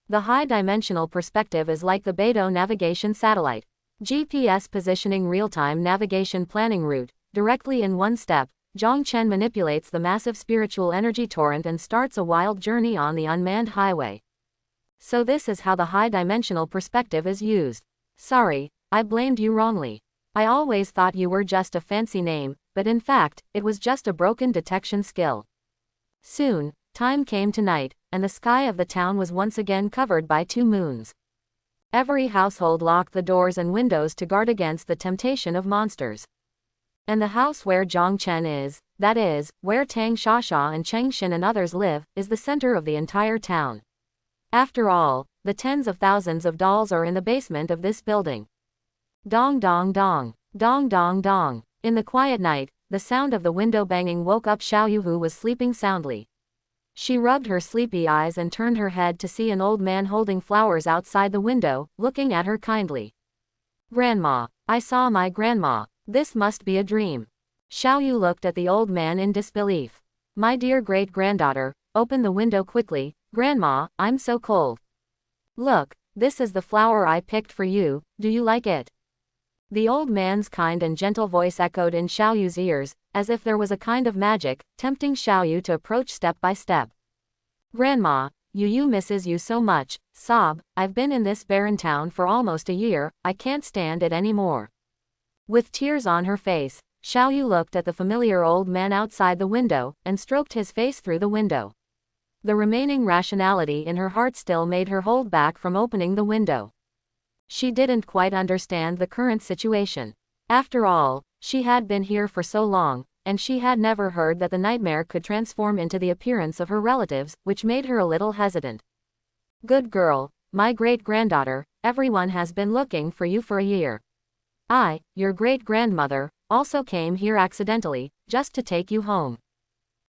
The high-dimensional perspective is like the Beidou navigation satellite. GPS positioning real-time navigation planning route, directly in one step. Zhang Chen manipulates the massive spiritual energy torrent and starts a wild journey on the unmanned highway. So this is how the high-dimensional perspective is used. Sorry, I blamed you wrongly. I always thought you were just a fancy name, but in fact, it was just a broken detection skill. Soon, time came to night, and the sky of the town was once again covered by 2 moons. Every household locked the doors and windows to guard against the temptation of monsters. And the house where Zhang Chen is, that is, where Tang Shasha and Cheng Xin and others live, is the center of the entire town. After all, the tens of thousands of dolls are in the basement of this building. Dong dong dong, dong dong dong. In the quiet night, the sound of the window banging woke up Xiaoyu, who was sleeping soundly. She rubbed her sleepy eyes and turned her head to see an old man holding flowers outside the window, looking at her kindly. Grandma, I saw my grandma. This must be a dream. Xiaoyu looked at the old man in disbelief. My dear great-granddaughter, open the window quickly. Grandma, I'm so cold. Look, this is the flower I picked for you, do you like it? The old man's kind and gentle voice echoed in Xiaoyu's ears, as if there was a kind of magic, tempting Xiaoyu to approach step by step. Grandma, Yu misses you so much. Sob, I've been in this barren town for almost a year, I can't stand it anymore. With tears on her face, Xiaoyu looked at the familiar old man outside the window, and stroked his face through the window. The remaining rationality in her heart still made her hold back from opening the window. She didn't quite understand the current situation. After all, she had been here for so long, and she had never heard that the nightmare could transform into the appearance of her relatives, which made her a little hesitant. Good girl, my great-granddaughter, everyone has been looking for you for a year. I, your great-grandmother, also came here accidentally, just to take you home.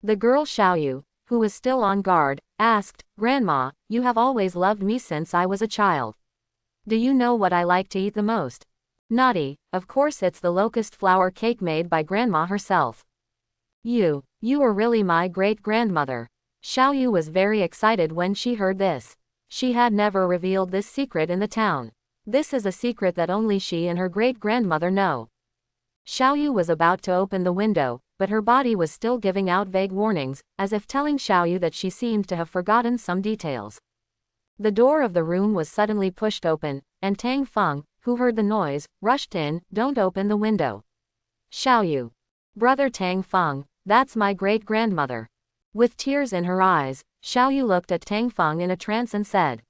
The girl Xiaoyu, who was still on guard, asked, Grandma, you have always loved me since I was a child. Do you know what I like to eat the most? Naughty, of course it's the locust flower cake made by Grandma herself. You are really my great-grandmother. Xiaoyu was very excited when she heard this. She had never revealed this secret in the town. This is a secret that only she and her great-grandmother know. Xiaoyu was about to open the window, but her body was still giving out vague warnings, as if telling Xiaoyu that she seemed to have forgotten some details. The door of the room was suddenly pushed open, and Tang Feng, who heard the noise, rushed in. Don't open the window. Xiaoyu. Brother Tang Feng, that's my great-grandmother. With tears in her eyes, Xiaoyu looked at Tang Feng in a trance and said,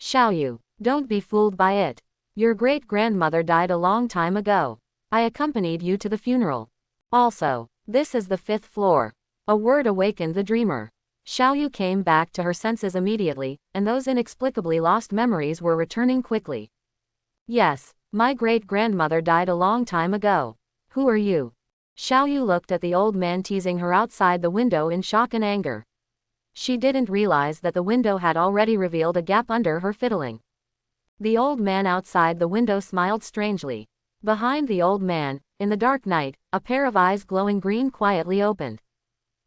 Xiaoyu, don't be fooled by it. Your great-grandmother died a long time ago. I accompanied you to the funeral. Also, this is the 5th floor. A word awakened the dreamer. Xiaoyu came back to her senses immediately, and those inexplicably lost memories were returning quickly. Yes, my great-grandmother died a long time ago. Who are you? Xiaoyu looked at the old man teasing her outside the window in shock and anger. She didn't realize that the window had already revealed a gap under her fiddling. The old man outside the window smiled strangely. Behind the old man, in the dark night, a pair of eyes glowing green quietly opened.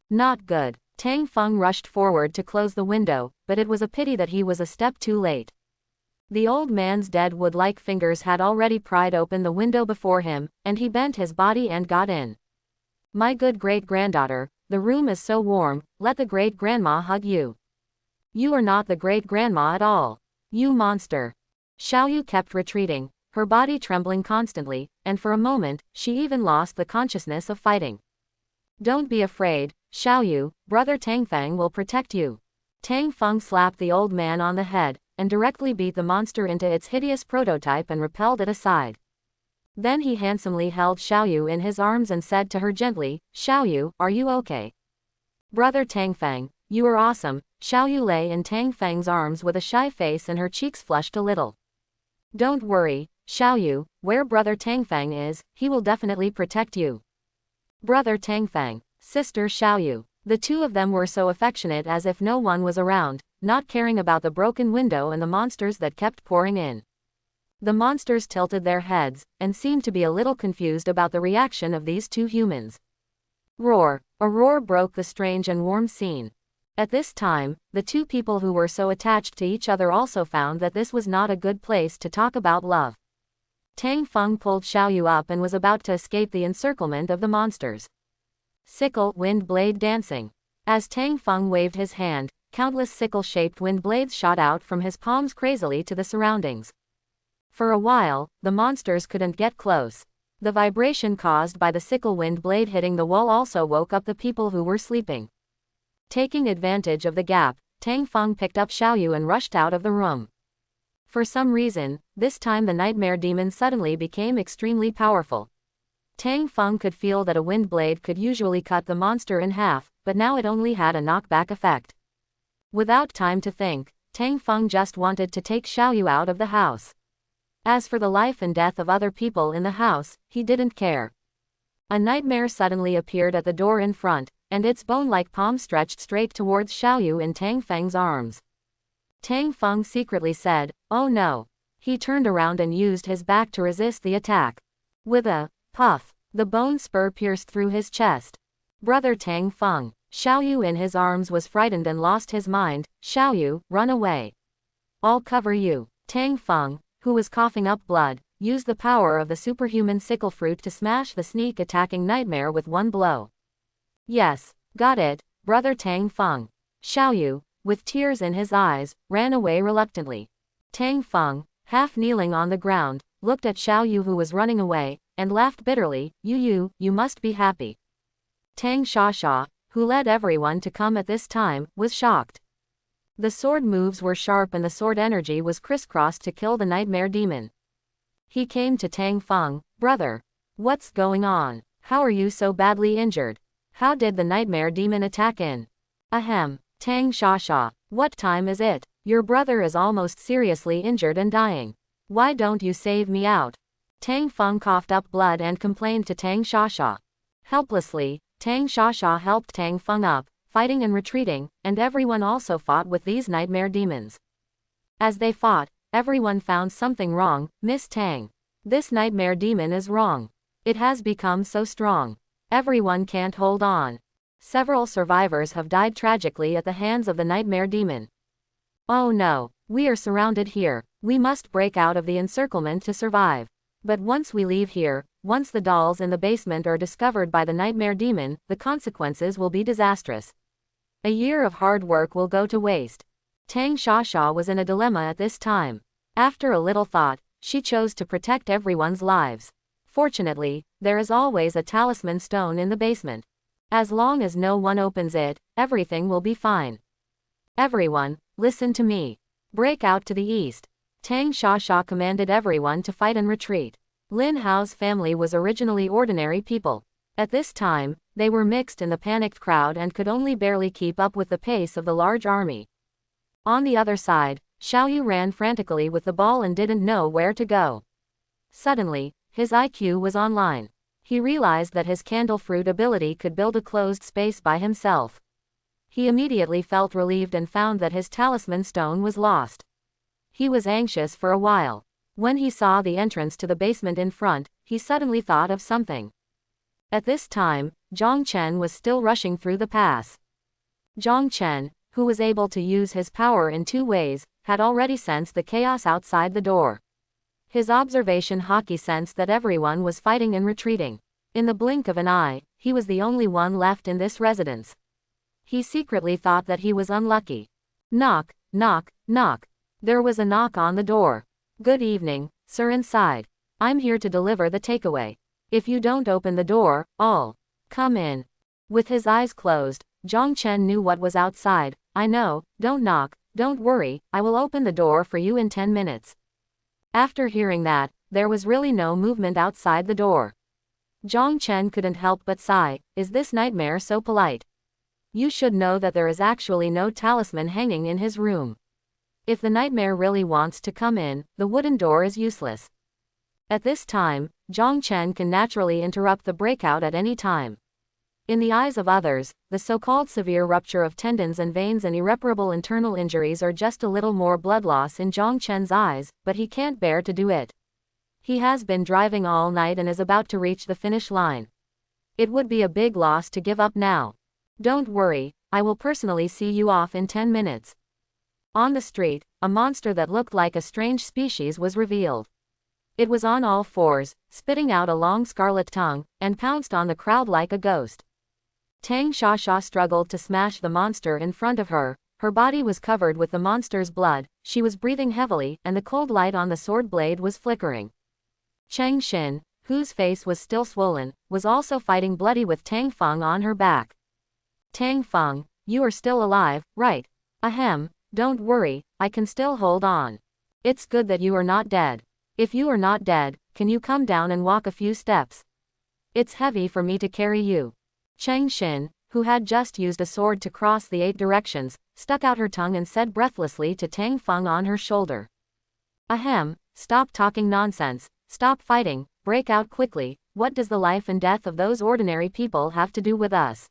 Not good. Tang Feng rushed forward to close the window, but it was a pity that he was a step too late. The old man's dead wood-like fingers had already pried open the window before him, and he bent his body and got in. My good great-granddaughter, the room is so warm, let the great-grandma hug you. You are not the great-grandma at all. You monster. Xiaoyu kept retreating, her body trembling constantly, and for a moment, she even lost the consciousness of fighting. Don't be afraid, Xiaoyu, brother Tang Feng will protect you. Tang Feng slapped the old man on the head, and directly beat the monster into its hideous prototype and repelled it aside. Then he handsomely held Xiaoyu in his arms and said to her gently, Xiaoyu, are you okay? Brother Tang Feng, you are awesome. Xiaoyu lay in Tang Feng's arms with a shy face and her cheeks flushed a little. Don't worry, Xiaoyu, where brother Tang Feng is, he will definitely protect you. Brother Tang Feng, sister Xiaoyu. The two of them were so affectionate as if no one was around, not caring about the broken window and the monsters that kept pouring in. The monsters tilted their heads, and seemed to be a little confused about the reaction of these two humans. Roar! A roar broke the strange and warm scene. At this time, the two people who were so attached to each other also found that this was not a good place to talk about love. Tang Feng pulled Xiaoyu up and was about to escape the encirclement of the monsters. Sickle, wind blade dancing. As Tang Feng waved his hand, countless sickle-shaped wind blades shot out from his palms crazily to the surroundings. For a while, the monsters couldn't get close. The vibration caused by the sickle wind blade hitting the wall also woke up the people who were sleeping. Taking advantage of the gap, Tang Feng picked up Xiaoyu and rushed out of the room. For some reason, this time the nightmare demon suddenly became extremely powerful. Tang Feng could feel that a wind blade could usually cut the monster in half, but now it only had a knockback effect. Without time to think, Tang Feng just wanted to take Xiaoyu out of the house. As for the life and death of other people in the house, he didn't care. A nightmare suddenly appeared at the door in front, and its bone-like palm stretched straight towards Xiaoyu in Tang Feng's arms. Tang Feng secretly said, oh no. He turned around and used his back to resist the attack. With a puff, the bone spur pierced through his chest. Brother Tang Feng. Xiaoyu in his arms was frightened and lost his mind. Xiaoyu, run away. I'll cover you. Tang Feng, who was coughing up blood, used the power of the superhuman sickle fruit to smash the sneak-attacking nightmare with one blow. Yes, got it, brother Tang Feng. Xiaoyu, with tears in his eyes, ran away reluctantly. Tang Feng, half kneeling on the ground, looked at Xiaoyu who was running away, and laughed bitterly, you must be happy. Tang Shasha, who led everyone to come at this time, was shocked. The sword moves were sharp and the sword energy was crisscrossed to kill the nightmare demon. He came to Tang Feng, brother. What's going on? How are you so badly injured? How did the nightmare demon attack in? Ahem, Tang Shasha, what time is it? Your brother is almost seriously injured and dying. Why don't you save me out? Tang Feng coughed up blood and complained to Tang Shasha. Helplessly, Tang Shasha helped Tang Feng up, fighting and retreating, and everyone also fought with these nightmare demons. As they fought, everyone found something wrong. Miss Tang. This nightmare demon is wrong. It has become so strong. Everyone can't hold on. Several survivors have died tragically at the hands of the nightmare demon. Oh no, we are surrounded here. We must break out of the encirclement to survive. But once we leave here, once the dolls in the basement are discovered by the nightmare demon, the consequences will be disastrous. A year of hard work will go to waste. Tang Shasha was in a dilemma at this time. After a little thought, She chose to protect everyone's lives. Fortunately, there is always a talisman stone in the basement. As long as no one opens it, everything will be fine. Everyone, listen to me. Break out to the east. Tang Shasha commanded everyone to fight and retreat. Lin Hao's family was originally ordinary people. At this time, they were mixed in the panicked crowd and could only barely keep up with the pace of the large army. On the other side, Xiaoyu ran frantically with the ball and didn't know where to go. Suddenly, his IQ was online. He realized that his candle fruit ability could build a closed space by himself. He immediately felt relieved and found that his talisman stone was lost. He was anxious for a while. When he saw the entrance to the basement in front, he suddenly thought of something. At this time, Zhang Chen was still rushing through the pass. Zhang Chen, who was able to use his power in two ways, had already sensed the chaos outside the door. His observation haki sensed that everyone was fighting and retreating. In the blink of an eye, he was the only one left in this residence. He secretly thought that he was unlucky. Knock, knock, knock. There was a knock on the door. Good evening, sir, inside. I'm here to deliver the takeaway. If you don't open the door, I'll come in. With his eyes closed, Zhang Chen knew what was outside. I know, don't knock, don't worry, I will open the door for you in 10 minutes. After hearing that, there was really no movement outside the door. Zhang Chen couldn't help but sigh. Is this nightmare so polite? You should know that there is actually no talisman hanging in his room. If the nightmare really wants to come in, the wooden door is useless. At this time, Zhang Chen can naturally interrupt the breakout at any time. In the eyes of others, the so-called severe rupture of tendons and veins and irreparable internal injuries are just a little more blood loss in Zhang Chen's eyes, but he can't bear to do it. He has been driving all night and is about to reach the finish line. It would be a big loss to give up now. Don't worry, I will personally see you off in 10 minutes. On the street, a monster that looked like a strange species was revealed. It was on all fours, spitting out a long scarlet tongue, and pounced on the crowd like a ghost. Tang Shasha struggled to smash the monster in front of her. Her body was covered with the monster's blood, she was breathing heavily, and the cold light on the sword blade was flickering. Cheng Xin, whose face was still swollen, was also fighting bloody with Tang Feng on her back. Tang Feng, you are still alive, right? Ahem, don't worry, I can still hold on. It's good that you are not dead. If you are not dead, can you come down and walk a few steps? It's heavy for me to carry you. Cheng Xin, who had just used a sword to cross the 8 directions, stuck out her tongue and said breathlessly to Tang Feng on her shoulder. Ahem, stop talking nonsense, stop fighting, break out quickly, what does the life and death of those ordinary people have to do with us?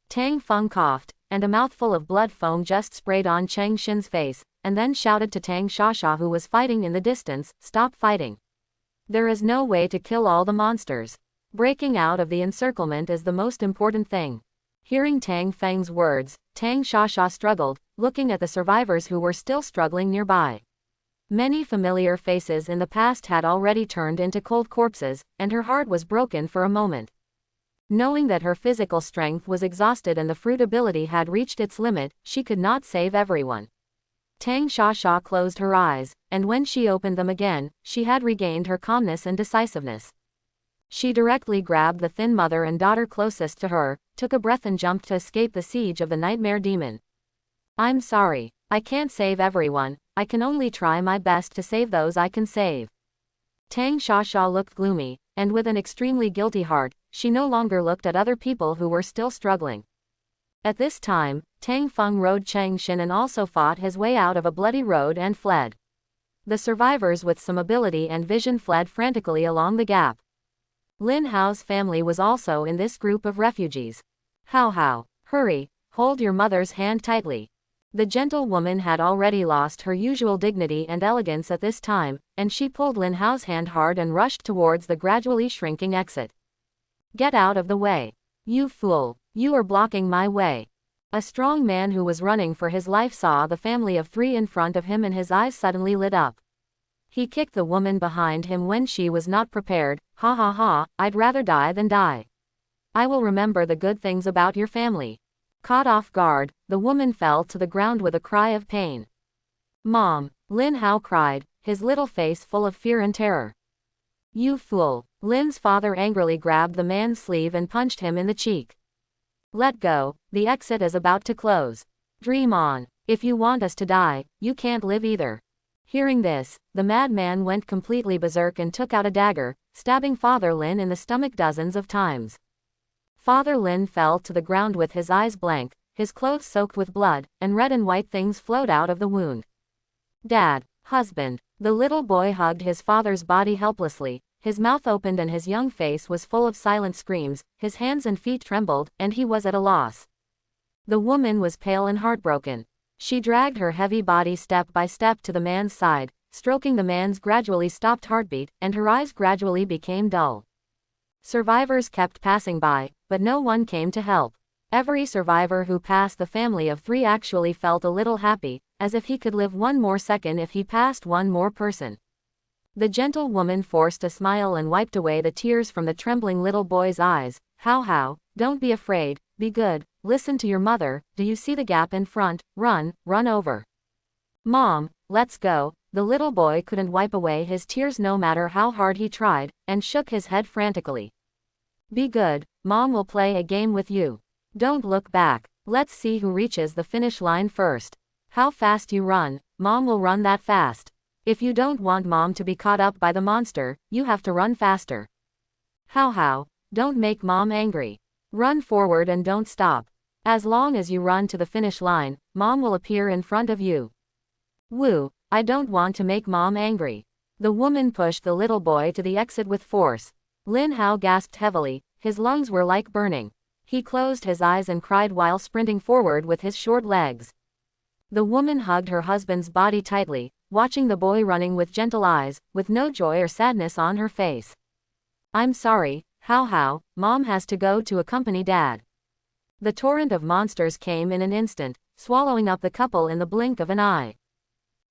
Tang Feng coughed, and a mouthful of blood foam just sprayed on Cheng Xin's face, and then shouted to Tang Shasha, who was fighting in the distance, stop fighting. There is no way to kill all the monsters. Breaking out of the encirclement is the most important thing. Hearing Tang Feng's words, Tang Shasha struggled, looking at the survivors who were still struggling nearby. Many familiar faces in the past had already turned into cold corpses, and her heart was broken for a moment. Knowing that her physical strength was exhausted and the fruit ability had reached its limit, she could not save everyone. Tang Shasha closed her eyes, and when she opened them again, she had regained her calmness and decisiveness. She directly grabbed the thin mother and daughter closest to her, took a breath and jumped to escape the siege of the nightmare demon. I'm sorry, I can't save everyone, I can only try my best to save those I can save. Tang Shasha looked gloomy, and with an extremely guilty heart, she no longer looked at other people who were still struggling. At this time, Tang Feng rode Cheng Xin and also fought his way out of a bloody road and fled. The survivors with some ability and vision fled frantically along the gap. Lin Hao's family was also in this group of refugees. Hao, hurry, hold your mother's hand tightly. The gentle woman had already lost her usual dignity and elegance at this time, and she pulled Lin Hao's hand hard and rushed towards the gradually shrinking exit. Get out of the way. You fool, you are blocking my way. A strong man who was running for his life saw the family of 3 in front of him and his eyes suddenly lit up. He kicked the woman behind him when she was not prepared. Ha ha ha, I'd rather die than die. I will remember the good things about your family. Caught off guard, the woman fell to the ground with a cry of pain. Mom, Lin Hao cried, his little face full of fear and terror. You fool! Lin's father angrily grabbed the man's sleeve and punched him in the cheek. Let go, the exit is about to close. Dream on. If you want us to die, you can't live either. Hearing this, the madman went completely berserk and took out a dagger, stabbing Father Lin in the stomach dozens of times. Father Lin fell to the ground with his eyes blank, his clothes soaked with blood, and red and white things flowed out of the wound. Dad, husband. The little boy hugged his father's body helplessly, his mouth opened and his young face was full of silent screams, his hands and feet trembled, and he was at a loss. The woman was pale and heartbroken. She dragged her heavy body step by step to the man's side, stroking the man's gradually stopped heartbeat, and her eyes gradually became dull. Survivors kept passing by, but no one came to help. Every survivor who passed the family of 3 actually felt a little happy, as if he could live one more second if he passed one more person. The gentle woman forced a smile and wiped away the tears from the trembling little boy's eyes. How, don't be afraid, be good, listen to your mother, do you see the gap in front, run over. Mom, let's go. The little boy couldn't wipe away his tears no matter how hard he tried, and shook his head frantically. Be good, Mom will play a game with you. Don't look back, let's see who reaches the finish line first. How fast you run, Mom will run that fast. If you don't want Mom to be caught up by the monster, you have to run faster. How, don't make Mom angry. Run forward and don't stop. As long as you run to the finish line, Mom will appear in front of you. Woo, I don't want to make Mom angry. The woman pushed the little boy to the exit with force. Lin Hao gasped heavily, his lungs were like burning. He closed his eyes and cried while sprinting forward with his short legs. The woman hugged her husband's body tightly, watching the boy running with gentle eyes, with no joy or sadness on her face. I'm sorry, How, Mom has to go to accompany Dad. The torrent of monsters came in an instant, swallowing up the couple in the blink of an eye.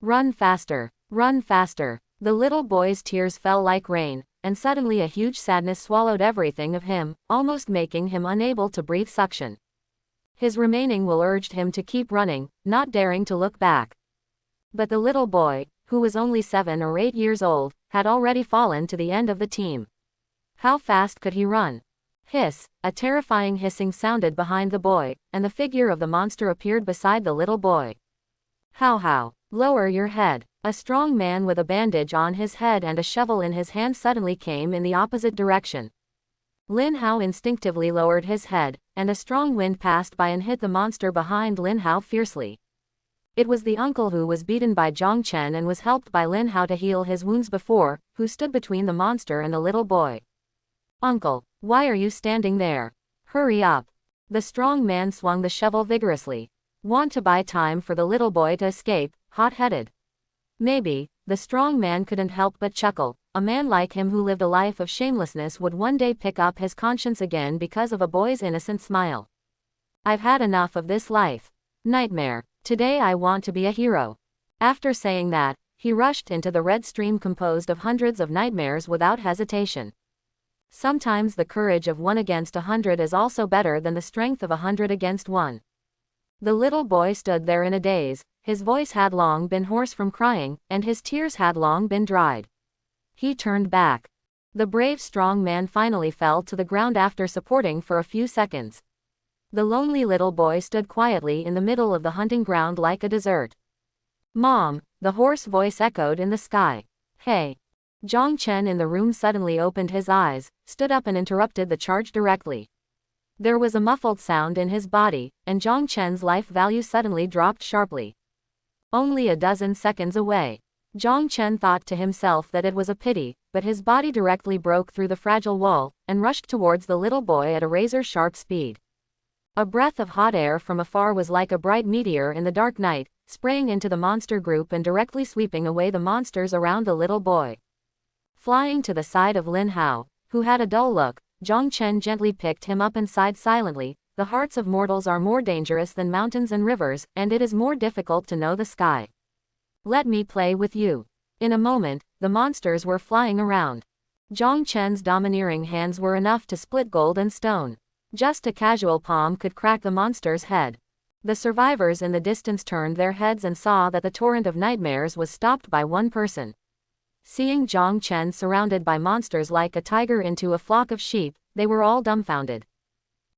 Run faster, run faster. The little boy's tears fell like rain, and suddenly a huge sadness swallowed everything of him, almost making him unable to breathe suction. His remaining will urged him to keep running, not daring to look back. But the little boy, who was only 7 or 8 years old, had already fallen to the end of the team. How fast could he run? Hiss, a terrifying hissing sounded behind the boy, and the figure of the monster appeared beside the little boy. How, lower your head. A strong man with a bandage on his head and a shovel in his hand suddenly came in the opposite direction. Lin Hao instinctively lowered his head, and a strong wind passed by and hit the monster behind Lin Hao fiercely. It was the uncle who was beaten by Zhang Chen and was helped by Lin Hao to heal his wounds before, who stood between the monster and the little boy. Uncle, why are you standing there? Hurry up. The strong man swung the shovel vigorously. Want to buy time for the little boy to escape, hot-headed. Maybe, the strong man couldn't help but chuckle. A man like him who lived a life of shamelessness would one day pick up his conscience again because of a boy's innocent smile. I've had enough of this life. Nightmare. Today I want to be a hero. After saying that, he rushed into the red stream composed of hundreds of nightmares without hesitation. Sometimes the courage of 1 against 100 is also better than the strength of 100 against 1. The little boy stood there in a daze, his voice had long been hoarse from crying, and his tears had long been dried. He turned back. The brave strong man finally fell to the ground after supporting for a few seconds. The lonely little boy stood quietly in the middle of the hunting ground like a desert. Mom, the hoarse voice echoed in the sky. Hey. Zhang Chen in the room suddenly opened his eyes, stood up and interrupted the charge directly. There was a muffled sound in his body, and Zhang Chen's life value suddenly dropped sharply. Only a dozen seconds away. Zhang Chen thought to himself that it was a pity, but his body directly broke through the fragile wall, and rushed towards the little boy at a razor-sharp speed. A breath of hot air from afar was like a bright meteor in the dark night, spraying into the monster group and directly sweeping away the monsters around the little boy. Flying to the side of Lin Hao, who had a dull look, Zhang Chen gently picked him up and sighed silently. The hearts of mortals are more dangerous than mountains and rivers, and it is more difficult to know the sky. Let me play with you. In a moment, the monsters were flying around. Zhang Chen's domineering hands were enough to split gold and stone. Just a casual palm could crack the monster's head. The survivors in the distance turned their heads and saw that the torrent of nightmares was stopped by one person. Seeing Zhang Chen surrounded by monsters like a tiger into a flock of sheep, they were all dumbfounded.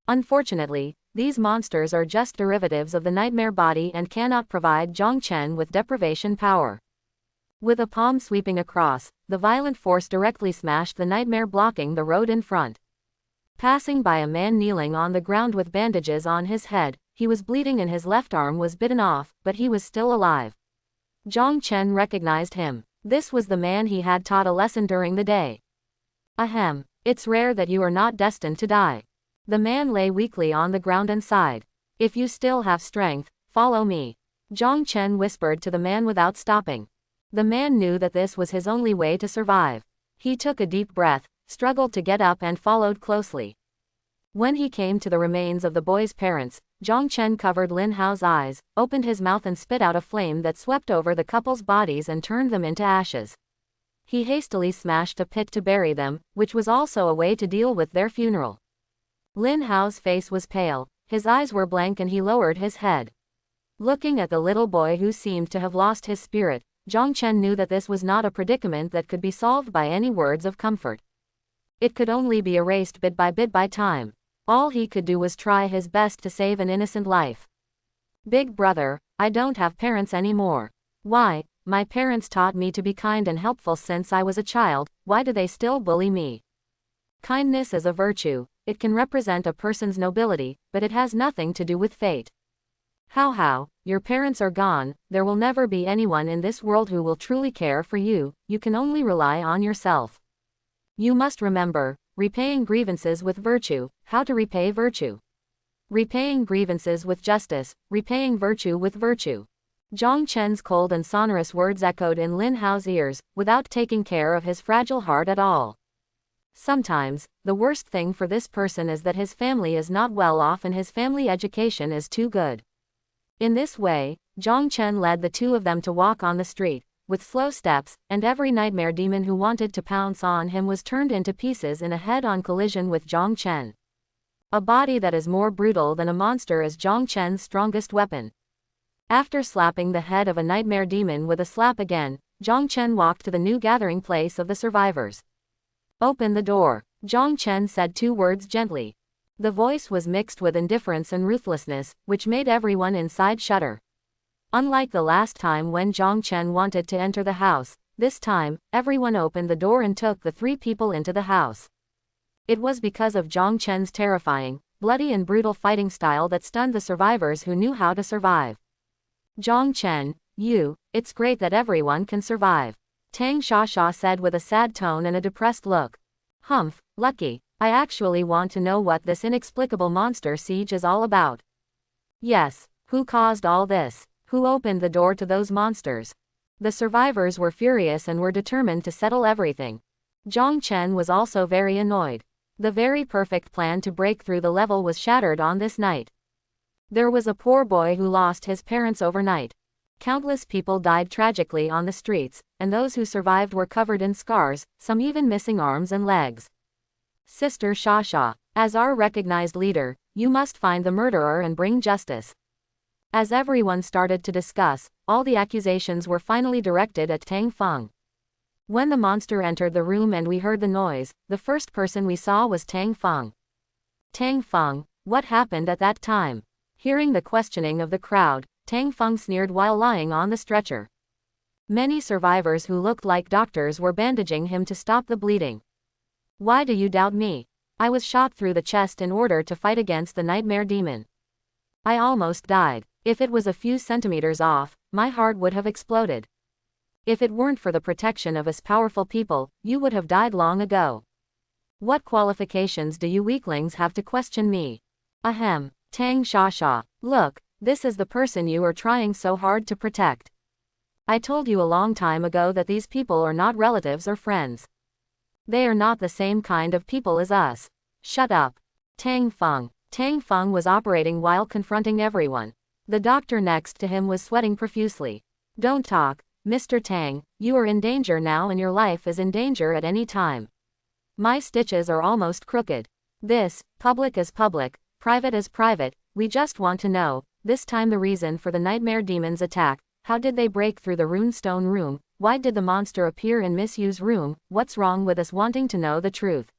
Unfortunately, these monsters are just derivatives of the nightmare body and cannot provide Zhang Chen with deprivation power. With a palm sweeping across, the violent force directly smashed the nightmare, blocking the road in front. Passing by a man kneeling on the ground with bandages on his head, he was bleeding and his left arm was bitten off, but he was still alive. Zhang Chen recognized him. This was the man he had taught a lesson during the day. Ahem, it's rare that you are not destined to die. The man lay weakly on the ground and sighed. If you still have strength, follow me. Zhang Chen whispered to the man without stopping. The man knew that this was his only way to survive. He took a deep breath, struggled to get up and followed closely. When he came to the remains of the boy's parents, Zhang Chen covered Lin Hao's eyes, opened his mouth and spit out a flame that swept over the couple's bodies and turned them into ashes. He hastily smashed a pit to bury them, which was also a way to deal with their funeral. Lin Hao's face was pale, his eyes were blank and he lowered his head. Looking at the little boy who seemed to have lost his spirit, Zhang Chen knew that this was not a predicament that could be solved by any words of comfort. It could only be erased bit by time. All he could do was try his best to save an innocent life. Big brother, I don't have parents anymore. Why? My parents taught me to be kind and helpful since I was a child, why do they still bully me? Kindness is a virtue, it can represent a person's nobility, but it has nothing to do with fate. How, your parents are gone, there will never be anyone in this world who will truly care for you, you can only rely on yourself. You must remember, repaying grievances with virtue, how to repay virtue. Repaying grievances with justice, repaying virtue with virtue. Zhang Chen's cold and sonorous words echoed in Lin Hao's ears, without taking care of his fragile heart at all. Sometimes, the worst thing for this person is that his family is not well off and his family education is too good. In this way, Zhang Chen led the two of them to walk on the street, with slow steps, and every nightmare demon who wanted to pounce on him was turned into pieces in a head-on collision with Zhang Chen. A body that is more brutal than a monster is Zhang Chen's strongest weapon. After slapping the head of a nightmare demon with a slap again, Zhang Chen walked to the new gathering place of the survivors. Open the door, Zhang Chen said 2 words gently. The voice was mixed with indifference and ruthlessness, which made everyone inside shudder. Unlike the last time when Zhang Chen wanted to enter the house, this time, everyone opened the door and took the 3 people into the house. It was because of Zhang Chen's terrifying, bloody and brutal fighting style that stunned the survivors who knew how to survive. Zhang Chen, it's great that everyone can survive. Tang Shasha said with a sad tone and a depressed look. Humph, lucky, I actually want to know what this inexplicable monster siege is all about. Yes, who caused all this? Who opened the door to those monsters? The survivors were furious and were determined to settle everything. Zhang Chen was also very annoyed. The very perfect plan to break through the level was shattered on this night. There was a poor boy who lost his parents overnight. Countless people died tragically on the streets, and those who survived were covered in scars, some even missing arms and legs. Sister Shasha, as our recognized leader, you must find the murderer and bring justice. As everyone started to discuss, all the accusations were finally directed at Tang Feng. When the monster entered the room and we heard the noise, the first person we saw was Tang Feng. Tang Feng, what happened at that time? Hearing the questioning of the crowd, Tang Feng sneered while lying on the stretcher. Many survivors who looked like doctors were bandaging him to stop the bleeding. Why do you doubt me? I was shot through the chest in order to fight against the nightmare demon. I almost died. If it was a few centimeters off, my heart would have exploded. If it weren't for the protection of us powerful people, you would have died long ago. What qualifications do you weaklings have to question me? Ahem, Tang Shasha, look, this is the person you are trying so hard to protect. I told you a long time ago that these people are not relatives or friends. They are not the same kind of people as us. Shut up. Tang Feng. Tang Feng was operating while confronting everyone. The doctor next to him was sweating profusely. Don't talk, Mr. Tang, you are in danger now and your life is in danger at any time. My stitches are almost crooked. This, public is public, private is private, we just want to know, this time the reason for the nightmare demon's attack, how did they break through the runestone room, Why did the monster appear in Miss Yu's room? What's wrong with us wanting to know the truth?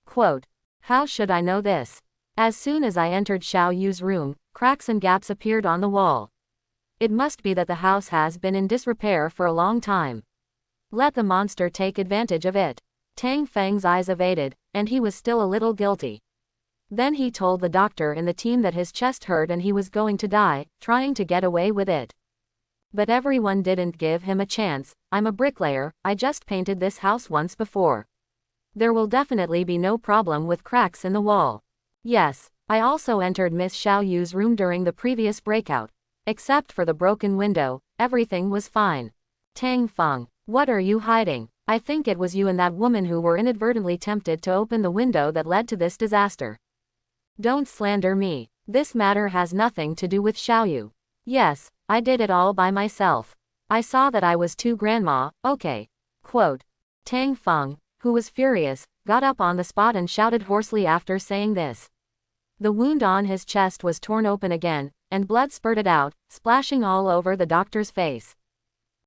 Quote, how should I know this? As soon as I entered Xiao Yu's room, cracks and gaps appeared on the wall. It must be that the house has been in disrepair for a long time. Let the monster take advantage of it. Tang Feng's eyes evaded, and he was still a little guilty. Then he told the doctor and the team that his chest hurt and he was going to die, trying to get away with it. But everyone didn't give him a chance. I'm a bricklayer, I just painted this house once before. There will definitely be no problem with cracks in the wall. Yes, I also entered Miss Xiao Yu's room during the previous breakout. Except for the broken window, everything was fine. Tang Feng, what are you hiding? I think it was you and that woman who were inadvertently tempted to open the window that led to this disaster. Don't slander me. This matter has nothing to do with Xiao Yu. Yes, I did it all by myself. I saw that I was too grandma, okay. Quote. Tang Feng, who was furious, got up on the spot and shouted hoarsely after saying this. The wound on his chest was torn open again, and blood spurted out, splashing all over the doctor's face.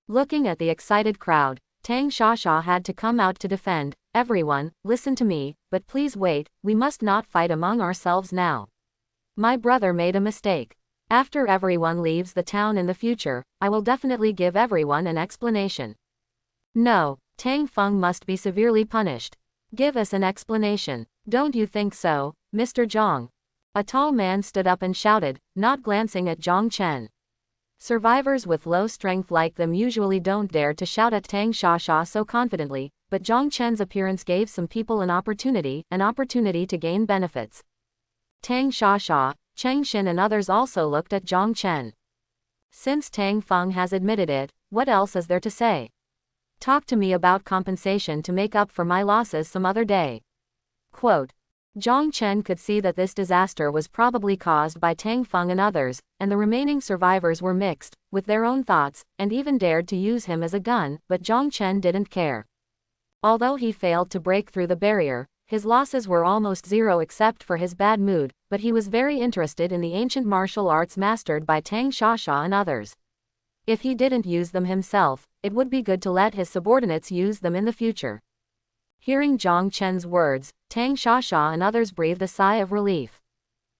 Looking at the excited crowd, Tang Shasha had to come out to defend. Everyone, listen to me, but please wait, we must not fight among ourselves now. My brother made a mistake. After everyone leaves the town in the future, I will definitely give everyone an explanation. No, Tang Feng must be severely punished. Give us an explanation. Don't you think so, Mr. Zhang? A tall man stood up and shouted, not glancing at Zhang Chen. Survivors with low strength like them usually don't dare to shout at Tang Shasha so confidently, but Zhang Chen's appearance gave some people an opportunity to gain benefits. Tang Shasha, Cheng Xin and others also looked at Zhang Chen. Since Tang Feng has admitted it, what else is there to say? Talk to me about compensation to make up for my losses some other day. Quote. Zhang Chen could see that this disaster was probably caused by Tang Feng and others, and the remaining survivors were mixed, with their own thoughts, and even dared to use him as a gun, but Zhang Chen didn't care. Although he failed to break through the barrier, his losses were almost zero except for his bad mood, but he was very interested in the ancient martial arts mastered by Tang Shasha and others. If he didn't use them himself, it would be good to let his subordinates use them in the future. Hearing Zhang Chen's words, Tang Shasha and others breathed a sigh of relief.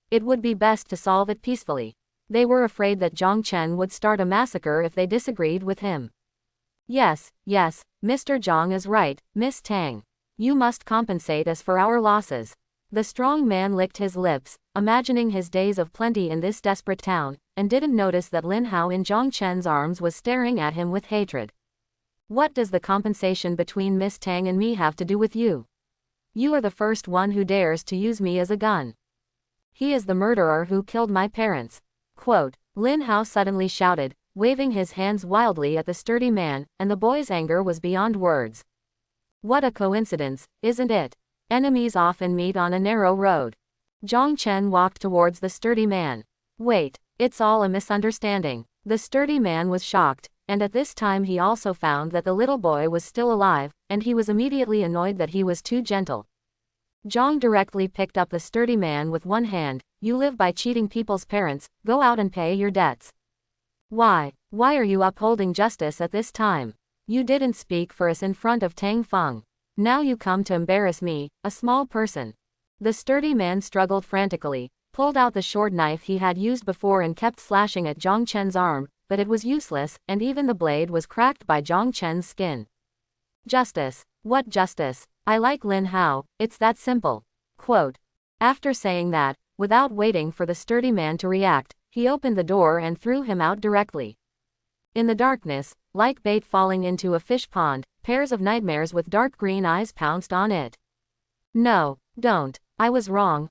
It would be best to solve it peacefully. They were afraid that Zhang Chen would start a massacre if they disagreed with him. Yes, Mr. Zhang is right, Miss Tang. You must compensate us for our losses. The strong man licked his lips, imagining his days of plenty in this desperate town, and didn't notice that Lin Hao in Zhang Chen's arms was staring at him with hatred. What does the compensation between Miss Tang and me have to do with you? You are the first one who dares to use me as a gun. He is the murderer who killed my parents. Quote, Lin Hao suddenly shouted, waving his hands wildly at the sturdy man, and the boy's anger was beyond words. What a coincidence, isn't it? Enemies often meet on a narrow road. Zhang Chen walked towards the sturdy man. Wait, it's all a misunderstanding. The sturdy man was shocked, and at this time he also found that the little boy was still alive, and he was immediately annoyed that he was too gentle. Zhang directly picked up the sturdy man with one hand. You live by cheating people's parents, go out and pay your debts. Why are you upholding justice at this time? You didn't speak for us in front of Tang Feng. Now you come to embarrass me, a small person. The sturdy man struggled frantically, pulled out the short knife he had used before and kept slashing at Zhang Chen's arm, but it was useless, and even the blade was cracked by Zhang Chen's skin. Justice. What justice? I like Lin Hao, it's that simple. Quote. After saying that, without waiting for the sturdy man to react, he opened the door and threw him out directly. In the darkness, like bait falling into a fish pond, pairs of nightmares with dark green eyes pounced on it. No, don't. I was wrong.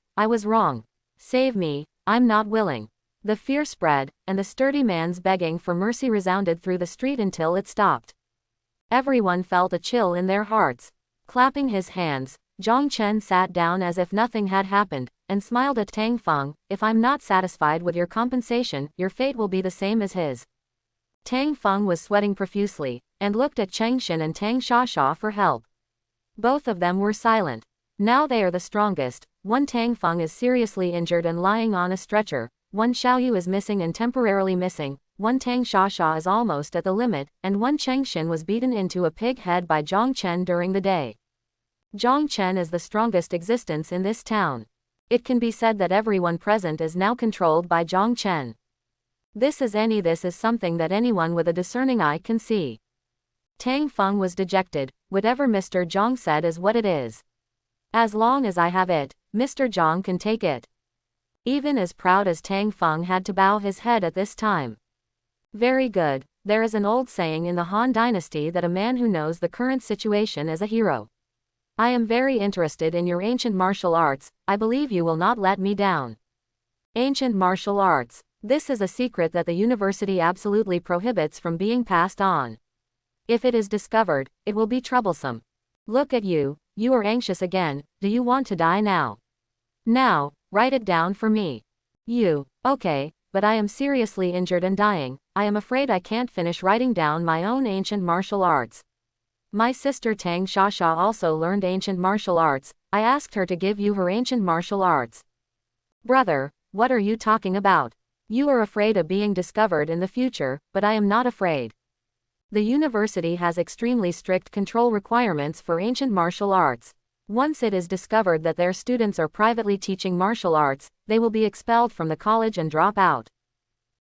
Save me, I'm not willing. The fear spread, and the sturdy man's begging for mercy resounded through the street until it stopped. Everyone felt a chill in their hearts. Clapping his hands, Zhang Chen sat down as if nothing had happened, and smiled at Tang Feng. If I'm not satisfied with your compensation, your fate will be the same as his. Tang Feng was sweating profusely, and looked at Cheng Xin and Tang Shasha for help. Both of them were silent. Now they are the strongest. One Tang Feng is seriously injured and lying on a stretcher, one Xiaoyu is missing and temporarily missing, one Tang Shasha is almost at the limit, and one Chengxin was beaten into a pig head by Zhang Chen during the day. Zhang Chen is the strongest existence in this town. It can be said that everyone present is now controlled by Zhang Chen. This is something that anyone with a discerning eye can see. Tang Feng was dejected. Whatever Mr. Zhang said is what it is. As long as I have it, Mr. Zhang can take it. Even as proud as Tang Feng had to bow his head at this time. Very good. There is an old saying in the Han Dynasty that a man who knows the current situation is a hero. I am very interested in your ancient martial arts. I believe you will not let me down. Ancient martial arts. This is a secret that the university absolutely prohibits from being passed on. If it is discovered, it will be troublesome. Look at you, you are anxious again. Do you want to die now? Now, write it down for me. You, okay, but I am seriously injured and dying. I am afraid I can't finish writing down my own ancient martial arts. My sister Tang Shasha also learned ancient martial arts. I asked her to give you her ancient martial arts. Brother, what are you talking about? You are afraid of being discovered in the future, but I am not afraid. The university has extremely strict control requirements for ancient martial arts. Once it is discovered that their students are privately teaching martial arts, they will be expelled from the college and drop out.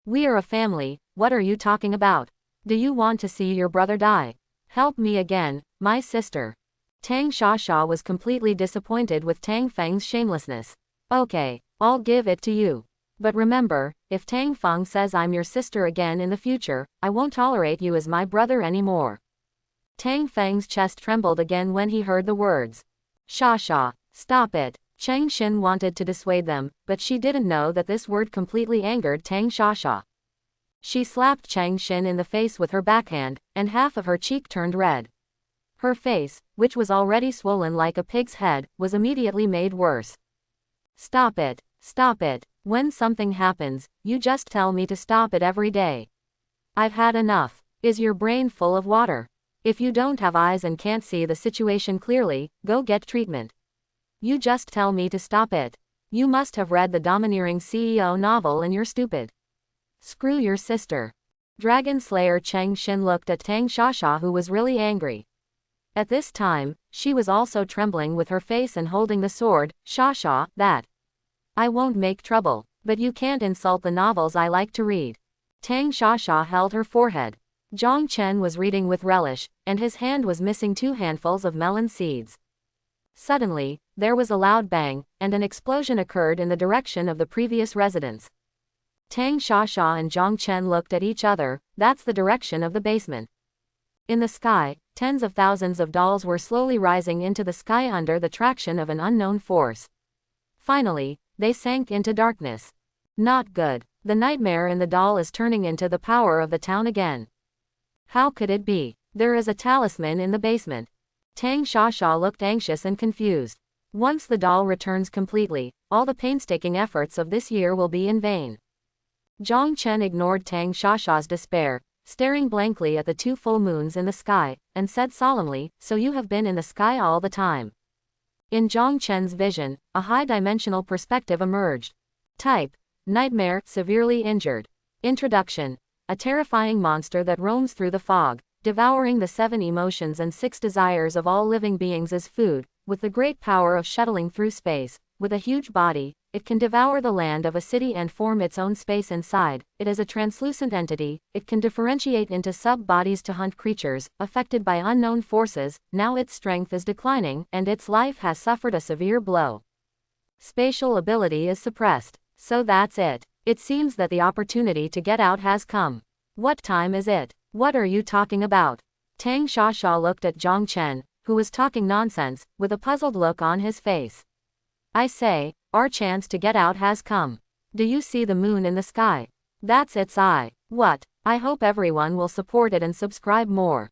We are a family. What are you talking about? Do you want to see your brother die? Help me again, my sister. Tang Shasha was completely disappointed with Tang Feng's shamelessness. Okay, I'll give it to you. But remember, if Tang Feng says I'm your sister again in the future, I won't tolerate you as my brother anymore. Tang Feng's chest trembled again when he heard the words. Shasha, stop it. Cheng Xin wanted to dissuade them, but she didn't know that this word completely angered Tang Shasha. She slapped Cheng Xin in the face with her backhand, and half of her cheek turned red. Her face, which was already swollen like a pig's head, was immediately made worse. Stop it, stop it. When something happens, you just tell me to stop it every day. I've had enough. Is your brain full of water? If you don't have eyes and can't see the situation clearly, go get treatment. You just tell me to stop it. You must have read the Domineering CEO novel and you're stupid. Screw your sister. Dragon Slayer Cheng Xin looked at Tang Shasha, who was really angry. At this time, she was also trembling with her face and holding the sword. Shasha, that. I won't make trouble, but you can't insult the novels I like to read. Tang Shasha held her forehead. Zhang Chen was reading with relish, and his hand was missing 2 handfuls of melon seeds. Suddenly, there was a loud bang, and an explosion occurred in the direction of the previous residence. Tang Shasha and Zhang Chen looked at each other. That's the direction of the basement. In the sky, tens of thousands of dolls were slowly rising into the sky under the traction of an unknown force. Finally, they sank into darkness. Not good. The nightmare in the doll is turning into the power of the town again. How could it be? There is a talisman in the basement. Tang Shasha looked anxious and confused. Once the doll returns completely, all the painstaking efforts of this year will be in vain. Zhang Chen ignored Tang Shasha's despair, staring blankly at the 2 full moons in the sky, and said solemnly, so you have been in the sky all the time. In Zhang Chen's vision, a high-dimensional perspective emerged. Type: Nightmare, severely injured. Introduction: a terrifying monster that roams through the fog, devouring the 7 emotions and 6 desires of all living beings as food, with the great power of shuttling through space. With a huge body, it can devour the land of a city and form its own space inside. It is a translucent entity. It can differentiate into sub-bodies to hunt creatures affected by unknown forces. Now its strength is declining, and its life has suffered a severe blow. Spatial ability is suppressed. So that's it. It seems that the opportunity to get out has come. What time is it? What are you talking about? Tang Shasha looked at Zhang Chen, who was talking nonsense, with a puzzled look on his face. I say, our chance to get out has come. Do you see the moon in the sky? That's its eye. What? I hope everyone will support it and subscribe more.